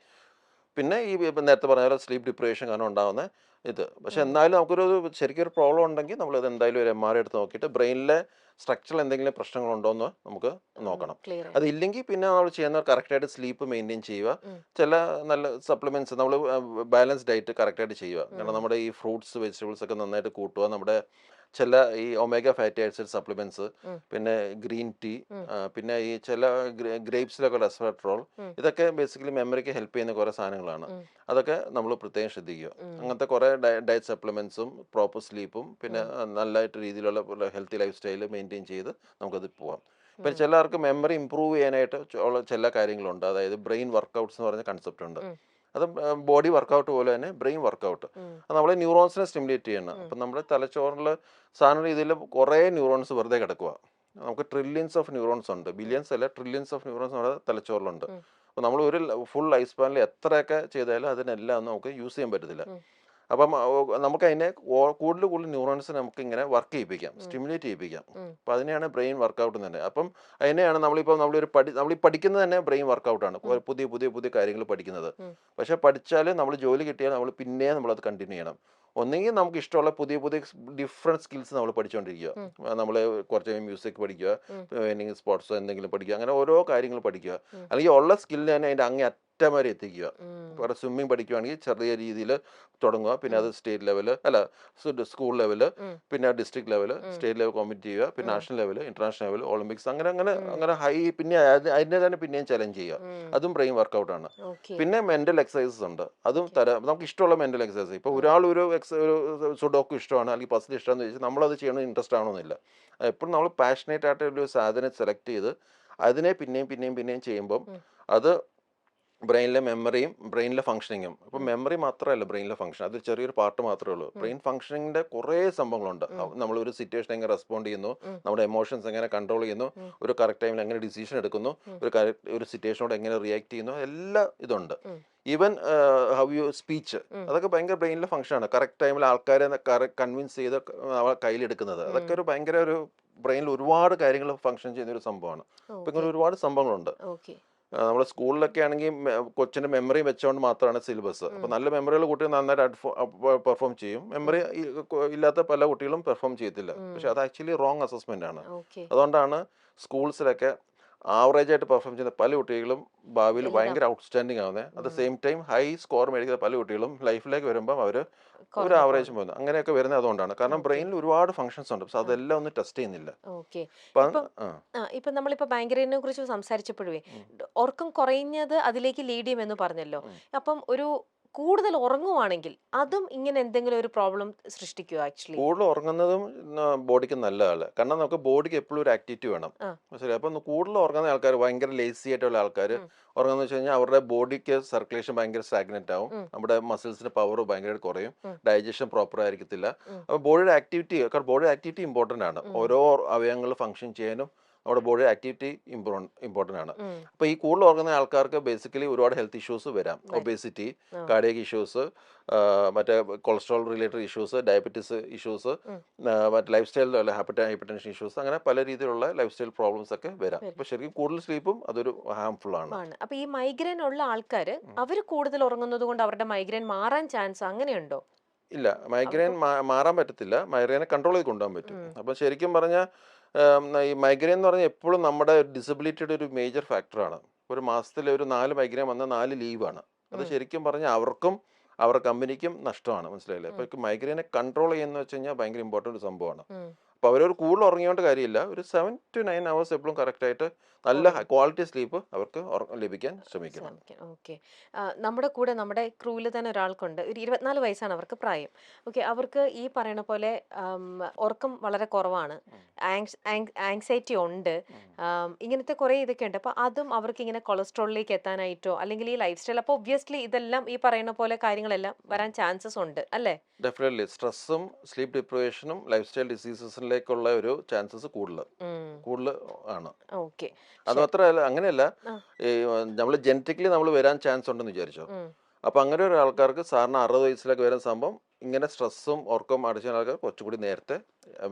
പിന്നെ ഈ നേരത്തെ പറഞ്ഞ പോലെ സ്ലീപ്പ് ഡിപ്രവേഷൻ കാരണം ഉണ്ടാകുന്ന ഇത്. പക്ഷെ എന്നാലും നമുക്കൊരു ശരിക്കൊരു പ്രോബ്ലം ഉണ്ടെങ്കിൽ നമ്മളത് എന്തായാലും ഒരു MRI എടുത്ത് നോക്കിയിട്ട് ബ്രെയിനിലെ സ്ട്രക്ചറിൽ എന്തെങ്കിലും പ്രശ്നങ്ങളുണ്ടോ എന്ന് നമുക്ക് നോക്കണം. ക്ലിയർ ആയി. അതില്ലെങ്കിൽ പിന്നെ നമ്മൾ ചെയ്യുന്ന കറക്റ്റായിട്ട് സ്ലീപ്പ് മെയിൻറ്റെയിൻ ചെയ്യുക. ചില നല്ല സപ്ലിമെൻറ്റ്സ് നമ്മൾ ബാലൻസ് ഡയറ്റ് കറക്റ്റായിട്ട് ചെയ്യുക. കാരണം നമ്മുടെ ഈ ഫ്രൂട്ട്സ് വെജിറ്റബിൾസ് ഒക്കെ നന്നായിട്ട് കൂട്ടുക. നമ്മുടെ ചില ഈ ഒമേഗ ഫാറ്റി ആസിഡ് സപ്ലിമെന്റ്സ്, പിന്നെ ഗ്രീൻ ടീ, പിന്നെ ഈ ചില ഗ്രേപ്സിലൊക്കെ റെസ്വെട്രോൾ, ഇതൊക്കെ ബേസിക്കലി മെമ്മറിക്ക് ഹെൽപ്പ് ചെയ്യുന്ന കുറേ സാധനങ്ങളാണ്. അതൊക്കെ നമ്മൾ പ്രത്യേകം ശ്രദ്ധിക്കുക. അങ്ങനത്തെ കുറേ ഡയറ്റ് സപ്ലിമെന്റ്സും പ്രോപ്പർ സ്ലീപ്പും പിന്നെ നല്ലതായിട്ട് രീതിയിലുള്ള ഹെൽത്തി ലൈഫ് സ്റ്റൈൽ മെയിൻറ്റെയിൻ ചെയ്ത് നമുക്കത് പോവാം. ഇപ്പം ചിലർക്ക് മെമ്മറി ഇമ്പ്രൂവ് ചെയ്യാനായിട്ട് ഉള്ള ചില കാര്യങ്ങളുണ്ട്. അതായത് ബ്രെയിൻ വർക്കൗട്ട്സ് എന്ന് പറഞ്ഞ കൺസെപ്റ്റ് ഉണ്ട്. അത് ബോഡി വർക്കൗട്ട് പോലെ തന്നെ ബ്രെയിൻ വർക്കൗട്ട്. അത് നമ്മളെ ന്യൂറോൺസിനെ സ്റ്റിമുലേറ്റ് ചെയ്യണം. അപ്പം നമ്മുടെ തലച്ചോറിൽ സാധാരണ രീതിയിൽ കുറേ ന്യൂറോൺസ് വെറുതെ കിടക്കുക. നമുക്ക് ട്രില്യൻസ് ഓഫ് ന്യൂറോൺസ് ഉണ്ട്, ബില്യൺസ് അല്ല ട്രില്യൻസ് ഓഫ് ന്യൂറോൺസ് നമ്മുടെ തലച്ചോറിലുണ്ട്. അപ്പോൾ നമ്മൾ ഒരു ഫുൾ ലൈഫ് സ്പാനിൽ എത്രയൊക്കെ ചെയ്താലും അതിനെല്ലാം ഒന്നും നമുക്ക് യൂസ് ചെയ്യാൻ പറ്റത്തില്ല. അപ്പം നമുക്ക് അതിനെ കൂടുതൽ ന്യൂറോൺസ് നമുക്ക് ഇങ്ങനെ വർക്ക് ചെയ്യിപ്പിക്കാം, സ്റ്റിമുലേറ്റ് ചെയ്യിപ്പിക്കാം. അപ്പം അതിനെയാണ് ബ്രെയിൻ വർക്കൗട്ട് എന്ന് തന്നെ. അപ്പം അതിനെയാണ് നമ്മൾ ഈ പഠിക്കുന്നത് തന്നെ ബ്രെയിൻ വർക്കൗട്ടാണ്. പുതിയ പുതിയ പുതിയ കാര്യങ്ങൾ പഠിക്കുന്നത്. പക്ഷെ പഠിച്ചാൽ നമ്മൾ ജോലി കിട്ടിയാൽ നമ്മളത് കണ്ടിന്യൂ ചെയ്യണം. ഒന്നെങ്കിൽ നമുക്ക് ഇഷ്ടമുള്ള പുതിയ പുതിയ ഡിഫറെൻറ്റ് സ്കിൽസ് നമ്മൾ പഠിച്ചുകൊണ്ടിരിക്കുക. നമ്മൾ കുറച്ച് മ്യൂസിക് പഠിക്കുക, അല്ലെങ്കിൽ സ്പോർട്സോ എന്തെങ്കിലും പഠിക്കുക, അങ്ങനെ ഓരോ കാര്യങ്ങൾ പഠിക്കുക. അല്ലെങ്കിൽ ഉള്ള സ്കില്ലിന് തന്നെ അതിൻ്റെ അങ്ങേ അറ്റം വരെ എത്തിക്കുക. കുറേ സ്വിമ്മിങ് പഠിക്കുകയാണെങ്കിൽ ചെറിയ രീതിയിൽ തുടങ്ങുക, പിന്നെ അത് സ്റ്റേറ്റ് ലെവല് സ്കൂൾ ലെവല്, പിന്നെ district level, state level compete ചെയ്യുക, പിന്നെ national level, international level, Olympics, അങ്ങനെ ഹൈ, പിന്നെ അതിനെ തന്നെ പിന്നെയും ചലഞ്ച് ചെയ്യുക. അതും ബ്രെയിൻ വർക്കൗട്ടാണ്. പിന്നെ മെന്റൽ എക്സസൈസസ് ഉണ്ട്. അതും നമുക്ക് ഇഷ്ടമുള്ള മെന്റൽ എക്സസൈസ്. ഇപ്പോൾ ഒരാൾ ഒരു സുഡോക്ക് ഇഷ്ടമാണ് അല്ലെങ്കിൽ പസിൽ ഇഷ്ടമാണെന്ന് ചോദിച്ചാൽ നമ്മളത് ചെയ്യണമെന്ന് ഇൻട്രസ്റ്റ് ആവണമെന്നില്ല. എപ്പോഴും നമ്മൾ പാഷനേറ്റ് ആയിട്ട് ഒരു സാധനം സെലക്ട് ചെയ്ത് അതിനെ പിന്നെയും ചെയ്യുമ്പം അത് ബ്രെയിനിലെ മെമ്മറിയും ബ്രെയിനിലെ ഫംഗ്ഷനിങ്ങും. ഇപ്പം മെമ്മറി മാത്രമല്ല ബ്രെയിനിലെ ഫംഗ്ഷൻ, അത് ചെറിയൊരു പാർട്ട് മാത്രമേ ഉള്ളൂ. ബ്രെയിൻ ഫംഗ്ഷനിങ്ങിൻ്റെ കുറേ സംഭവങ്ങളുണ്ട്. നമ്മളൊരു സിറ്റുവേഷൻ എങ്ങനെ റെസ്പോണ്ട് ചെയ്യുന്നു, നമ്മുടെ എമോഷൻസ് എങ്ങനെ കൺട്രോൾ ചെയ്യുന്നു, ഒരു കറക്റ്റ് ടൈമിൽ എങ്ങനെ ഡിസിഷൻ എടുക്കുന്നു, ഒരു സിറ്റുവേഷനോട് എങ്ങനെ റിയാക്ട് ചെയ്യുന്നു, എല്ലാം ഇതുണ്ട്. ഈവൻ ഹൗ യു സ്പീച്ച്, അതൊക്കെ ഭയങ്കര ബ്രെയിനിലെ ഫംഗ്ഷനാണ്. കറക്റ്റ് ടൈമിൽ ആൾക്കാരെ കൺവിൻസ് ചെയ്ത് കയ്യിലെടുക്കുന്നത്, അതൊക്കെ ഒരു ഭയങ്കര ഒരു ബ്രെയിനിൽ ഒരുപാട് കാര്യങ്ങൾ ഫംഗ്ഷൻ ചെയ്യുന്ന ഒരു സംഭവമാണ്. അപ്പം ഇങ്ങനെ ഒരുപാട് സംഭവങ്ങളുണ്ട്. നമ്മുടെ സ്കൂളിലൊക്കെ ആണെങ്കിൽ കൊച്ചിൻ്റെ മെമ്മറി വെച്ചുകൊണ്ട് മാത്രമാണ് സിലബസ്. അപ്പോൾ നല്ല മെമ്മറിയുള്ള കുട്ടികൾ നന്നായിട്ട് പെർഫോം ചെയ്യും. മെമ്മറി ഇല്ലാത്ത പല കുട്ടികളും പെർഫോം ചെയ്യത്തില്ല. പക്ഷെ അത് ആക്ച്വലി റോങ് അസസ്മെന്റ് ആണ്. അതുകൊണ്ടാണ് സ്കൂൾസിലൊക്കെ ആവറേജ് ആയിട്ട് പെർഫോം ചെയ്യുന്ന പല കുട്ടികളും ഭാവിയിൽ എല്ലാം. ഭയങ്കര ഔട്ട്സ്റ്റാൻഡിങ് ആവുന്നത്. At the same time high score മേടിക്കുന്ന പല കുട്ടികളും ലൈഫിലേക്ക് വരുമ്പോൾ അവർ ഒരു കുറഞ്ഞു ആവറേജ് പോകുന്നു. പോകുന്നു. അങ്ങനെയൊക്കെ വരുന്നത് അതുകൊണ്ടാണ്. കാരണം ഓക്കെ. ബ്രെയിനിൽ ഒരുപാട് ഫങ്ഷൻസ് ഉണ്ട്, പക്ഷെ ആ. അതെല്ലാം ഒന്നും ടെസ്റ്റ് ചെയ്യുന്നില്ല. ഓക്കെ. അപ്പം ഇപ്പം ഇപ്പം നമ്മളിപ്പോ മൈഗ്രൈനെ കുറിച്ച് സംസാരിച്ചപ്പോഴേ ഉം, ഉറക്കം കുറയുന്നത് അതിലേക്ക് ലീഡ് ചെയ്യുമെന്ന് പറഞ്ഞല്ലോ. ഉം. അപ്പം ഒരു കൂടുതൽ ഉറങ്ങുവാണെങ്കിൽ അതും ഇങ്ങനെ എന്തെങ്കിലും ഒരു പ്രോബ്ലം സൃഷ്ടിക്കുമോ ആക്ച്വലി? കൂടുതൽ ഉറങ്ങുന്നതും ബോഡിക്ക് നല്ലതാണ്. കാരണം നമുക്ക് ബോഡിക്ക് എപ്പോഴും ഒരു ആക്ടിവിറ്റി വേണം. ആ. മനസ്സിലായി. അപ്പം കൂടുതൽ ഉറങ്ങുന്ന ആൾക്കാർ, ഭയങ്കര ലേസി ആയിട്ടുള്ള ആൾക്കാർ ഉം. ഉറങ്ങുന്ന വെച്ച് കഴിഞ്ഞാൽ അവരുടെ ബോഡിക്ക് സർക്കുലേഷൻ ഭയങ്കര സ്റ്റാഗ്നന്റ് ആവും. ഉം. നമ്മുടെ മസിൽസിന്റെ പവർ ഭയങ്കരമായിട്ട് കുറയും. ഉം. ഡൈജഷൻ പ്രോപ്പർ ആയിരിക്കത്തില്ല. ഉം. അപ്പോൾ ബോഡിയുടെ ആക്ടിവിറ്റി, കാരണം ബോഡിയുടെ ആക്ടിവിറ്റി ഇമ്പോർട്ടൻ്റ് ആണ്. ഉം. ഓരോ അവയവങ്ങൾ ഫംഗ്ഷൻ ചെയ്യാനും നമ്മുടെ ബോഡിയുടെ ആക്ടിവിറ്റി ഇമ്പോർട്ടൻ്റ് ആണ്. ഉം. അപ്പോൾ ഈ കൂടുതൽ ഉറങ്ങുന്ന ആൾക്കാർക്ക് ബേസിക്കലി ഒരുപാട് ഹെൽത്ത് ഇഷ്യൂസ് വരാം. വരും. ഒബേസിറ്റി, ആ. കാർഡിയക് ഇഷ്യൂസ്, മറ്റേ cholesterol related issues, diabetes issues, ഉം. മറ്റേ life style hyper tension issues, അങ്ങനെ പല രീതിയിലുള്ള ലൈഫ് സ്റ്റൈൽ പ്രോബ്ലംസ് ഒക്കെ വരാം. വരും. അപ്പോൾ ശരിക്കും കൂടുതൽ സ്ലീപ്പും അതൊരു ഹാംഫുൾ ആണ്. ആണ്. അപ്പൊ ഈ മൈഗ്രെയിൻ ഉള്ള ആൾക്കാര് അവര് കൂടുതൽ ഉറങ്ങുന്നത് കൊണ്ട് അവരുടെ മൈഗ്രെയിൻ മാറാൻ ചാൻസ് അങ്ങനെയുണ്ടോ? ഇല്ല, മൈഗ്രെയിൻ അവർക്ക് മാറാൻ പറ്റത്തില്ല. മൈഗ്രെയിനെ കൺട്രോൾ ചെയ്ത് കൊണ്ടുപോകാൻ പറ്റും. ഉം. അപ്പം ശരിക്കും പറഞ്ഞാൽ ഈ മൈഗ്രെയിൻ എന്ന് പറഞ്ഞാൽ എപ്പോഴും നമ്മുടെ ഡിസബിലിറ്റിയുടെ ഒരു മേജർ ഫാക്ടറാണ്. ഒരു മാസത്തിൽ ഒരു 4 മൈഗ്രെയിൻ വന്നാൽ 4 ലീവാണ്. അത് ഉം. ശരിക്കും പറഞ്ഞാൽ അവർക്കും അവരുടെ കമ്പനിക്കും നഷ്ടമാണ്. മനസ്സിലായില്ലേ? ഉം. അപ്പോൾ മൈഗ്രെയിനെ കൺട്രോൾ ചെയ്യുന്ന വെച്ച് കഴിഞ്ഞാൽ ഭയങ്കര ഇമ്പോർട്ടൻ്റ് ഒരു സംഭവമാണ്. ഉം. അപ്പോൾ അവരൊരു കൂടുതൽ ഉറങ്ങിയോണ്ട് കാര്യമില്ല. ഒരു 7 to 9 hours എപ്പോഴും കറക്റ്റായിട്ട് നല്ല ഉറങ്ങും. ക്വാളിറ്റി സ്ലീപ്പ് അവർക്ക് ലഭിക്കാൻ ശ്രമിക്കണം. ഓക്കെ. നമ്മുടെ കൂടെ നമ്മുടെ ക്രൂവിൽ തന്നെ ഒരാൾക്കുണ്ട്. ഒരു 24 വയസ്സാണ് അവർക്ക് പ്രായം. ഓക്കെ. അവർക്ക് ഈ പറയണ പോലെ ഉറക്കം വളരെ കുറവാണ്. ഉം. ആങ്സൈറ്റി ഉണ്ട്. ഉം. ഇങ്ങനത്തെ കുറേ ഇതൊക്കെ ഉണ്ട്. അപ്പോൾ അതും അവർക്ക് ഇങ്ങനെ കൊളസ്ട്രോളിലേക്ക് എത്താനായിട്ടോ അല്ലെങ്കിൽ ഈ ലൈഫ് സ്റ്റൈൽ, അപ്പോൾ ഒബ്വിയസ്ലി ഇതെല്ലാം ഈ പറയുന്ന പോലെ കാര്യങ്ങളെല്ലാം വരാൻ ചാൻസസ് ഉണ്ട് അല്ലേ? ഡെഫിനറ്റ്ലി സ്ട്രെസ്സും സ്ലീപ്പ് ഡിപ്രവേഷനും ലൈഫ് സ്റ്റൈൽ ഡിസീസസിലേക്കുള്ള ഒരു ചാൻസസ് കൂടുതൽ ആണ്. ഓക്കെ. അത് ശരി. മാത്രമല്ല, അങ്ങനെയല്ല, ആ. ഈ നമ്മൾ ജനറ്റിക്കലി നമ്മൾ വരാൻ ചാൻസ് ഉണ്ടെന്ന് വിചാരിച്ചോ. ഉം. അപ്പോൾ അങ്ങനെ ഒരു ആൾക്കാർക്ക് സാറിന് 60 വയസ്സിലൊക്കെ വരുന്ന സംഭവം ഇങ്ങനെ സ്ട്രെസ്സും ഉറക്കം അടിച്ച ആൾക്കാർ കുറച്ചുകൂടി നേരത്തെ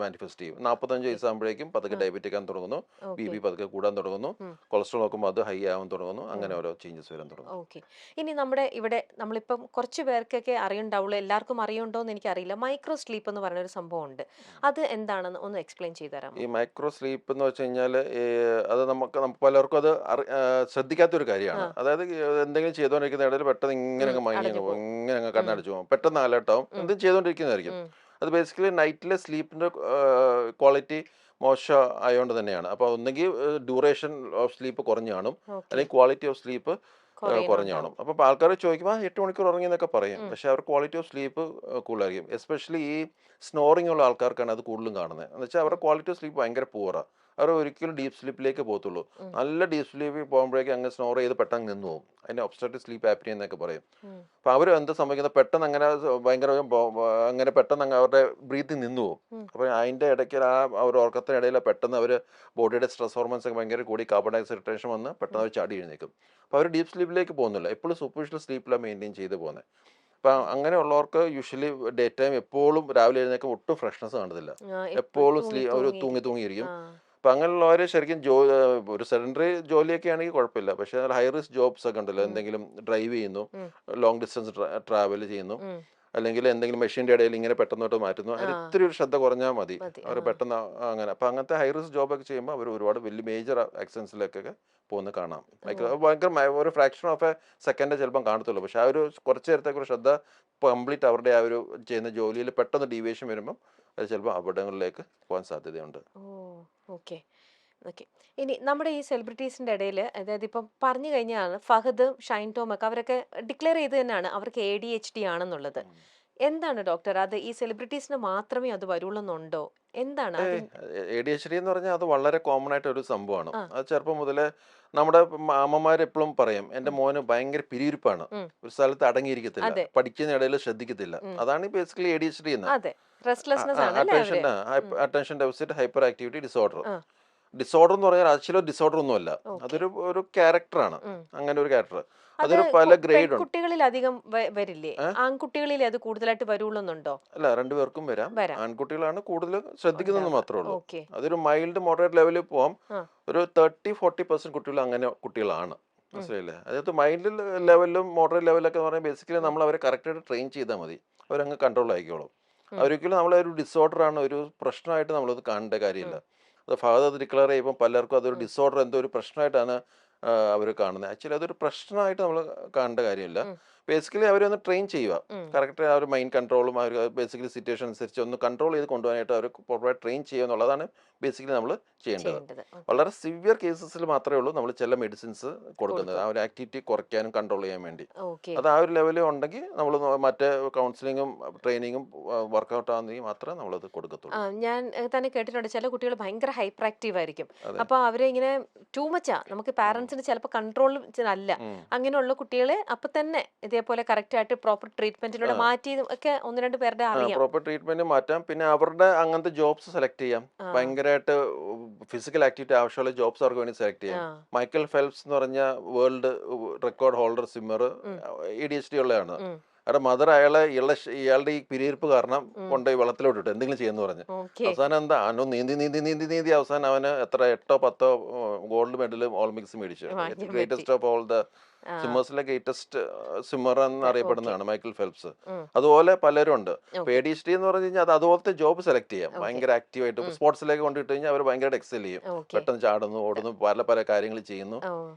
മാനിഫെസ്റ്റ് ചെയ്യും. 45 വയസ്സാകുമ്പോഴേക്കും പതുക്കെ ആ. ഡയബറ്റിക് ആകാൻ തുടങ്ങുന്നു, ബി ഓക്കെ. പി പതുക്കെ കൂടാൻ തുടങ്ങുന്നു, ഉം. കൊളസ്ട്രോൾ നോക്കുമ്പോൾ അത് ഹൈ ആവാൻ തുടങ്ങുന്നു, അങ്ങനെ ഉം. ഓരോ ചേഞ്ചസ് വരാൻ തുടങ്ങും. ഓക്കെ. ഇനി നമ്മുടെ ഇവിടെ നമ്മളിപ്പം കുറച്ച് പേർക്കൊക്കെ അറിയുണ്ടാവുള്ളൂ, എല്ലാവർക്കും അറിയുണ്ടോ എന്ന് എനിക്കറിയില്ല. മൈക്രോ സ്ലീപ്പ് എന്ന് പറയുന്ന ഒരു സംഭവം ഉണ്ട്. അത് എന്താണെന്ന് ഒന്ന് എക്സ്പ്ലെയിൻ ചെയ്തു തരാമോ? ഈ മൈക്രോ സ്ലീപ്പ് എന്ന് വെച്ച് കഴിഞ്ഞാൽ അത് നമുക്ക് പലർക്കും അത് ശ്രദ്ധിക്കാത്തൊരു കാര്യമാണ്. അതായത് എന്തെങ്കിലും ചെയ്തുകൊണ്ടിരിക്കുന്ന ഇടയിൽ പെട്ടെന്ന് ഇങ്ങനെ അങ്ങ് മയങ്ങി അടഞ്ഞു അങ്ങ് പോകും, പോകും. ഇങ്ങനെ അങ്ങ് ഉം. കണ്ണടച്ചു പോകും, പെട്ടെന്ന് അലേർട്ടാവും, ഉം. എന്തും ചെയ്തുകൊണ്ടിരിക്കുന്നതായിരിക്കും. ഉം. അത് ബേസിക്കലി നൈറ്റിലെ സ്ലീപ്പിൻ്റെ ക്വാളിറ്റി മോശം ആയതുകൊണ്ട് തന്നെയാണ്. അപ്പോൾ ഒന്നുകിൽ ഡ്യൂറേഷൻ ഓഫ് സ്ലീപ്പ് കുറഞ്ഞു കാണും, ഓക്കെ. അല്ലെങ്കിൽ ക്വാളിറ്റി ഓഫ് സ്ലീപ്പ് കുറഞ്ഞു കുറയുന്നുണ്ടാവും. കാണും. അപ്പോൾ ആൾക്കാർ ചോദിക്കുമ്പോൾ 8 മണിക്കൂർ ഉറങ്ങി എന്നൊക്കെ പറയും, ഉം. പക്ഷേ അവർ ക്വാളിറ്റി ഓഫ് സ്ലീപ്പ് കൂടുതലായിരിക്കും. എസ്പെഷ്യലി ഈ സ്നോറിംഗ് ഉള്ള ആൾക്കാർക്കാണ് അത് കൂടുതലും കാണുന്നത്. എന്ന് വെച്ചാൽ അവരുടെ ക്വാളിറ്റി ഓഫ് സ്ലീപ്പ് ഭയങ്കര പൂറാണ്. അവർ ഒരിക്കലും ഡീപ്പ് സ്ലീപ്പിലേക്ക് പോകത്തുള്ളൂ. ഉം. നല്ല ഡീപ്പ് സ്ലീപ്പിൽ പോകുമ്പോഴേക്കും അങ്ങ് സ്നോർ ചെയ്ത് പെട്ടെന്ന് നിന്ന് പോകും. അതിനെ ഒബ്സ്ട്രക്റ്റീവ് സ്ലീപ്പ് ആപ്നിയ എന്നൊക്കെ പറയും. ഉം. അപ്പോൾ അവർ എന്താ സംഭവിക്കുന്നത്, പെട്ടെന്ന് അങ്ങനെ ഭയങ്കര അങ്ങനെ പെട്ടെന്ന് അങ്ങ് അവരുടെ ബ്രീത്തിങ് നിന്ന് പോകും. ഉം. അപ്പോൾ അതിൻ്റെ ഇടയ്ക്ക് ആ ഒരു ഉറക്കത്തിനിടയിൽ പെട്ടെന്ന് അവർ ബോഡിയുടെ സ്ട്രെസ് ഹോർമോൺസ് ഒക്കെ ഭയങ്കര കൂടി കാർബൺ ഡയോക്സൈഡ് റിട്ടൻഷൻ വന്ന് പെട്ടെന്ന് അവർ ചാടി എഴുന്നേക്കും. അപ്പോൾ അവർ ഡീപ്പ് സ്ലീപ്പിലേക്ക് പോകുന്നില്ല, എപ്പോഴും സൂപ്പർഫിഷ്യൽ സ്ലീപ്പിലാണ് മെയിൻറ്റെയിൻ ചെയ്ത് പോകുന്നത്. അപ്പം അങ്ങനെയുള്ളവർക്ക് യൂഷ്വലി ഡേ ടൈം എപ്പോഴും രാവിലെ എഴുന്നേക്കും ഒട്ടും ഫ്രഷ്നെസ് കാണത്തില്ല, എപ്പോഴും ഒരു തൂങ്ങിയിരിക്കും. അപ്പം അങ്ങനെയുള്ളവർ ശരിക്കും ഒരു സെഡൻഡറി ജോലിയൊക്കെ ആണെങ്കിൽ കുഴപ്പമില്ല. പക്ഷേ ഹൈ റിസ്ക് ജോബ്സ് ഒക്കെ ഉണ്ടല്ലോ, എന്തെങ്കിലും ഡ്രൈവ് ചെയ്യുന്നു, ലോങ് ഡിസ്റ്റൻസ് ട്രാവൽ ചെയ്യുന്നു, അല്ലെങ്കിൽ എന്തെങ്കിലും മെഷീൻ്റെ ഇടയിൽ ഇങ്ങനെ പെട്ടെന്നോട്ട് മാറ്റുന്നു, അതിന് ഇത്തിരി ഒരു ശ്രദ്ധ കുറഞ്ഞാൽ മതി, അവർ പെട്ടെന്ന് അങ്ങനെ. അപ്പം അങ്ങനത്തെ ഹൈ റിസ്ക് ജോബൊക്കെ ചെയ്യുമ്പോൾ അവർ ഒരുപാട് വലിയ മേജർ ആക്സിഡൻസിലേക്കൊക്കെ പോകുന്നത് കാണാം. ഭയങ്കര ഒരു ഫ്രാക്ഷൻ ഓഫ് എ സെക്കൻഡ് ചിലപ്പം കാണത്തുള്ളൂ, പക്ഷെ ആ ഒരു കുറച്ച് നേരത്തേക്ക് ഒരു ശ്രദ്ധ കംപ്ലീറ്റ് അവരുടെ ആ ഒരു ചെയ്യുന്ന ജോലിയിൽ പെട്ടെന്ന് ഡീവിയേഷൻ വരുമ്പം അത് ചിലപ്പോൾ അപകടങ്ങളിലേക്ക് പോകാൻ സാധ്യതയുണ്ട്. ഓക്കെ. ഓക്കെ. ഇനി നമ്മുടെ ഈ സെലിബ്രിറ്റീസിന്റെ ഇടയിൽ, അതായത് ഇപ്പം പറഞ്ഞു കഴിഞ്ഞാൽ ഫഹദ്, ഷൈൻ ടോം ഒക്കെ അവരൊക്കെ ഡിക്ലെയർ ചെയ്ത് തന്നെയാണ് അവർക്ക് ADHD ആണെന്നുള്ളത്. എന്താണ് ഡോക്ടർ, അത് ഈ സെലിബ്രിറ്റീസിന് മാത്രമേ അത് വരുള്ളൂന്നുണ്ടോ? എന്താണ് ADHD എന്ന് പറഞ്ഞാൽ അത് വളരെ കോമൺ ആയിട്ട് ഒരു സംഭവമാണ്. ആ. അത് ചെറുപ്പം മുതലേ നമ്മുടെ അമ്മമാരെപ്പോഴും പറയും, എൻ്റെ മോന് ഭയങ്കര പിരിയിരിപ്പാണ്, ഒരു സ്ഥലത്ത് അടങ്ങിയിരിക്കത്തില്ല, അതെ. പഠിക്കുന്ന ഇടയിൽ ശ്രദ്ധിക്കത്തില്ല. അതാണ് ബേസിക്കലി ADHD എന്ന്. അതെ, റെസ്റ്റ്ലെസ്നെസ് ആണ് അല്ലേ അവര്? Attention deficit hyper activity disorder. ആ. ഡിസോർഡർ എന്ന് പറഞ്ഞാൽ ആക്ച്വലി ഡിസോർഡർ ഒന്നുമല്ല, ഓക്കെ. ഒരു ക്യാരക്ടറാണ്. അങ്ങനെ ഒരു ക്യാരക്ടർ, അത് അതൊരു പല ഗ്രേഡ് ഉണ്ട്. പെൺകുട്ടികളിൽ അധികം വരില്ലേ? ആൺകുട്ടികളിൽ അത് കൂടുതലായിട്ട് വരുള്ളൂന്നുണ്ടോ? അല്ല, രണ്ടുപേർക്കും വരാം. വരാം. ആൺകുട്ടികളാണ് കൂടുതൽ ശ്രദ്ധിക്കുന്നതെന്ന് മാത്രമേ ഉള്ളൂ. ഓക്കെ. അതൊരു മൈൽഡ് മോഡറേറ്റ് ലെവലിൽ പോകാം. ആ. ഒരു 30-40% കുട്ടികൾ അങ്ങനെ കുട്ടികളാണ്, മനസ്സിലായില്ലേ? അതായത് മൈൽഡ് ലെവലിലും മോഡറേറ്റ് ലെവലൊക്കെ എന്ന് പറഞ്ഞാൽ ബേസിക്കലി നമ്മൾ അവരെ കറക്റ്റായിട്ട് ട്രെയിൻ ചെയ്താൽ മതി, അവരങ്ങ് കൺട്രോൾ ആയിക്കോളും. ഒരിക്കലും നമ്മളൊരു ഡിസോർഡർ ആണ്, ഒരു പ്രശ്നമായിട്ട് നമ്മളത് കാണേണ്ട കാര്യമില്ല. അത് ഫാദർ ഡിക്ലെയർ ചെയ്യുമ്പോൾ പലർക്കും അതൊരു ഡിസോർഡർ, എന്തോ ഒരു പ്രശ്നമായിട്ടാണ് അവർ കാണുന്നത്. ആക്ച്വലി അതൊരു പ്രശ്നമായിട്ട് നമ്മൾ കാണേണ്ട കാര്യമില്ല. ബേസിക്കലി അവരൊന്ന് ട്രെയിൻ ചെയ്യുക, കറക്റ്റ് ആ ഒരു മൈൻഡ് കൺട്രോളും അവർ ബേസിക്കലി സിറ്റുവേഷൻ അനുസരിച്ച് ഒന്ന് കൺട്രോൾ ചെയ്ത് കൊണ്ടുപോകാനായിട്ട് അവർ പ്രോപ്പറായിട്ട് ട്രെയിൻ ചെയ്യുക എന്നുള്ളതാണ് ബേസിക്കലി നമ്മൾ ചെയ്യേണ്ടത്. വളരെ സിവിയർ കേസസിൽ മാത്രമേ ഉള്ളൂ നമ്മൾ ചില മെഡിസിൻസ് കൊടുക്കുന്നത്, ആ ഒരു ആക്ടിവിറ്റി കുറയ്ക്കാനും കൺട്രോൾ ചെയ്യാൻ വേണ്ടി. അത് ആ ഒരു ലെവലിൽ ഉണ്ടെങ്കിൽ നമ്മൾ മറ്റേ കൗൺസിലിങ്ങും ട്രെയിനിങ്ങും വർക്കൗട്ട് ആകുന്നെങ്കിൽ മാത്രമേ നമ്മളത് കൊടുക്കത്തുള്ളൂ. ഞാൻ തന്നെ കേട്ടിട്ടുണ്ട് ചില കുട്ടികൾ ഭയങ്കര ഹൈപ്പർ ആക്റ്റീവ് ആയിരിക്കും. അപ്പൊ അവരെ ഇങ്ങനെ ടൂ മച്ചാ നമുക്ക് പാരന്റ്സിന് ചിലപ്പോൾ കൺട്രോൾ അല്ല, അങ്ങനെയുള്ള കുട്ടികളെ അപ്പൊ തന്നെ ഇതേപോലെ കറക്റ്റ് ആയിട്ട് പ്രോപ്പർ ട്രീറ്റ്മെന്റിലൂടെ മാറ്റി ഒക്കെ ഒന്ന് രണ്ട് പേരുടെ അറിയാം. പ്രോപ്പർ ട്രീറ്റ്മെന്റ് മാറ്റാം. പിന്നെ അവരുടെ അങ്ങനത്തെ ജോബ്സ് സെലക്ട് ചെയ്യാം. ഭയങ്കരമായിട്ട് ഫിസിക്കൽ ആക്ടിവിറ്റി ആവശ്യമുള്ള ജോബ്സ് അവർക്ക് വേണ്ടി സെലക്ട് ചെയ്യാം. മൈക്കൽ ഫെൽപ്സ് എന്ന് പറഞ്ഞ world record holder swimmer ADHD ഉള്ളതാണ്. അവരുടെ മദർ ഇയാളുടെ ഈ പിരിയിരിപ്പ് കാരണം കൊണ്ടുപോയി വെള്ളത്തിലോട്ട് ഇട്ടു എന്തെങ്കിലും ചെയ്യുന്നു പറഞ്ഞ്. അവസാനം എന്താ അവനോ നീന്തി നീന്തി നീന്തി നീന്തി അവസാനം അവന് എത്ര 8-10 ഗോൾഡ് മെഡലും ഒളിമ്പിക്സ് മേടിച്ചു. ഗ്രേറ്റസ്റ്റ് ഓഫ് ഓൾ ദ സ്വിമ്മേഴ്സിലെ ഗ്രേറ്റസ്റ്റ് സ്വിമ്മർ എന്നറിയപ്പെടുന്നതാണ് മൈക്കൽ ഫെൽപ്സ്. അതുപോലെ പലരും ഉണ്ട്. ADHD എന്ന് പറഞ്ഞു കഴിഞ്ഞാൽ അത് അതുപോലത്തെ ജോബ് സെലക്ട് ചെയ്യാം. ഭയങ്കര ആക്റ്റീവായിട്ട് സ്പോർട്സിലേക്ക് കൊണ്ടിട്ട് കഴിഞ്ഞാൽ അവർ ഭയങ്കര എക്സൽ ചെയ്യും. പെട്ടെന്ന് ചാടുന്നു, ഓടുന്നു, പല പല കാര്യങ്ങൾ ചെയ്യുന്നു.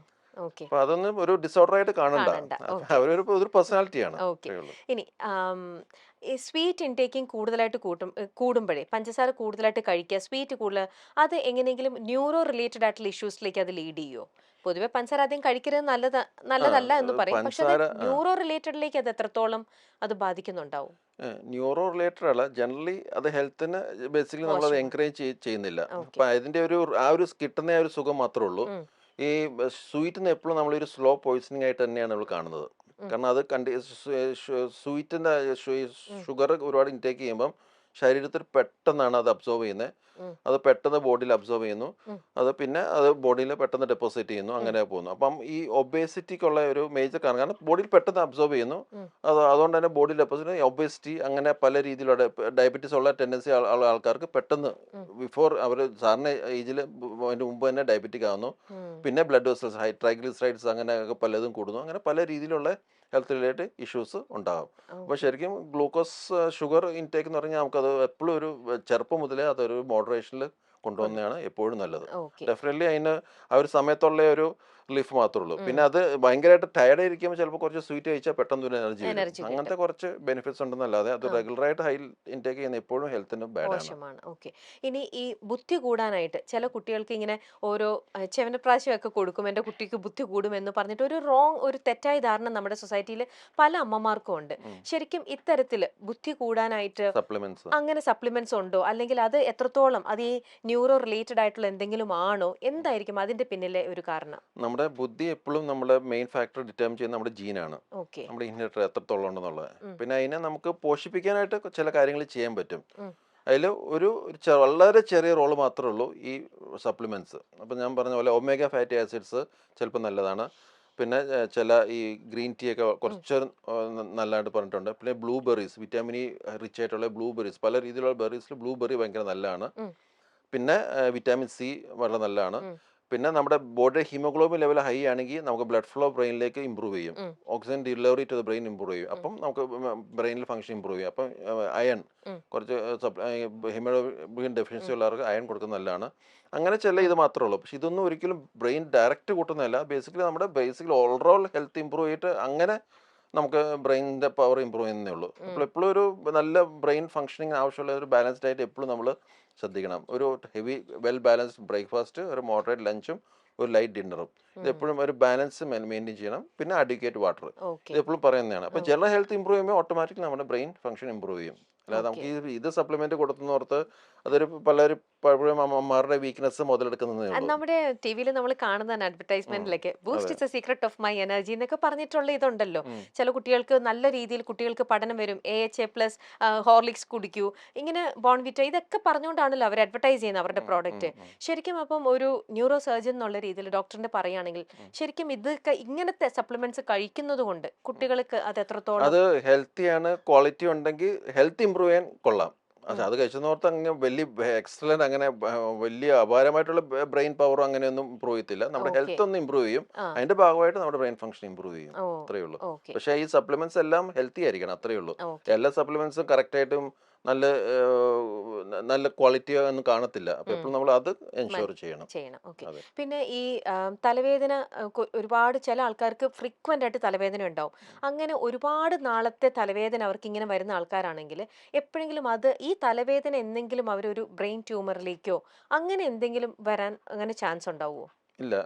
അപ്പൊ അതൊന്നും ഒരു ഡിസോർഡർ ആയിട്ട് കാണണ്ട, അവരൊരു പേഴ്സണാലിറ്റിയാണ്. ഇനി സ്വീറ്റ് ഇൻടേക്കിംഗ് കൂടുതലായിട്ട് കൂടുമ്പോഴേ പഞ്ചസാര കൂടുതലായിട്ട് കഴിക്കുക, സ്വീറ്റ് കൂടുതൽ, അത് എങ്ങനെയെങ്കിലും ന്യൂറോ റിലേറ്റഡ് ആയിട്ടുള്ള ഇഷ്യൂസിലേക്ക് അത് ലീഡ് ചെയ്യുമോ? പൊതുവെ പഞ്ചസാര ആദ്യം കഴിക്കരുത് നല്ലതല്ല എന്ന് പറയും, പക്ഷെ അത് ന്യൂറോ റിലേറ്റഡിലേക്ക് അത് എത്രത്തോളം അത് ബാധിക്കുന്നുണ്ടാവും? ന്യൂറോ റിലേറ്റഡ് അല്ല, ജനറലി അത് ഹെൽത്തിന് ബേസിക്കലി നമ്മളത് എൻകറേജ് ചെയ്യുന്നില്ല. അപ്പൊ അതിന്റെ ആ ഒരു കിട്ടുന്ന ആ ഒരു സുഖം മാത്രമേ ഉള്ളൂ. ഈ സ്വീറ്റിന് എപ്പോഴും നമ്മളൊരു സ്ലോ പോയിസണിങ് ആയിട്ട് തന്നെയാണ് നമ്മൾ കാണുന്നത്. കാരണം അത് സ്വീറ്റിന്റെ ഷുഗർ ഒരുപാട് ഇൻടേക്ക് ചെയ്യുമ്പം ശരീരത്തിൽ പെട്ടെന്നാണ് അത് അബ്സോർവ് ചെയ്യുന്നത്. അത് പെട്ടെന്ന് ബോഡിയിൽ അബ്സോർവ് ചെയ്യുന്നു, അത് പിന്നെ അത് ബോഡിയിൽ പെട്ടെന്ന് ഡെപ്പോസിറ്റ് ചെയ്യുന്നു, അങ്ങനെ പോകുന്നു. അപ്പം ഈ ഒബേസിറ്റിക്കുള്ള ഒരു മേജർ കാരണം ബോഡിയിൽ പെട്ടെന്ന് അബ്സോർവ് ചെയ്യുന്നു, അതുകൊണ്ട് തന്നെ ബോഡിയിൽ ഡെപ്പോസിറ്റ്, ഒബേസിറ്റി, അങ്ങനെ പല രീതിയിലുള്ള ഡയബറ്റീസ് ഉള്ള ടെൻഡൻസി ഉള്ള ആൾക്കാർക്ക് പെട്ടെന്ന് ബിഫോർ അവർ സാറിന് ഏജിൽ അതിന് മുമ്പ് തന്നെ ഡയബറ്റിക് ആകുന്നു. പിന്നെ ബ്ലഡ് വെസൽസ്, ട്രൈഗ്ലിസറൈഡ്സ് അങ്ങനെയൊക്കെ പലതും കൂടുന്നു. അങ്ങനെ പല രീതിയിലുള്ള ഹെൽത്ത് റിലേറ്റഡ് ഇഷ്യൂസ് ഉണ്ടാകും. അപ്പോൾ ശരിക്കും ഗ്ലൂക്കോസ് ഷുഗർ ഇൻടേക്ക് എന്ന് പറഞ്ഞാൽ നമുക്കത് എപ്പോഴും ഒരു ചെറുപ്പം മുതലേ അതൊരു മോഡറേഷനിൽ കൊണ്ടുവന്നതാണ് എപ്പോഴും നല്ലത്. ഡെഫിനറ്റ്ലി അതിന് ആ ഒരു സമയത്തുള്ള ഒരു റിലീഫ് മാത്രമേ ഉള്ളൂ. പിന്നെ അത് ഭയങ്കരമായിട്ട് ടയർഡ് ആയിരിക്കുമ്പോൾ ചിലപ്പോൾ കുറച്ച് സ്വീറ്റ് കഴിച്ചാൽ പെട്ടെന്ന് ഒരു എനർജി വരും. അങ്ങനത്തെ കുറച്ച് ബെനിഫിറ്റ്സ് ഉണ്ടെന്നല്ലാതെ അത് റെഗുലറായിട്ട് ഹൈ ഇൻടേക്ക് ചെയ്യുന്ന എപ്പോഴും ഹെൽത്തിന് മോശമാണ്. ഓക്കെ, ഇനി ഈ ബുദ്ധി കൂടാനായിട്ട് ചില കുട്ടികൾക്ക് ഇങ്ങനെ ഓരോ ചെവനപ്രാശമൊക്കെ കൊടുക്കും, എൻ്റെ കുട്ടിക്ക് ബുദ്ധി കൂടുമെന്ന് പറഞ്ഞിട്ട് ഒരു തെറ്റായ ധാരണ നമ്മുടെ സൊസൈറ്റിയിൽ പല അമ്മമാർക്കും ഉണ്ട്. ശരിക്കും ഇത്തരത്തിൽ ബുദ്ധി കൂടാനായിട്ട് അങ്ങനെ സപ്ലിമെന്റ്സ് ഉണ്ടോ, അല്ലെങ്കിൽ അത് എത്രത്തോളം അത് ഈ ന്യൂറോ റിലേറ്റഡ് ആയിട്ടുള്ള എന്തെങ്കിലും ആണോ, എന്തായിരിക്കും അതിന്റെ പിന്നിലെ ഒരു കാരണം? നമ്മുടെ ബുദ്ധി എപ്പോഴും നമ്മുടെ മെയിൻ ഫാക്ടർ ഡിറ്റർമിൻ ചെയ്യുന്ന നമ്മുടെ ജീനാണ്, നമ്മുടെ ഇൻഹെറിറ്റർ എത്രത്തോളം ഉണ്ടെന്നുള്ളത്. പിന്നെ അതിനെ നമുക്ക് പോഷിപ്പിക്കാനായിട്ട് ചില കാര്യങ്ങൾ ചെയ്യാൻ പറ്റും. അതിൽ വളരെ ചെറിയ റോള് മാത്രമേ ഉള്ളൂ ഈ സപ്ലിമെന്റ്സ്. അപ്പം ഞാൻ പറഞ്ഞ പോലെ ഒമേഗ ഫാറ്റി ആസിഡ്സ് ചിലപ്പോൾ നല്ലതാണ്. പിന്നെ ചില ഈ ഗ്രീൻ ടീ ഒക്കെ കുറച്ച് നല്ലതായിട്ട് പറഞ്ഞിട്ടുണ്ട്. പിന്നെ ബ്ലൂബെറീസ്, വിറ്റാമിൻ ഇ റിച്ച് ആയിട്ടുള്ള ബ്ലൂബെറീസ്, പല രീതിയിലുള്ള ബെറീസിൽ ബ്ലൂബെറി ഭയങ്കര നല്ലതാണ്. പിന്നെ വിറ്റാമിൻ സി വളരെ നല്ലതാണ്. പിന്നെ നമ്മുടെ ബോഡിയുടെ ഹീമോഗ്ലോബിൻ ലെവൽ ഹൈ ആണെങ്കിൽ നമുക്ക് ബ്ലഡ് ഫ്ലോ ബ്രെയിനിലേക്ക് ഇമ്പ്രൂവ് ചെയ്യും, oxygen delivery to the brain improve ചെയ്യും. അപ്പം നമുക്ക് ബ്രെയിനിൽ ഫംഗ്ഷൻ ഇമ്പ്രൂവ് ചെയ്യും. അപ്പം അയൺ, കുറച്ച് ഹീമോഗ്ലോബിൻ ഡെഫിഷ്യൻസി ഉള്ളവർക്ക് അയൺ കൊടുക്കുന്നത് നല്ലതാണ്. അങ്ങനെ ചില ഇത് മാത്രമേ ഉള്ളൂ. പക്ഷെ ഇതൊന്നും ഒരിക്കലും ബ്രെയിൻ ഡയറക്റ്റ് കൂട്ടുന്നതല്ല. ബേസിക്കലി ഓവറോൾ ഹെൽത്ത് ഇമ്പ്രൂവ് ചെയ്തിട്ട് അങ്ങനെ നമുക്ക് ബ്രെയിനിൻ്റെ പവർ ഇമ്പ്രൂവ് ചെയ്യുന്നേ ഉള്ളൂ. അപ്പോൾ എപ്പോഴും ഒരു നല്ല ബ്രെയിൻ ഫംഗ്ഷനിങ് ആവശ്യമുള്ള ഒരു ബാലൻസ്ഡ് ആയിട്ട് എപ്പോഴും നമ്മൾ ശ്രദ്ധിക്കണം. ഒരു ഹെവി വെൽ ബാലൻസ്ഡ് ബ്രേക്ക്ഫാസ്റ്റ്, ഒരു മോഡറേറ്റ് ലഞ്ചും, ഒരു ലൈറ്റ് ഡിന്നറും, ഇത് എപ്പോഴും ഒരു ബാലൻസ് മെയിൻറ്റെയിൻ ചെയ്യണം. പിന്നെ അഡിക്വേറ്റ് വാട്ടർ, ഇത് എപ്പോഴും പറയുന്നതാണ്. അപ്പോൾ ജനറൽ ഹെൽത്ത് ഇമ്പ്രൂവ് ചെയ്യുമ്പോൾ ഓട്ടോമാറ്റിക്കലി നമ്മുടെ ബ്രെയിൻ ഫംഗ്ഷൻ ഇമ്പ്രൂവ് ചെയ്യും. അല്ലാതെ നമുക്ക് ഇത് സപ്ലിമെന്റ് കൊടുത്തുന്നോർത്ത് അതൊരു പലരും അമ്മമാരുടെ വീക്ക്നെസ് മുതലെടുക്കുന്നതേ ഉള്ളൂ. നമ്മുടെ ടിവിയിൽ നമ്മൾ കാണുന്ന അഡ്വർടൈസ്മെന്റിലൊക്കെ Boost is a secret of my energy എന്നൊക്കെ പറഞ്ഞിട്ടുള്ള ഇതുണ്ടല്ലോ. ചില കുട്ടികൾക്ക് നല്ല രീതിയിൽ കുട്ടികൾക്ക് പഠനം വരും, AHA+, ഹോർലിക്സ് കുടിക്കൂ, ഇങ്ങനെ ബോൺവിറ്റ, ഇതൊക്കെ പറഞ്ഞുകൊണ്ടാണല്ലോ അവർ അഡ്വർടൈസ് ചെയ്യുന്നത് അവരുടെ പ്രോഡക്റ്റ്. ശരിക്കും അപ്പം ഒരു ന്യൂറോ സർജൻ എന്നുള്ള രീതിയിൽ ഡോക്ടറിന്റെ പറയുകയാണെങ്കിൽ ശരിക്കും ഇതൊക്കെ ഇങ്ങനത്തെ സപ്ലിമെന്റ്സ് കഴിക്കുന്നത് കൊണ്ട് കുട്ടികൾക്ക് അത് എത്രത്തോളം അത് ഹെൽത്തിയാണ്, ക്വാളിറ്റി ഉണ്ടെങ്കിൽ ഹെൽത്ത് ഇമ്പ്രൂവ് ചെയ്യാൻ കൊള്ളാം. പക്ഷെ അത് കഴിച്ചെന്നോർത്ത് അങ്ങനെ വലിയ എക്സലന്റ്, അങ്ങനെ വലിയ അപാരമായിട്ടുള്ള ബ്രെയിൻ പവറും അങ്ങനെയൊന്നും ഇമ്പ്രൂവ് ചെയ്യത്തില്ല. നമ്മുടെ ഹെൽത്ത് ഒന്ന് ഇമ്പ്രൂവ് ചെയ്യും, അതിന്റെ ഭാഗമായിട്ട് നമ്മുടെ ബ്രെയിൻ ഫംഗ്ഷൻ ഇമ്പ്രൂവ് ചെയ്യും, അത്രയേ ഉള്ളൂ. പക്ഷെ ഈ സപ്ലിമെന്റ്സ് എല്ലാം ഹെൽത്തി ആയിരിക്കണം, അത്രയേ ഉള്ളൂ. എല്ലാ സപ്ലിമെന്റ്സും കറക്റ്റ് ആയിട്ടും നല്ല നല്ല ക്വാളിറ്റി ഒന്നും കാണത്തില്ല. അപ്പോൾ എപ്പോഴും നമ്മൾ അത് എൻഷുർ ചെയ്യണം. ഓക്കെ. അതെ. പിന്നെ ഈ തലവേദന ഒരുപാട് ചില ആൾക്കാർക്ക് ഫ്രീക്വന്റ് ആയിട്ട് തലവേദന ഉണ്ടാവും. അങ്ങനെ ഒരുപാട് നാളത്തെ തലവേദന അവർക്ക് ഇങ്ങനെ വരുന്ന ആൾക്കാരാണെങ്കിൽ എപ്പോഴെങ്കിലും അത് ഈ തലവേദന എന്തെങ്കിലും അവരൊരു ബ്രെയിൻ ട്യൂമറിലേക്കോ അങ്ങനെ എന്തെങ്കിലും വരാൻ അങ്ങനെ ചാൻസ് ഉണ്ടാവുമോ? ഇല്ല.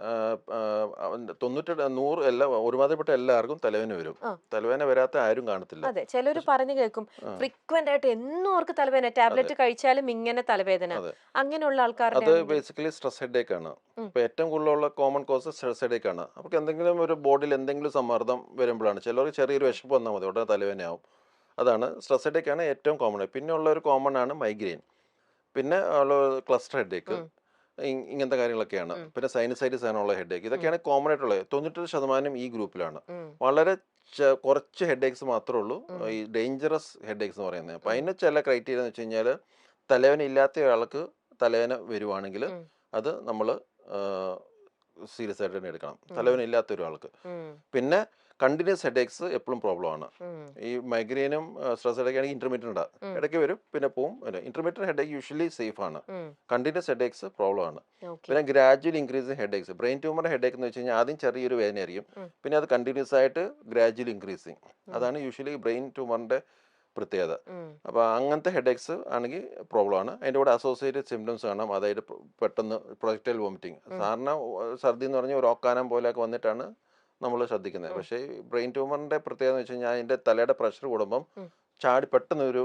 100 ഒരുമാതിരിപ്പെട്ട എല്ലാവർക്കും തലവേദന വരും. ആ. തലവേദന വരാത്ത ആരും കാണത്തില്ല. അതെ, ചിലർ പറഞ്ഞു കേൾക്കും ആ, ഫ്രീക്വന്റ് ആയിട്ട് എന്നും അവർക്ക് തലവേദന, അതെ, ടാബ്ലറ്റ് കഴിച്ചാലും ഇങ്ങനെ തലവേദന, അതെ. അങ്ങനെയുള്ള ആൾക്കാരുടെ അത് ആണെങ്കിൽ ബേസിക്കലി സ്ട്രെസ് ഹെഡേക്ക് ആണ്. ഉം. ഇപ്പോൾ ഏറ്റവും കൂടുതലുള്ള കോമൺ കോസ് സ്ട്രെസ് ഹെഡേക്ക് ആണ്. അപ്പോൾ എന്തെങ്കിലും ഒരു ബോഡിയിൽ എന്തെങ്കിലും സമ്മർദ്ദം വരുമ്പോഴാണ്. ചിലർക്ക് ചെറിയൊരു വിശപ്പ് വന്നാൽ മതി ഉടനെ തലവേദനയാവും. അതാണ് സ്ട്രെസ് ഹെഡേക്ക് ആണ് ഏറ്റവും കോമൺ. പിന്നെ ഉള്ള ഒരു കോമൺ ആണ് മൈഗ്രെയിൻ. പിന്നെ ഉള്ള ക്ലസ്റ്റർ ഹെഡേക്ക്, ഇങ്ങനത്തെ കാര്യങ്ങളൊക്കെയാണ്. ഉം. പിന്നെ സൈനസൈറ്റിസ് ആണുള്ള ഹെഡേക്ക്. ഉം. ഇതൊക്കെയാണ് കോമൺ ആയിട്ടുള്ളത്. 98% ഈ ഗ്രൂപ്പിലാണ്. ഉം. വളരെ കുറച്ച് ഹെഡേക്സ് മാത്രമേ ഉള്ളൂ ഉം. ഈ ഡേഞ്ചറസ് ഹെഡേക്സ് എന്ന് പറയുന്നത്. അപ്പം ഉം. അതിന് ചില ക്രൈറ്റീരിയ എന്ന് വെച്ച് കഴിഞ്ഞാൽ തലവേദന ഇല്ലാത്ത ആൾക്ക് തലവേദന വരുവാണെങ്കിൽ ഉം. അത് നമ്മൾ സീരിയസ് ആയിട്ട് തന്നെ എടുക്കണം, ഉം. തലവേദന ഇല്ലാത്ത ഒരാൾക്ക്. ഉം. പിന്നെ കണ്ടിന്യൂസ് ഹെഡേക്സ് എപ്പോഴും പ്രോബ്ലം ആണ്. ഉം. ഈ മൈഗ്രെയിനും സ്ട്രെസ് ഹെഡേക്ക് ആണെങ്കിൽ ഇന്റർമീഡിയറ്റ് ഉം. ഇടയ്ക്ക് വരും പിന്നെ പോവും. ഇന്റർമീഡിയറ്റ് ഹെഡേക്ക് യൂഷ്വലി സേഫ് ആണ്. ഉം. കണ്ടിന്യൂസ് ഹെഡേക്സ് പ്രോബ്ലം ആണ്. ഓക്കെ. പിന്നെ gradual increasing headaches, brain tumour headache എന്ന് വെച്ച് കഴിഞ്ഞാൽ ആദ്യം ചെറിയൊരു വേദനയായിരിക്കും, ഉം. പിന്നെ അത് കണ്ടിന്യൂസ് ആയിട്ട് ഗ്രാജുവൽ ഇൻക്രീസിങ്. ഉം. അതാണ് യൂഷ്വലി ബ്രെയിൻ ട്യൂമറിന്റെ പ്രത്യേകത. ഉം. അപ്പോൾ അങ്ങനത്തെ ഹെഡേക്സ് ആണെങ്കിൽ പ്രോബ്ലം ആണ്. അതിൻ്റെ കൂടെ അസോസിയേറ്റഡ് സിംറ്റംസ് കാണാം. അതായത് പെട്ടെന്ന് പ്രൊജക്ടൈൽ വോമിറ്റിംഗ്. ഉം. സാധാരണ ഛർദി എന്ന് പറഞ്ഞാൽ ഒരു ഓക്കാനം പോലെയൊക്കെ വന്നിട്ടാണ് നമ്മൾ ശ്രദ്ധിക്കുന്നത്. ഉം. പക്ഷേ ബ്രെയിൻ ട്യൂമറിന്റെ പ്രത്യേകത എന്ന് വെച്ച് കഴിഞ്ഞാൽ അതിൻ്റെ തലയുടെ പ്രഷർ കൂടുമ്പം ഉം. ചാടി പെട്ടെന്ന് ഒരു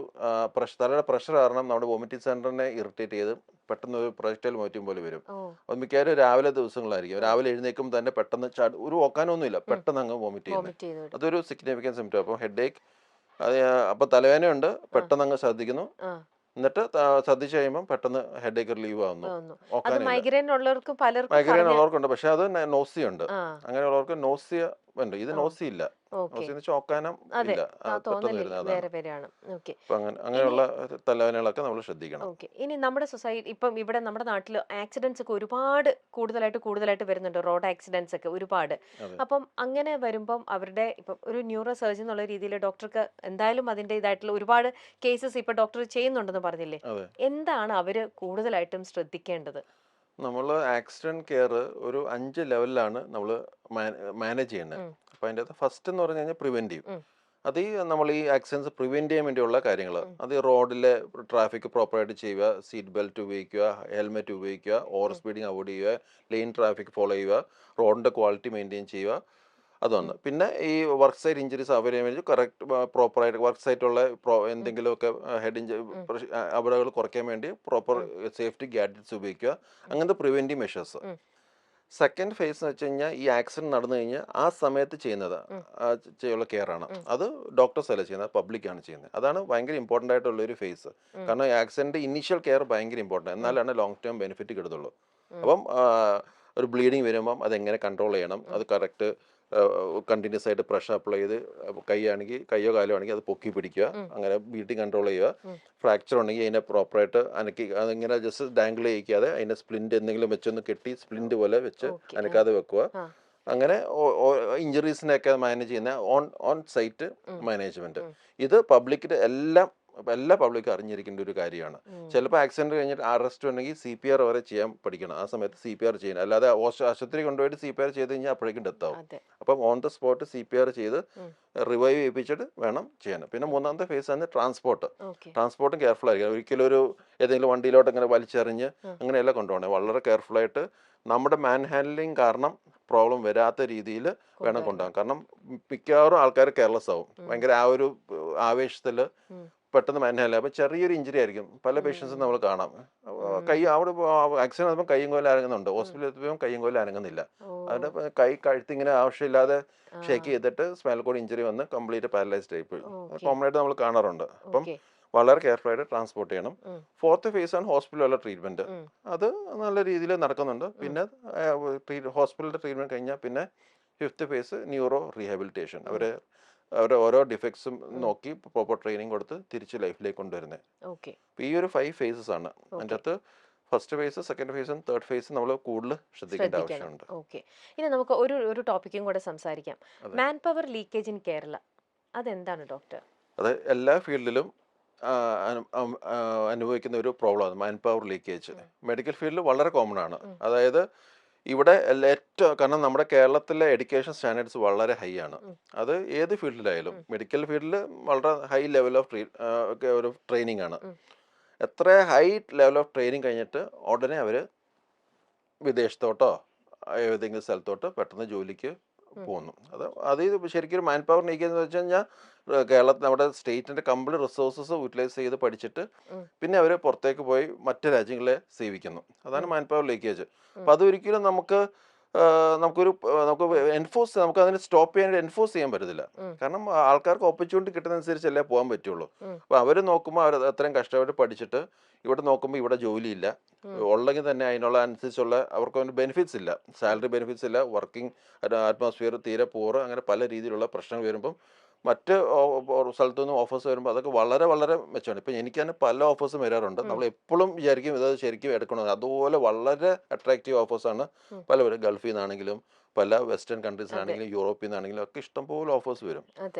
തലയുടെ പ്രഷർ കാരണം നമ്മുടെ വോമിറ്റിംഗ് സെന്ററിനെ ഇറിറ്റേറ്റ് ചെയ്ത് പെട്ടെന്ന് ഒരു പ്രൊജക്ടൈൽ വോമിറ്റിംഗ് പോലെ വരും. ഓ. അത് മിക്കവാറും രാവിലെ ദിവസങ്ങളായിരിക്കും. രാവിലെ എഴുന്നേൽക്കുമ്പോൾ തന്നെ പെട്ടെന്ന് ഒരു ഓക്കാനൊന്നുമില്ല, പെട്ടെന്ന് അങ്ങ് വോമിറ്റ് ചെയ്യുന്നത്. വോമിറ്റ് ചെയ്ത് വിടും. അതൊരു സിഗ്നിഫിക്കൻറ്റ് സിംറ്റം. അപ്പോൾ ഹെഡേക്ക് അത് അപ്പോൾ തലവേദനയുണ്ട്, പെട്ടെന്ന് അങ്ങ് ശ്രദ്ധിക്കുന്നു, ആ. എന്നിട്ട് ശ്രദ്ധിച്ചു കഴിയുമ്പോൾ പെട്ടെന്ന് ഹെഡേക്ക് റിലീവ് ആവുന്നു, തോന്നുന്നു. അത് ഓക്കാനില്ല. മൈഗ്രെയിൻ ഉള്ളവർക്ക് പലർക്കും മൈഗ്രെയിൻ പറഞ്ഞ ഉള്ളവർക്കുണ്ട്, പക്ഷെ അത് നോസിയ ഉണ്ട്. ആ. അങ്ങനെയുള്ളവർക്ക് നോസിയ ഉണ്ട്. ഇത് ഓ. നോസി ഇല്ല. ഓക്കെ. നോസി എന്ന് വെച്ചാൽ ഓക്കാനം അതെ, ഇല്ല, പെട്ടെന്ന് തോന്നലില്ല, വരുന്ന അതാണ്. വേറെ വേറെയാണ്. ഓക്കെ. അപ്പം ഇനി അങ്ങനെയുള്ള തലവേദനകളൊക്കെ നമ്മൾ ശ്രദ്ധിക്കണം. ഓക്കെ. ഇനി നമ്മുടെ സൊസൈറ്റി ഇപ്പം ഇവിടെ നമ്മുടെ നാട്ടിൽ ആക്സിഡൻസ് ഒക്കെ ഒരുപാട് കൂടുതലായിട്ട് വരുന്നുണ്ട്. റോഡ് ആക്സിഡൻസ് ഒക്കെ ഒരുപാട്. അതെ, അപ്പം അങ്ങനെ വരുമ്പം അവരുടെ ഇപ്പം ഒരു ന്യൂറോ സർജൻ എന്നുള്ള രീതിയിൽ ഡോക്ടർക്ക് എന്തായാലും അതിൻ്റെ ഇതായിട്ടുള്ള ഒരുപാട് കേസസ് ഇപ്പം ഡോക്ടർ ചെയ്യുന്നുണ്ടെന്ന് പറഞ്ഞില്ലേ? അതെ. എന്താണ് അവർ കൂടുതലായിട്ടും ശ്രദ്ധിക്കേണ്ടത്? നമ്മൾ ആക്സിഡന്റ് കെയർ ഒരു 5 ലെവലിലാണ് നമ്മൾ മാനേജ് ചെയ്യുന്നത്. ഉം. അപ്പോൾ അതിൻ്റെ അകത്ത് ഫസ്റ്റ് എന്ന് പറഞ്ഞു കഴിഞ്ഞാൽ പ്രിവെൻറ്റീവ്. ഉം. അത് നമ്മൾ ഈ ആക്സിഡൻസ് പ്രിവെൻറ്റ് ചെയ്യാൻ വേണ്ടിയുള്ള കാര്യങ്ങൾ. ഉം. അത് റോഡിലെ ട്രാഫിക് പ്രോപ്പറായിട്ട് ചെയ്യുക, സീറ്റ് ബെൽറ്റ് ഉപയോഗിക്കുക, ഹെൽമെറ്റ് ഉപയോഗിക്കുക, ഓവർ ഉം. സ്പീഡിങ് അവോയ്ഡ് ചെയ്യുക, ലെയിൻ ട്രാഫിക് ഫോളോ ചെയ്യുക, റോഡിൻ്റെ ക്വാളിറ്റി മെയിൻറ്റെയിൻ ചെയ്യുക. ഉം. അതൊന്ന്. പിന്നെ ഈ വർക്ക് സൈറ്റ് ഇഞ്ചുറീസ് അവരെ വേണ്ടി കറക്റ്റ് പ്രോപ്പറായിട്ട് വർക്ക് സൈറ്റുള്ള ഉം. എന്തെങ്കിലുമൊക്കെ ഹെഡ് ഉം. അപകടങ്ങൾ കുറയ്ക്കാൻ വേണ്ടി പ്രോപ്പർ ഉം. സേഫ്റ്റി ഗാഡ്ജറ്റ്സ് ഉപയോഗിക്കുക. ഉം. അങ്ങനത്തെ പ്രിവെൻറ്റീവ് മെഷേഴ്സ്. ഉം. സെക്കൻഡ് ഫേസ് എന്ന് വെച്ച് കഴിഞ്ഞാൽ ഈ ആക്സിഡന്റ് നടന്നു കഴിഞ്ഞാൽ ആ സമയത്ത് ചെയ്യുന്നത് ഉം. ചെയ്യുള്ള കെയർ ആണ്. ഉം. അത് ഡോക്ടേഴ്സ് അല്ല ചെയ്യുന്നത്, പബ്ലിക്കാണ് ചെയ്യുന്നത്. അതാണ് ഭയങ്കര ഇമ്പോർട്ടൻ്റ് ആയിട്ടുള്ള ഒരു ഫേസ്. ഉം. കാരണം ആക്സിഡന്റ് ഇനീഷ്യൽ കെയർ ഭയങ്കര ഇമ്പോർട്ടൻ്റ്, ഉം. എന്നാലാണ് ലോങ് ടേം ബെനിഫിറ്റ് കിട്ടത്തുള്ളൂ. ഉം. അപ്പം ഒരു ബ്ലീഡിങ് വരുമ്പം അതെങ്ങനെ കൺട്രോൾ ചെയ്യണം, ഉം. അത് കറക്റ്റ് കണ്ടിന്യൂസ് ആയിട്ട് പ്രഷർ അപ്ലൈ ചെയ്ത്, കൈയാണെങ്കിൽ കയ്യോ കാലോ ആണെങ്കിൽ അത് പൊക്കി പിടിക്കുക, ഉം. അങ്ങനെ ബ്ലീഡിങ് കൺട്രോൾ ചെയ്യുക. ഉം. ഫ്രാക്ചർ ഉണ്ടെങ്കിൽ അതിനെ പ്രോപ്പറായിട്ട് അനക്കി, അതിങ്ങനെ ജസ്റ്റ് ഡാങ്കിൾ ചെയ്യിക്കാതെ അതിനെ സ്പ്ലിൻ്റ് എന്തെങ്കിലും വെച്ചൊന്ന് കെട്ടി സ്പ്ലിൻ്റ് പോലെ വെച്ച് ഓക്കെ. ആ. അനക്കാതെ വെക്കുക. ആ. അങ്ങനെ ഇഞ്ചുറീസിനെയൊക്കെ മാനേജ് ചെയ്യുന്ന ഓൺ സൈറ്റ് ഉം. മാനേജ്മെന്റ്. ഉം. ഇത് പബ്ലിക്കിന്റെ എല്ലാ പബ്ലിക്കും അറിഞ്ഞിരിക്കേണ്ട ഒരു കാര്യമാണ്. ഉം. ചിലപ്പോൾ ആക്സിഡന്റ് കഴിഞ്ഞിട്ട് അറസ്റ്റ് ഉണ്ടെങ്കിൽ CPR വരെ ചെയ്യാൻ പഠിക്കണം. ആ സമയത്ത് CPR ചെയ്യണം. അല്ലാതെ ആശുപത്രി കൊണ്ടുപോയിട്ട് CPR ചെയ്ത് കഴിഞ്ഞാൽ അപ്പോഴേക്കും ഡെത്ത് ആവും. അതെ. അപ്പം ഓൺ ദ സ്പോട്ട് CPR ചെയ്ത് ഉം. റിവൈവ് ചെയ്യിപ്പിച്ചിട്ട് വേണം ചെയ്യാൻ. പിന്നെ മൂന്നാമത്തെ ഫേസ് ആണ് ട്രാൻസ്പോർട്ട്. ഓക്കെ. ട്രാൻസ്പോർട്ടും കെയർഫുൾ ആയിരിക്കണം. ഒരിക്കലും ഏതെങ്കിലും വണ്ടിയിലോട്ട് ഇങ്ങനെ വലിച്ചെറിഞ്ഞ് ഉം. അങ്ങനെയല്ല കൊണ്ടുപോകണേ. വളരെ കെയർഫുള്ളായിട്ട് നമ്മുടെ മാൻ ഹാൻഡ്ലിങ് കാരണം പ്രോബ്ലം വരാത്ത രീതിയിൽ വേണം കൊണ്ടുവരണം. കൊണ്ടുപോകാൻ. കാരണം മിക്കവാറും ആൾക്കാർ കെയർലെസ് ആവും. ഉം. ഭയങ്കര ആ ഒരു ആവേശത്തിൽ ഉം. പെട്ടെന്ന് മാൻഹാൻഡിൽ. അപ്പം ചെറിയൊരു ഇഞ്ചുറി ആയിരിക്കും. പല പേഷ്യൻസും നമ്മൾ കാണാം. കൈ അവിടെ ആക്സിഡന്റ് ആകുമ്പോൾ കൈയും കോലും അനങ്ങുന്നുണ്ട്, ഹോസ്പിറ്റലിൽ എത്തുമ്പോൾ കൈയും കോലും അനങ്ങുന്നില്ല. ഓ. അതിൻ്റെ കൈ കഴുത്തിങ്ങനെ ആവശ്യമില്ലാതെ ആ. ഷേക്ക് ചെയ്തിട്ട് സ്പൈനൽ കോഡ് ഇഞ്ചുറി വന്ന് കംപ്ലീറ്റ് പാരലൈസ്ഡ് ആയി പോയി. ഓക്കെ. കോമൺ ആയിട്ട് നമ്മൾ കാണാറുണ്ട്. അപ്പം ഓക്കെ. വളരെ കെയർഫുൾ ആയിട്ട് ട്രാൻസ്പോർട്ട് ചെയ്യണം. ഉം. ഫോർത്ത് ഫേസ് ആണ് ഹോസ്പിറ്റലിലുള്ള ട്രീറ്റ്മെന്റ്. ഉം. അത് നല്ല രീതിയിൽ നടക്കുന്നുണ്ട്. ഉം. പിന്നെ ഹോസ്പിറ്റലിന്റെ ട്രീറ്റ്മെന്റ് കഴിഞ്ഞാൽ പിന്നെ ഫിഫ്ത്ത് ഫേസ് ന്യൂറോ റീഹാബിലിറ്റേഷൻ. ഉം. അവരെ ഓരോ ഡിഫക്ട്സും ഉം. നോക്കി പ്രോപ്പർ ട്രെയിനിങ് കൊടുത്ത് തിരിച്ച് ലൈഫിലേക്ക് കൊണ്ടുവരുന്നത്. ഓക്കെ. അപ്പോൾ ഈ ഒരു 5 ഫേസസ് ആണ്. അതിൻ്റെ ഓക്കെ. അകത്ത് ഫസ്റ്റ് ഫേസ്, സെക്കൻഡ് ഫേസും തേർഡ് ഫേസും നമ്മൾ കൂടുതൽ ശ്രദ്ധിക്കേണ്ട ശ്രദ്ധിക്കണം. ആവശ്യമുണ്ട്. ഓക്കെ. ഇനി നമുക്ക് ഒരു ടോപ്പിക്കും കൂടെ സംസാരിക്കാം. അതെ. Man power leakage in Kerala, അതെന്താണ് ഡോക്ടർ? അത് എല്ലാ ഫീൽഡിലും അനുഭവിക്കുന്ന ഒരു പ്രോബ്ലമാണ് മാൻ പവർ ലീക്കേജ്. മെഡിക്കൽ ഫീൽഡിൽ വളരെ കോമൺ ആണ്. അതായത് ഇവിടെ ഏറ്റവും, കാരണം നമ്മുടെ കേരളത്തിലെ എഡ്യൂക്കേഷൻ സ്റ്റാൻഡേർഡ്സ് വളരെ ഹൈ ആണ്. അത് ഏത് ഫീൽഡിലായാലും മെഡിക്കൽ ഫീൽഡിൽ വളരെ ഹൈ ലെവൽ ഓഫ് ഒരു ട്രെയിനിങ് ആണ്. എത്ര ഹൈ ലെവൽ ഓഫ് ട്രെയിനിങ് കഴിഞ്ഞിട്ട് ഉടനെ അവർ വിദേശത്തോട്ടോ ഏതെങ്കിലും സ്ഥലത്തോട്ട് പെട്ടെന്ന് ജോലിക്ക് പോകുന്നു. അത് ശരിക്കും ഒരു മാൻ പവർ നീക്കിയെന്ന് വെച്ച് കഴിഞ്ഞാൽ കേരളത്തിൽ നമ്മുടെ സ്റ്റേറ്റിന്റെ കംപ്ലീറ്റ് റിസോഴ്സസ് യൂട്ടിലൈസ് ചെയ്ത് പഠിച്ചിട്ട് പിന്നെ അവർ പുറത്തേക്ക് പോയി മറ്റു രാജ്യങ്ങളെ സേവിക്കുന്നു. അതാണ് മാൻ പവർ ലീക്കേജ്. അപ്പം അതൊരിക്കലും നമുക്ക് നമുക്ക് അതിനെ സ്റ്റോപ്പ് ചെയ്യാൻ എൻഫോഴ്സ് ചെയ്യാൻ പറ്റത്തില്ല. കാരണം ആൾക്കാർക്ക് ഓപ്പർച്യൂണിറ്റി കിട്ടുന്നതനുസരിച്ചല്ലേ പോകാൻ പറ്റുള്ളൂ. അപ്പം അവർ നോക്കുമ്പോൾ അവർ അത്രയും കഷ്ടപ്പെട്ട് പഠിച്ചിട്ട് ഇവിടെ നോക്കുമ്പോൾ ഇവിടെ ജോലിയില്ല, ഉള്ളെങ്കിൽ തന്നെ അതിനുള്ള അനുസരിച്ചുള്ള അവർക്ക് ബെനിഫിറ്റ്സ് ഇല്ല, സാലറി ബെനിഫിറ്റ്സ് ഇല്ല, വർക്കിംഗ് അറ്റ്മോസ്ഫിയർ തീരെ പൂർ, അങ്ങനെ പല രീതിയിലുള്ള പ്രശ്നങ്ങൾ വരുമ്പം മറ്റ് സ്ഥലത്തുനിന്നും ഓഫേഴ്സ് വരുമ്പോൾ അതൊക്കെ വളരെ വളരെ മെച്ചമാണ്. ഇപ്പം എനിക്ക് തന്നെ പല ഓഫേഴ്സും വരാറുണ്ട്. നമ്മൾ എപ്പോഴും വിചാരിക്കും ഇത് ശരിക്കും എടുക്കണമെന്ന്. അതുപോലെ വളരെ അട്രാക്റ്റീവ് ഓഫേഴ്സാണ് പലവരും. ഗൾഫിൽ നിന്നാണെങ്കിലും പല വെസ്റ്റേൺ കൺട്രീസിലാണെങ്കിലും യൂറോപ്പിൽ നിന്നാണെങ്കിലും ഒക്കെ ഇഷ്ടംപോലെ ഓഫേഴ്സ് വരും.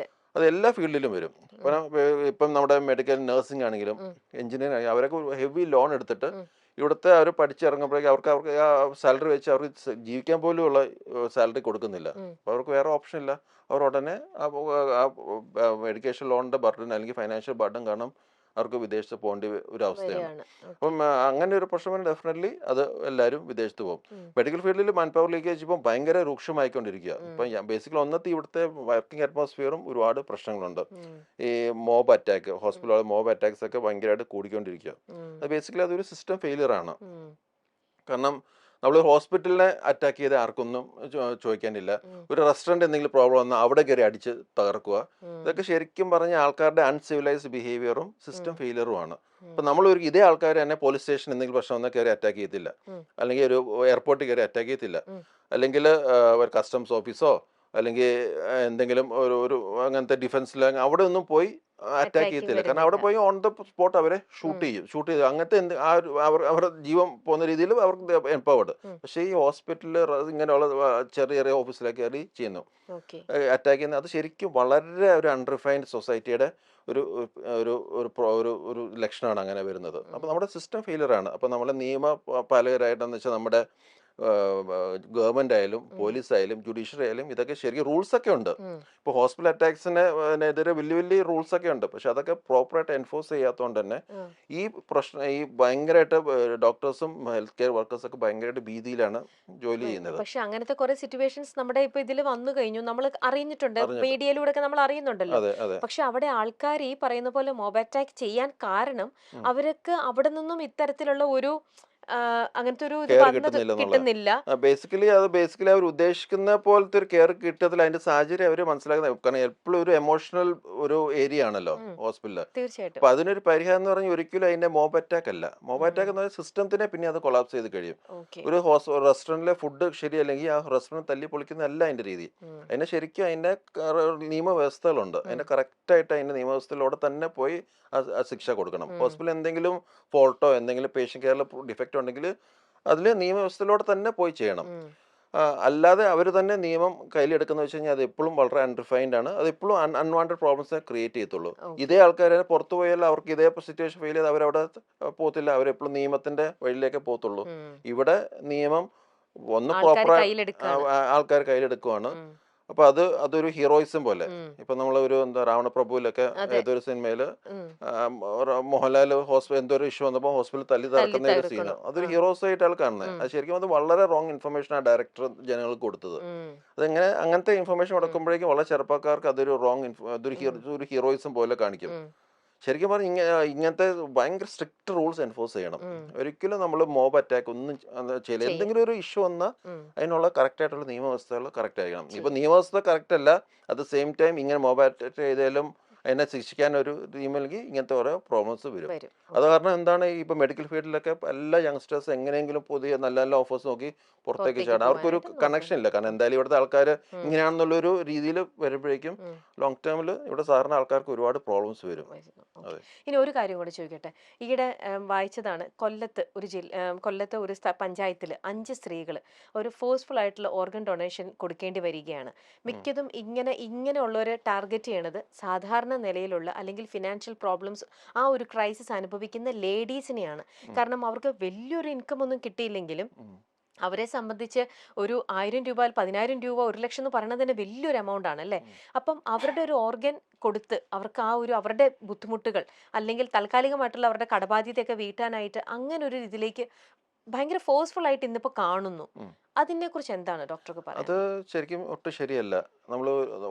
അത് എല്ലാ ഫീൽഡിലും വരും. ഇപ്പം നമ്മുടെ മെഡിക്കൽ നഴ്സിംഗ് ആണെങ്കിലും എഞ്ചിനീയറിംഗ് ആണെങ്കിലും അവരൊക്കെ ഹെവി ലോൺ എടുത്തിട്ട് ഇവിടുത്തെ അവർ പഠിച്ചിറങ്ങുമ്പോഴേക്കും അവർക്ക് ആ സാലറി വെച്ച് അവർക്ക് ജീവിക്കാൻ പോലും ഉള്ള സാലറി കൊടുക്കുന്നില്ല. അപ്പോൾ അവർക്ക് വേറെ ഓപ്ഷൻ ഇല്ല. അവർ ഉടനെ എഡ്യൂക്കേഷൻ ലോണിൻ്റെ ബർഡൻ അല്ലെങ്കിൽ ഫൈനാൻഷ്യൽ ബർഡൻ കാരണം അവർക്ക് വിദേശത്ത് പോകേണ്ട ഒരു അവസ്ഥയാണ്. അപ്പം അങ്ങനെ ഒരു പ്രശ്നം ഡെഫിനറ്റ്ലി അത് എല്ലാവരും വിദേശത്ത് പോകും. മെഡിക്കൽ ഫീൽഡിൽ മാൻ പവർ ലീക്കേജ് ഇപ്പം ഭയങ്കര രൂക്ഷമായിക്കൊണ്ടിരിക്കുക. ഇപ്പം ബേസിക്കലി ഒന്നത്തെ ഇവിടുത്തെ വർക്കിംഗ് അറ്റ്മോസ്ഫിയറും ഒരുപാട് പ്രശ്നങ്ങളുണ്ട്. ഈ മോബ് അറ്റാക്ക്, ഹോസ്പിറ്റലുകളിൽ മോബ് അറ്റാക്സ് ഒക്കെ ഭയങ്കരമായിട്ട് കൂടിക്കൊണ്ടിരിക്കുക. അത് ബേസിക്കലി അതൊരു സിസ്റ്റം ഫെയിലിയർ ആണ്. കാരണം നമ്മൾ ഹോസ്പിറ്റലിനെ അറ്റാക്ക് ചെയ്ത് ആർക്കൊന്നും ചോദിക്കാനില്ല. ഒരു റെസ്റ്റോറൻറ്റ് എന്തെങ്കിലും പ്രോബ്ലം വന്നാൽ അവിടെ കയറി അടിച്ച് തകർക്കുക. ഇതൊക്കെ ശരിക്കും പറഞ്ഞ ആൾക്കാരുടെ അൺസിവിലൈസ്ഡ് ബിഹേവിയറും സിസ്റ്റം ഫെയിലിയറുമാണ്. അപ്പം നമ്മൾ ഇതേ ആൾക്കാർ തന്നെ പോലീസ് സ്റ്റേഷൻ എന്തെങ്കിലും പ്രശ്നം വന്നാൽ കയറി അറ്റാക്ക് ചെയ്യത്തില്ല, അല്ലെങ്കിൽ ഒരു എയർപോർട്ടിൽ കയറി അറ്റാക്ക് ചെയ്യത്തില്ല, അല്ലെങ്കിൽ ഒരു കസ്റ്റംസ് ഓഫീസോ അല്ലെങ്കിൽ എന്തെങ്കിലും ഒരു അങ്ങനത്തെ ഡിഫൻസിൽ അവിടെ ഒന്നും പോയി അറ്റാക്ക് ചെയ്യത്തില്ല. കാരണം അവിടെ പോയി ഓൺ ദ സ്പോട്ട് അവരെ ഷൂട്ട് ചെയ്ത് അങ്ങനത്തെ അവരുടെ ജീവൻ പോകുന്ന രീതിയിൽ അവർക്ക് എംപവേർഡ്. പക്ഷേ ഈ ഹോസ്പിറ്റലിൽ ഇങ്ങനെയുള്ള ചെറിയ ചെറിയ ഓഫീസിലേക്ക് കയറി ചെയ്യുന്നു, അറ്റാക്ക് ചെയ്യുന്നത്. അത് ശരിക്കും വളരെ ഒരു അൺറിഫൈൻഡ് സൊസൈറ്റിയുടെ ഒരു ലക്ഷണമാണ് അങ്ങനെ വരുന്നത്. അപ്പോൾ നമ്മുടെ സിസ്റ്റം ഫെയിലിയർ ആണ്. അപ്പോൾ നമ്മുടെ നിയമപാലകരായിട്ടെന്ന് വെച്ചാൽ നമ്മുടെ ഗവൺമെന്റ് ആയാലും പോലീസ് ആയാലും ജുഡീഷ്യറി ആയാലും ഇതൊക്കെ ശരിക്കും റൂൾസ് ഒക്കെ ഉണ്ട്. ഇപ്പോൾ ഹോസ്പിറ്റൽ അറ്റാക്സിനെതിരെ വലിയ വലിയ റൂൾസ് ഒക്കെ ഉണ്ട്. പക്ഷെ അതൊക്കെ പ്രോപ്പറായിട്ട് എൻഫോഴ്സ് ചെയ്യാത്തതുകൊണ്ട് തന്നെ ഈ ഭയങ്കരമായിട്ട് ഡോക്ടേഴ്സും ഹെൽത്ത് കെയർ വർക്കേഴ്സ് ഒക്കെ ഭയങ്കരമായിട്ട് ഭീതിയിലാണ് ജോലി ചെയ്യുന്നത്. പക്ഷെ അങ്ങനത്തെ കുറെ സിറ്റുവേഷൻസ് നമ്മുടെ ഇപ്പൊ ഇതിൽ വന്നു കഴിഞ്ഞു, നമ്മൾ അറിഞ്ഞിട്ടുണ്ട്, മീഡിയയിലൂടെ ഒക്കെ നമ്മൾ അറിയുന്നുണ്ടല്ലോ. പക്ഷെ അവിടെ ആൾക്കാർ ഈ പറയുന്ന പോലെ മോബ് അറ്റാക്ക് ചെയ്യാൻ കാരണം അവർക്ക് അവിടെ നിന്നും ഇത്തരത്തിലുള്ള ഒരു അങ്ങനത്തെ ഒരു കിട്ടുന്നില്ല. ബേസിക്കലി അവർ ഉദ്ദേശിക്കുന്ന പോലത്തെ ഒരു കെയർ കിട്ടത്തില്ല. അതിന്റെ സാഹചര്യം അവർ മനസ്സിലാക്കുന്നത്. കാരണം എപ്പോഴും ഒരു എമോഷണൽ ഒരു ഏരിയ ആണല്ലോ ഹോസ്പിറ്റലിൽ. തീർച്ചയായിട്ടും. അപ്പൊ അതിനൊരു പരിഹാരം എന്ന് പറഞ്ഞാൽ ഒരിക്കലും അതിന്റെ മോബ് അറ്റാക്ക് അല്ല. മോബ് അറ്റാക്ക് എന്ന് പറഞ്ഞാൽ സിസ്റ്റത്തിനെ പിന്നെ അത് കൊളാപ്സ് ചെയ്ത് കഴിയും. ഒരു റെസ്റ്റോറന്റിലെ ഫുഡ് ശരിയല്ലെങ്കിൽ ആ റെസ്റ്റോറന്റ് തല്ലി പൊളിക്കുന്നതല്ല അതിന്റെ രീതി. അതിന് ശരിക്കും അതിന്റെ നിയമവ്യവസ്ഥകളുണ്ട്. അതിന്റെ കറക്റ്റായിട്ട് അതിന്റെ നിയമവ്യവസ്ഥയിലൂടെ തന്നെ പോയി ശിക്ഷ കൊടുക്കണം. ഹോസ്പിറ്റലിൽ എന്തെങ്കിലും ഫോൾട്ടോ എന്തെങ്കിലും പേഷ്യന്റ് കെയറിൽ ഡിഫക്റ്റ് ഉണ്ടെങ്കിൽ അതിൽ നിയമവ്യവസ്ഥയിലൂടെ തന്നെ പോയി ചെയ്യണം. അല്ലാതെ അവർ തന്നെ നിയമം കയ്യിലെടുക്കുന്ന വെച്ച് കഴിഞ്ഞാൽ അത് എപ്പോഴും വളരെ അൺറിഫൈൻഡ് ആണ്. അത് എപ്പോഴും അൺവാണ്ടഡ് പ്രോബ്ലംസ് ക്രിയേറ്റ് ചെയ്യത്തുള്ളൂ. ഇതേ ആൾക്കാരെ പുറത്തു പോയാൽ അവർക്ക് ഇതേ സിറ്റുവേഷൻ ഫെയിൽ ചെയ്ത് അവരവിടെ പോകത്തില്ല. അവരെപ്പോഴും നിയമത്തിന്റെ വഴിയിലേക്കേ പോകത്തുള്ളൂ. ഇവിടെ നിയമം ഒന്ന് പ്രോപ്പർ ആൾക്കാർ കയ്യിലെടുക്കുവാണ്. അപ്പൊ അതൊരു ഹീറോയിസം പോലെ. ഇപ്പൊ നമ്മളൊരു രാവണപ്രഭുവിലൊക്കെ ഏതൊരു സിനിമയില് മോഹൻലാൽ എന്തൊരു ഇഷ്യൂ വന്നപ്പോ ഹോസ്പിറ്റലിൽ തല്ലി തറക്കുന്ന ഒരു സീനാണ്. അതൊരു ഹീറോസ് ആയിട്ടാണ് കാണുന്നത്. അത് ശരിക്കും അത് വളരെ റോങ് ഇൻഫർമേഷൻ ആ ഡയറക്ടർ ജനങ്ങൾക്ക് കൊടുത്തത്. അതെങ്ങനെ അങ്ങനത്തെ ഇൻഫർമേഷൻ കൊടുക്കുമ്പോഴേക്കും വളരെ ചെറുപ്പക്കാർക്ക് അതൊരു ഒരു ഹീറോയിസം പോലെ കാണിക്കും. ശരിക്കും പറഞ്ഞാൽ ഇങ്ങനത്തെ ഭയങ്കര സ്ട്രിക്റ്റ് റൂൾസ് എൻഫോഴ്സ് ചെയ്യണം. ഒരിക്കലും നമ്മൾ മോബ് അറ്റാക്ക് ഒന്നും ചെയ്യില്ല. എന്തെങ്കിലും ഒരു ഇഷ്യൂ വന്നാൽ അതിനുള്ള കറക്റ്റ് ആയിട്ടുള്ള നിയമവ്യവസ്ഥകൾ കറക്റ്റ് ആയിരിക്കണം. ഇപ്പൊ നിയമവ്യവസ്ഥ കറക്റ്റ് അല്ല, അറ്റ് ദ സെയിം ടൈം ഇങ്ങനെ മോബ് അറ്റാക്ക് ചെയ്താലും അതിനെ ശിക്ഷിക്കാൻ ഒരു നിയമമെങ്കിൽ ഇങ്ങനത്തെ ഓരോ പ്രോബ്ലംസ് വരും. അത് കാരണം എന്താണ്, ഇപ്പൊ മെഡിക്കൽ ഫീൽഡിലൊക്കെ എല്ലാ യങ്സ്റ്റേഴ്സ് എങ്ങനെയെങ്കിലും പുതിയ നല്ല നല്ല ഓഫേഴ്സ് നോക്കി പുറത്തേക്ക് ചാടാം. അവർക്കൊരു കണക്ഷൻ ഇല്ല. കാരണം എന്തായാലും ഇവിടുത്തെ ആൾക്കാർ ഇങ്ങനെയാണെന്നുള്ളൊരു രീതിയിൽ വരുമ്പോഴേക്കും ലോങ് ടേമിൽ ഇവിടെ സാധാരണ ആൾക്കാർക്ക് ഒരുപാട് പ്രോബ്ലംസ് വരും. ഇനി ഒരു കാര്യം കൂടെ ചോദിക്കട്ടെ. ഈയിടെ വായിച്ചതാണ്, കൊല്ലത്തെ ഒരു പഞ്ചായത്തിൽ 5 സ്ത്രീകൾ ഒരു ഫോഴ്സ്ഫുൾ ആയിട്ടുള്ള ഓർഗൻ ഡൊണേഷൻ കൊടുക്കേണ്ടി വരികയാണ്. മിക്കതും ഇങ്ങനെയുള്ളവരെ ടാർഗറ്റ് ചെയ്യണത് സാധാരണ സാധാരണ നിലയിലുള്ള അല്ലെങ്കിൽ ഫിനാൻഷ്യൽ പ്രോബ്ലംസ് ആ ഒരു ക്രൈസിസ് അനുഭവിക്കുന്ന ലേഡീസിനെയാണ്. കാരണം അവർക്ക് വലിയൊരു ഇൻകം ഒന്നും കിട്ടിയില്ലെങ്കിലും അവരെ സംബന്ധിച്ച് ഒരു 1000 രൂപ 10,000 രൂപ 1 ലക്ഷം എന്ന് പറയുന്നത് തന്നെ വലിയൊരു എമൗണ്ട് ആണ് അല്ലേ? അപ്പം അവരുടെ ഒരു ഓർഗൻ കൊടുത്ത് അവർക്ക് ആ ഒരു അവരുടെ ബുദ്ധിമുട്ടുകൾ അല്ലെങ്കിൽ താൽക്കാലികമായിട്ടുള്ള അവരുടെ കടബാധ്യതയൊക്കെ വീട്ടാനായിട്ട് അങ്ങനെ ഒരു ഇതിലേക്ക് ഭയങ്കര ഫോഴ്സ്ഫുൾ ആയിട്ട് ഇന്നിപ്പോ കാണുന്നു. അതിനെ കുറിച്ച് എന്താണ് ഡോക്ടർക്ക് അത് പറയാൻ? ശരിക്കും ഒട്ടും ശരിയല്ല. നമ്മൾ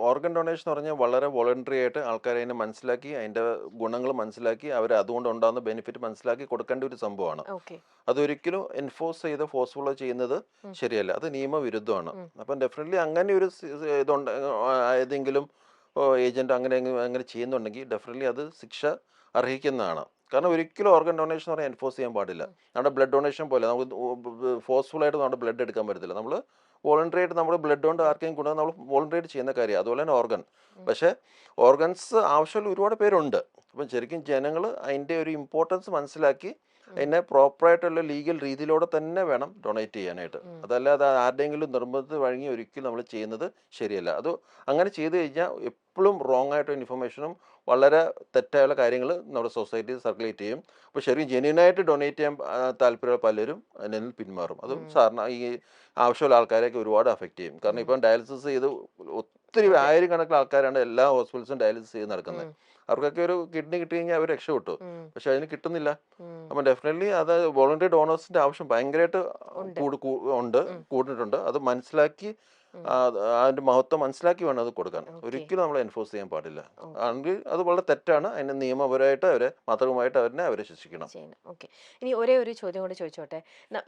ഓർഗൻ ഡൊണേഷൻ എന്ന് പറഞ്ഞാൽ വളരെ വോളണ്ടറി ആയിട്ട് ആൾക്കാരെ അതിനെ മനസ്സിലാക്കി അതിൻ്റെ ഗുണങ്ങൾ മനസ്സിലാക്കി അവർ അതുകൊണ്ട് ഉണ്ടാകുന്ന ബെനിഫിറ്റ് മനസ്സിലാക്കി കൊടുക്കേണ്ട ഒരു സംഭവമാണ്. ഓക്കെ. അതൊരിക്കലും എൻഫോഴ്സ് ചെയ്ത് ഫോഴ്സ്ഫുൾ ചെയ്യുന്നത് ശരിയല്ല. അത് നിയമവിരുദ്ധമാണ്. അപ്പം ഡെഫിനറ്റ്ലി അങ്ങനെ ഒരു ഇതുണ്ട്, ഏതെങ്കിലും ഏജന്റ് അങ്ങനെ അങ്ങനെ ചെയ്യുന്നുണ്ടെങ്കിൽ ഡെഫിനറ്റ്ലി അത് ശിക്ഷ അർഹിക്കുന്നതാണ്. കാരണം ഒരിക്കലും ഓർഗൻ ഡൊണേഷൻ എന്ന് പറഞ്ഞാൽ എൻഫോഴ്സ് ചെയ്യാൻ പാടില്ല. നമ്മുടെ ബ്ലഡ് ഡൊണേഷൻ പോലെ നമുക്ക് ഫോഴ്സ്ഫുൾ ആയിട്ട് നമ്മുടെ ബ്ലഡ് എടുക്കാൻ പറ്റത്തില്ല. നമ്മൾ വോളണ്ടറി ആയിട്ട് നമ്മുടെ ബ്ലഡ് കൊണ്ട് ആർക്കെങ്കിലും ഗുണം നമ്മൾ വോളണ്ടറി ആയിട്ട് ചെയ്യുന്ന കാര്യം. അതുപോലെ തന്നെ ഓർഗൻ. പക്ഷേ ഓർഗൻസ് ആവശ്യമുള്ള ഒരുപാട് പേരുണ്ട്. അപ്പം ശരിക്കും ജനങ്ങൾ അതിൻ്റെ ഒരു ഇമ്പോർട്ടൻസ് മനസ്സിലാക്കി അതിനെ പ്രോപ്പറായിട്ടുള്ള ലീഗൽ രീതിയിലൂടെ തന്നെ വേണം ഡൊണേറ്റ് ചെയ്യാനായിട്ട്. അതല്ലാതെ ആരുടെയെങ്കിലും നിർബന്ധത്തിൽ വഴങ്ങി ഒരിക്കലും നമ്മൾ ചെയ്യുന്നത് ശരിയല്ല. അത് അങ്ങനെ ചെയ്തു കഴിഞ്ഞാൽ എപ്പോഴും റോങ് ആയിട്ടുള്ള ഇൻഫർമേഷനും വളരെ തെറ്റായുള്ള കാര്യങ്ങൾ നമ്മുടെ സൊസൈറ്റിയിൽ സർക്കുലേറ്റ് ചെയ്യും. അപ്പോൾ ശരിക്കും ജെന്യൂനായിട്ട് ഡൊണേറ്റ് ചെയ്യാൻ താല്പര്യമുള്ള പലരും അതിൽ നിന്ന് പിന്മാറും. അതും സാറിന് ഈ ആവശ്യമുള്ള ആൾക്കാരെയൊക്കെ ഒരുപാട് അഫക്റ്റ് ചെയ്യും. കാരണം ഇപ്പം ഡയാലിസിസ് ചെയ്ത് ഒത്തിരി ആയിരക്കണക്കിന് ആൾക്കാരാണ് എല്ലാ ഹോസ്പിറ്റൽസും ഡയാലിസിസ് ചെയ്ത് നടക്കുന്നത്. അവർക്കൊക്കെ ഒരു കിഡ്നി കിട്ടി കഴിഞ്ഞാൽ അവർ രക്ഷപ്പെട്ടു. പക്ഷെ അതിന് കിട്ടുന്നില്ല. അപ്പം ഡെഫിനറ്റ്ലി അത് വോളണ്ടറി ഡോണേഴ്സിന്റെ ആവശ്യം ഭയങ്കരമായിട്ട് കൂടിയിട്ടുണ്ട്. അത് മനസ്സിലാക്കി അതിന്റെ മഹത്വം മനസ്സിലാക്കി വേണം അത് കൊടുക്കാൻ. ഒരിക്കലും നമ്മൾ എൻഫോഴ്സ് ചെയ്യാൻ പാടില്ല. ആണെങ്കിൽ അത് വളരെ തെറ്റാണ്. അതിന് നിയമപരമായിട്ട് മാതൃകമായിട്ട് അവരെ ശിക്ഷിക്കണം. ഓക്കെ. ഇനി ഒരേ ഒരു ചോദ്യം കൂടെ ചോദിച്ചോട്ടെ.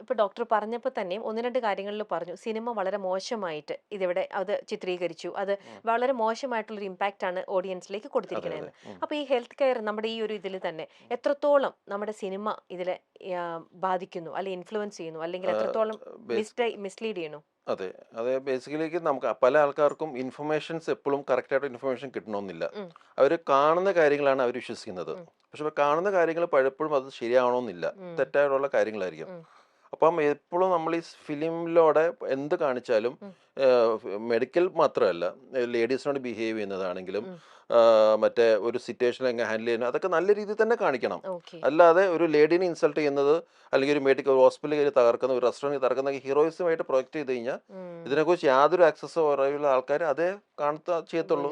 ഇപ്പൊ ഡോക്ടർ പറഞ്ഞപ്പോൾ തന്നെയും 1-2 കാര്യങ്ങളിൽ പറഞ്ഞു സിനിമ വളരെ മോശമായിട്ട് ഇതിവിടെ അത് ചിത്രീകരിച്ചു, അത് വളരെ മോശമായിട്ടുള്ളൊരു ഇമ്പാക്റ്റ് ആണ് ഓഡിയൻസിലേക്ക് കൊടുത്തിരിക്കണേന്ന്. അപ്പൊ ഈ ഹെൽത്ത് കെയർ നമ്മുടെ ഈ ഒരു ഇതിൽ തന്നെ എത്രത്തോളം നമ്മുടെ സിനിമ ഇതിലെ ബാധിക്കുന്നു അല്ലെങ്കിൽ ഇൻഫ്ലുവൻസ് ചെയ്യുന്നു അല്ലെങ്കിൽ എത്രത്തോളം മിസ്ലീഡ് ചെയ്യണു? അതെ, ബേസിക്കലി നമുക്ക് പല ആൾക്കാർക്കും ഇൻഫർമേഷൻസ് എപ്പോഴും കറക്റ്റായിട്ട് ഇൻഫർമേഷൻ കിട്ടണമെന്നില്ല. അവർ കാണുന്ന കാര്യങ്ങളാണ് അവർ വിശ്വസിക്കുന്നത്. പക്ഷെ കാണുന്ന കാര്യങ്ങൾ പലപ്പോഴും അത് ശരിയാവണമെന്നില്ല, തെറ്റായിട്ടുള്ള കാര്യങ്ങളായിരിക്കും. അപ്പം എപ്പോഴും നമ്മൾ ഈ ഫിലിമിലൂടെ എന്ത് കാണിച്ചാലും മെഡിക്കൽ മാത്രമല്ല, ലേഡീസിനോട് ബിഹേവ് ചെയ്യുന്നതാണെങ്കിലും മറ്റേ ഒരു സിറ്റുവേഷൻ എങ്ങനെ ഹാൻഡിൽ ചെയ്യുന്നത് അതൊക്കെ നല്ല രീതിയിൽ തന്നെ കാണിക്കണം. അല്ലാതെ ഒരു ലേഡീനെ ഇൻസൾട്ട് ചെയ്യുന്നത് അല്ലെങ്കിൽ ഒരു മെഡിക്കൽ ഹോസ്പിറ്റലിൽ തകർക്കുന്ന ഒരു റെസ്റ്റോറൻറ്റ് തകർക്കുന്ന ഹീറോയിസമായിട്ട് പ്രൊജക്ട് ചെയ്ത് കഴിഞ്ഞാൽ ഇതിനെക്കുറിച്ച് യാതൊരു ആക്സസോ അറിയുള്ള ആൾക്കാർ അതേ ചെയ്യത്തുള്ളൂ.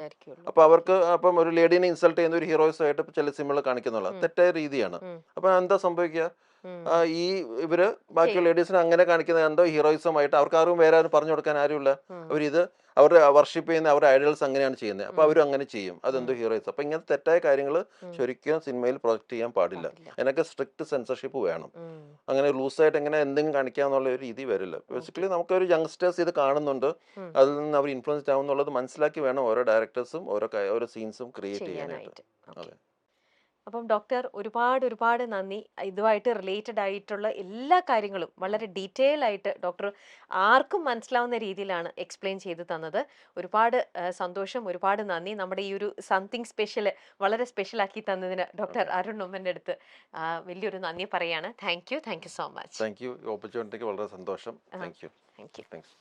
അപ്പൊ അവർക്ക് അപ്പം ഒരു ലേഡീനെ ഇൻസൾട്ട് ചെയ്യുന്ന ഒരു ഹീറോയിസമായിട്ട് ചില സിനിമകൾ കാണിക്കുന്നുള്ള തെറ്റായ രീതിയാണ്. അപ്പൊ എന്താ സംഭവിക്കുക? ഈ ഇവര് ബാക്കിയുള്ള ലേഡീസിനെ അങ്ങനെ കാണിക്കുന്നത് എന്തോ ഹീറോയിസമായിട്ട് അവർക്ക് ആരും വേറെ പറഞ്ഞു കൊടുക്കാൻ ആരുമില്ല. അവരിത് അവരുടെ വർഷിപ്പ് ചെയ്യുന്ന അവരുടെ ഐഡൽസ് അങ്ങനെയാണ് ചെയ്യുന്നത്. അപ്പൊ അവരും അങ്ങനെ ചെയ്യും. അതെന്തോ ഹീറോയിസം. അപ്പൊ ഇങ്ങനത്തെ തെറ്റായ കാര്യങ്ങൾ ശരിക്കും സിനിമയിൽ പ്രൊജക്ട് ചെയ്യാൻ പാടില്ല. അതിനൊക്കെ സ്ട്രിക്റ്റ് സെൻസർഷിപ്പ് വേണം. അങ്ങനെ ലൂസായിട്ട് എങ്ങനെ എന്തെങ്കിലും കാണിക്കാന്നുള്ള ഒരു രീതി വരില്ല. ബേസിക്കലി നമുക്കൊരു യങ്സ്റ്റേഴ്സ് ഇത് കാണുന്നുണ്ട്, അതിൽ നിന്ന് അവർ ഇൻഫ്ലുവൻസ്ഡ് ആവുന്നുള്ളത് മനസ്സിലാക്കി വേണം ഓരോ ഡയറക്ടേഴ്സും ഓരോ സീൻസും ക്രിയേറ്റ് ചെയ്യാനായിട്ട്. അതെ. അപ്പം ഡോക്ടർ ഒരുപാട് നന്ദി. ഇതുമായിട്ട് റിലേറ്റഡ് ആയിട്ടുള്ള എല്ലാ കാര്യങ്ങളും വളരെ ഡീറ്റെയിൽ ആയിട്ട് ഡോക്ടർ ആർക്കും മനസ്സിലാവുന്ന രീതിയിലാണ് എക്സ്പ്ലെയിൻ ചെയ്ത് തന്നത്. ഒരുപാട് സന്തോഷം, ഒരുപാട് നന്ദി. നമ്മുടെ ഈ ഒരു സംതിങ് സ്പെഷ്യൽ വളരെ സ്പെഷ്യൽ ആക്കി തന്നതിന് ഡോക്ടർ അരുൺ ഉമ്മൻ്റെ അടുത്ത് വലിയൊരു നന്ദി പറയാണ്. Thank you so much. Thank you. ഓപ്പർച്യൂണിറ്റിക്ക് വളരെ സന്തോഷം. Thank you. Thank you. Thanks.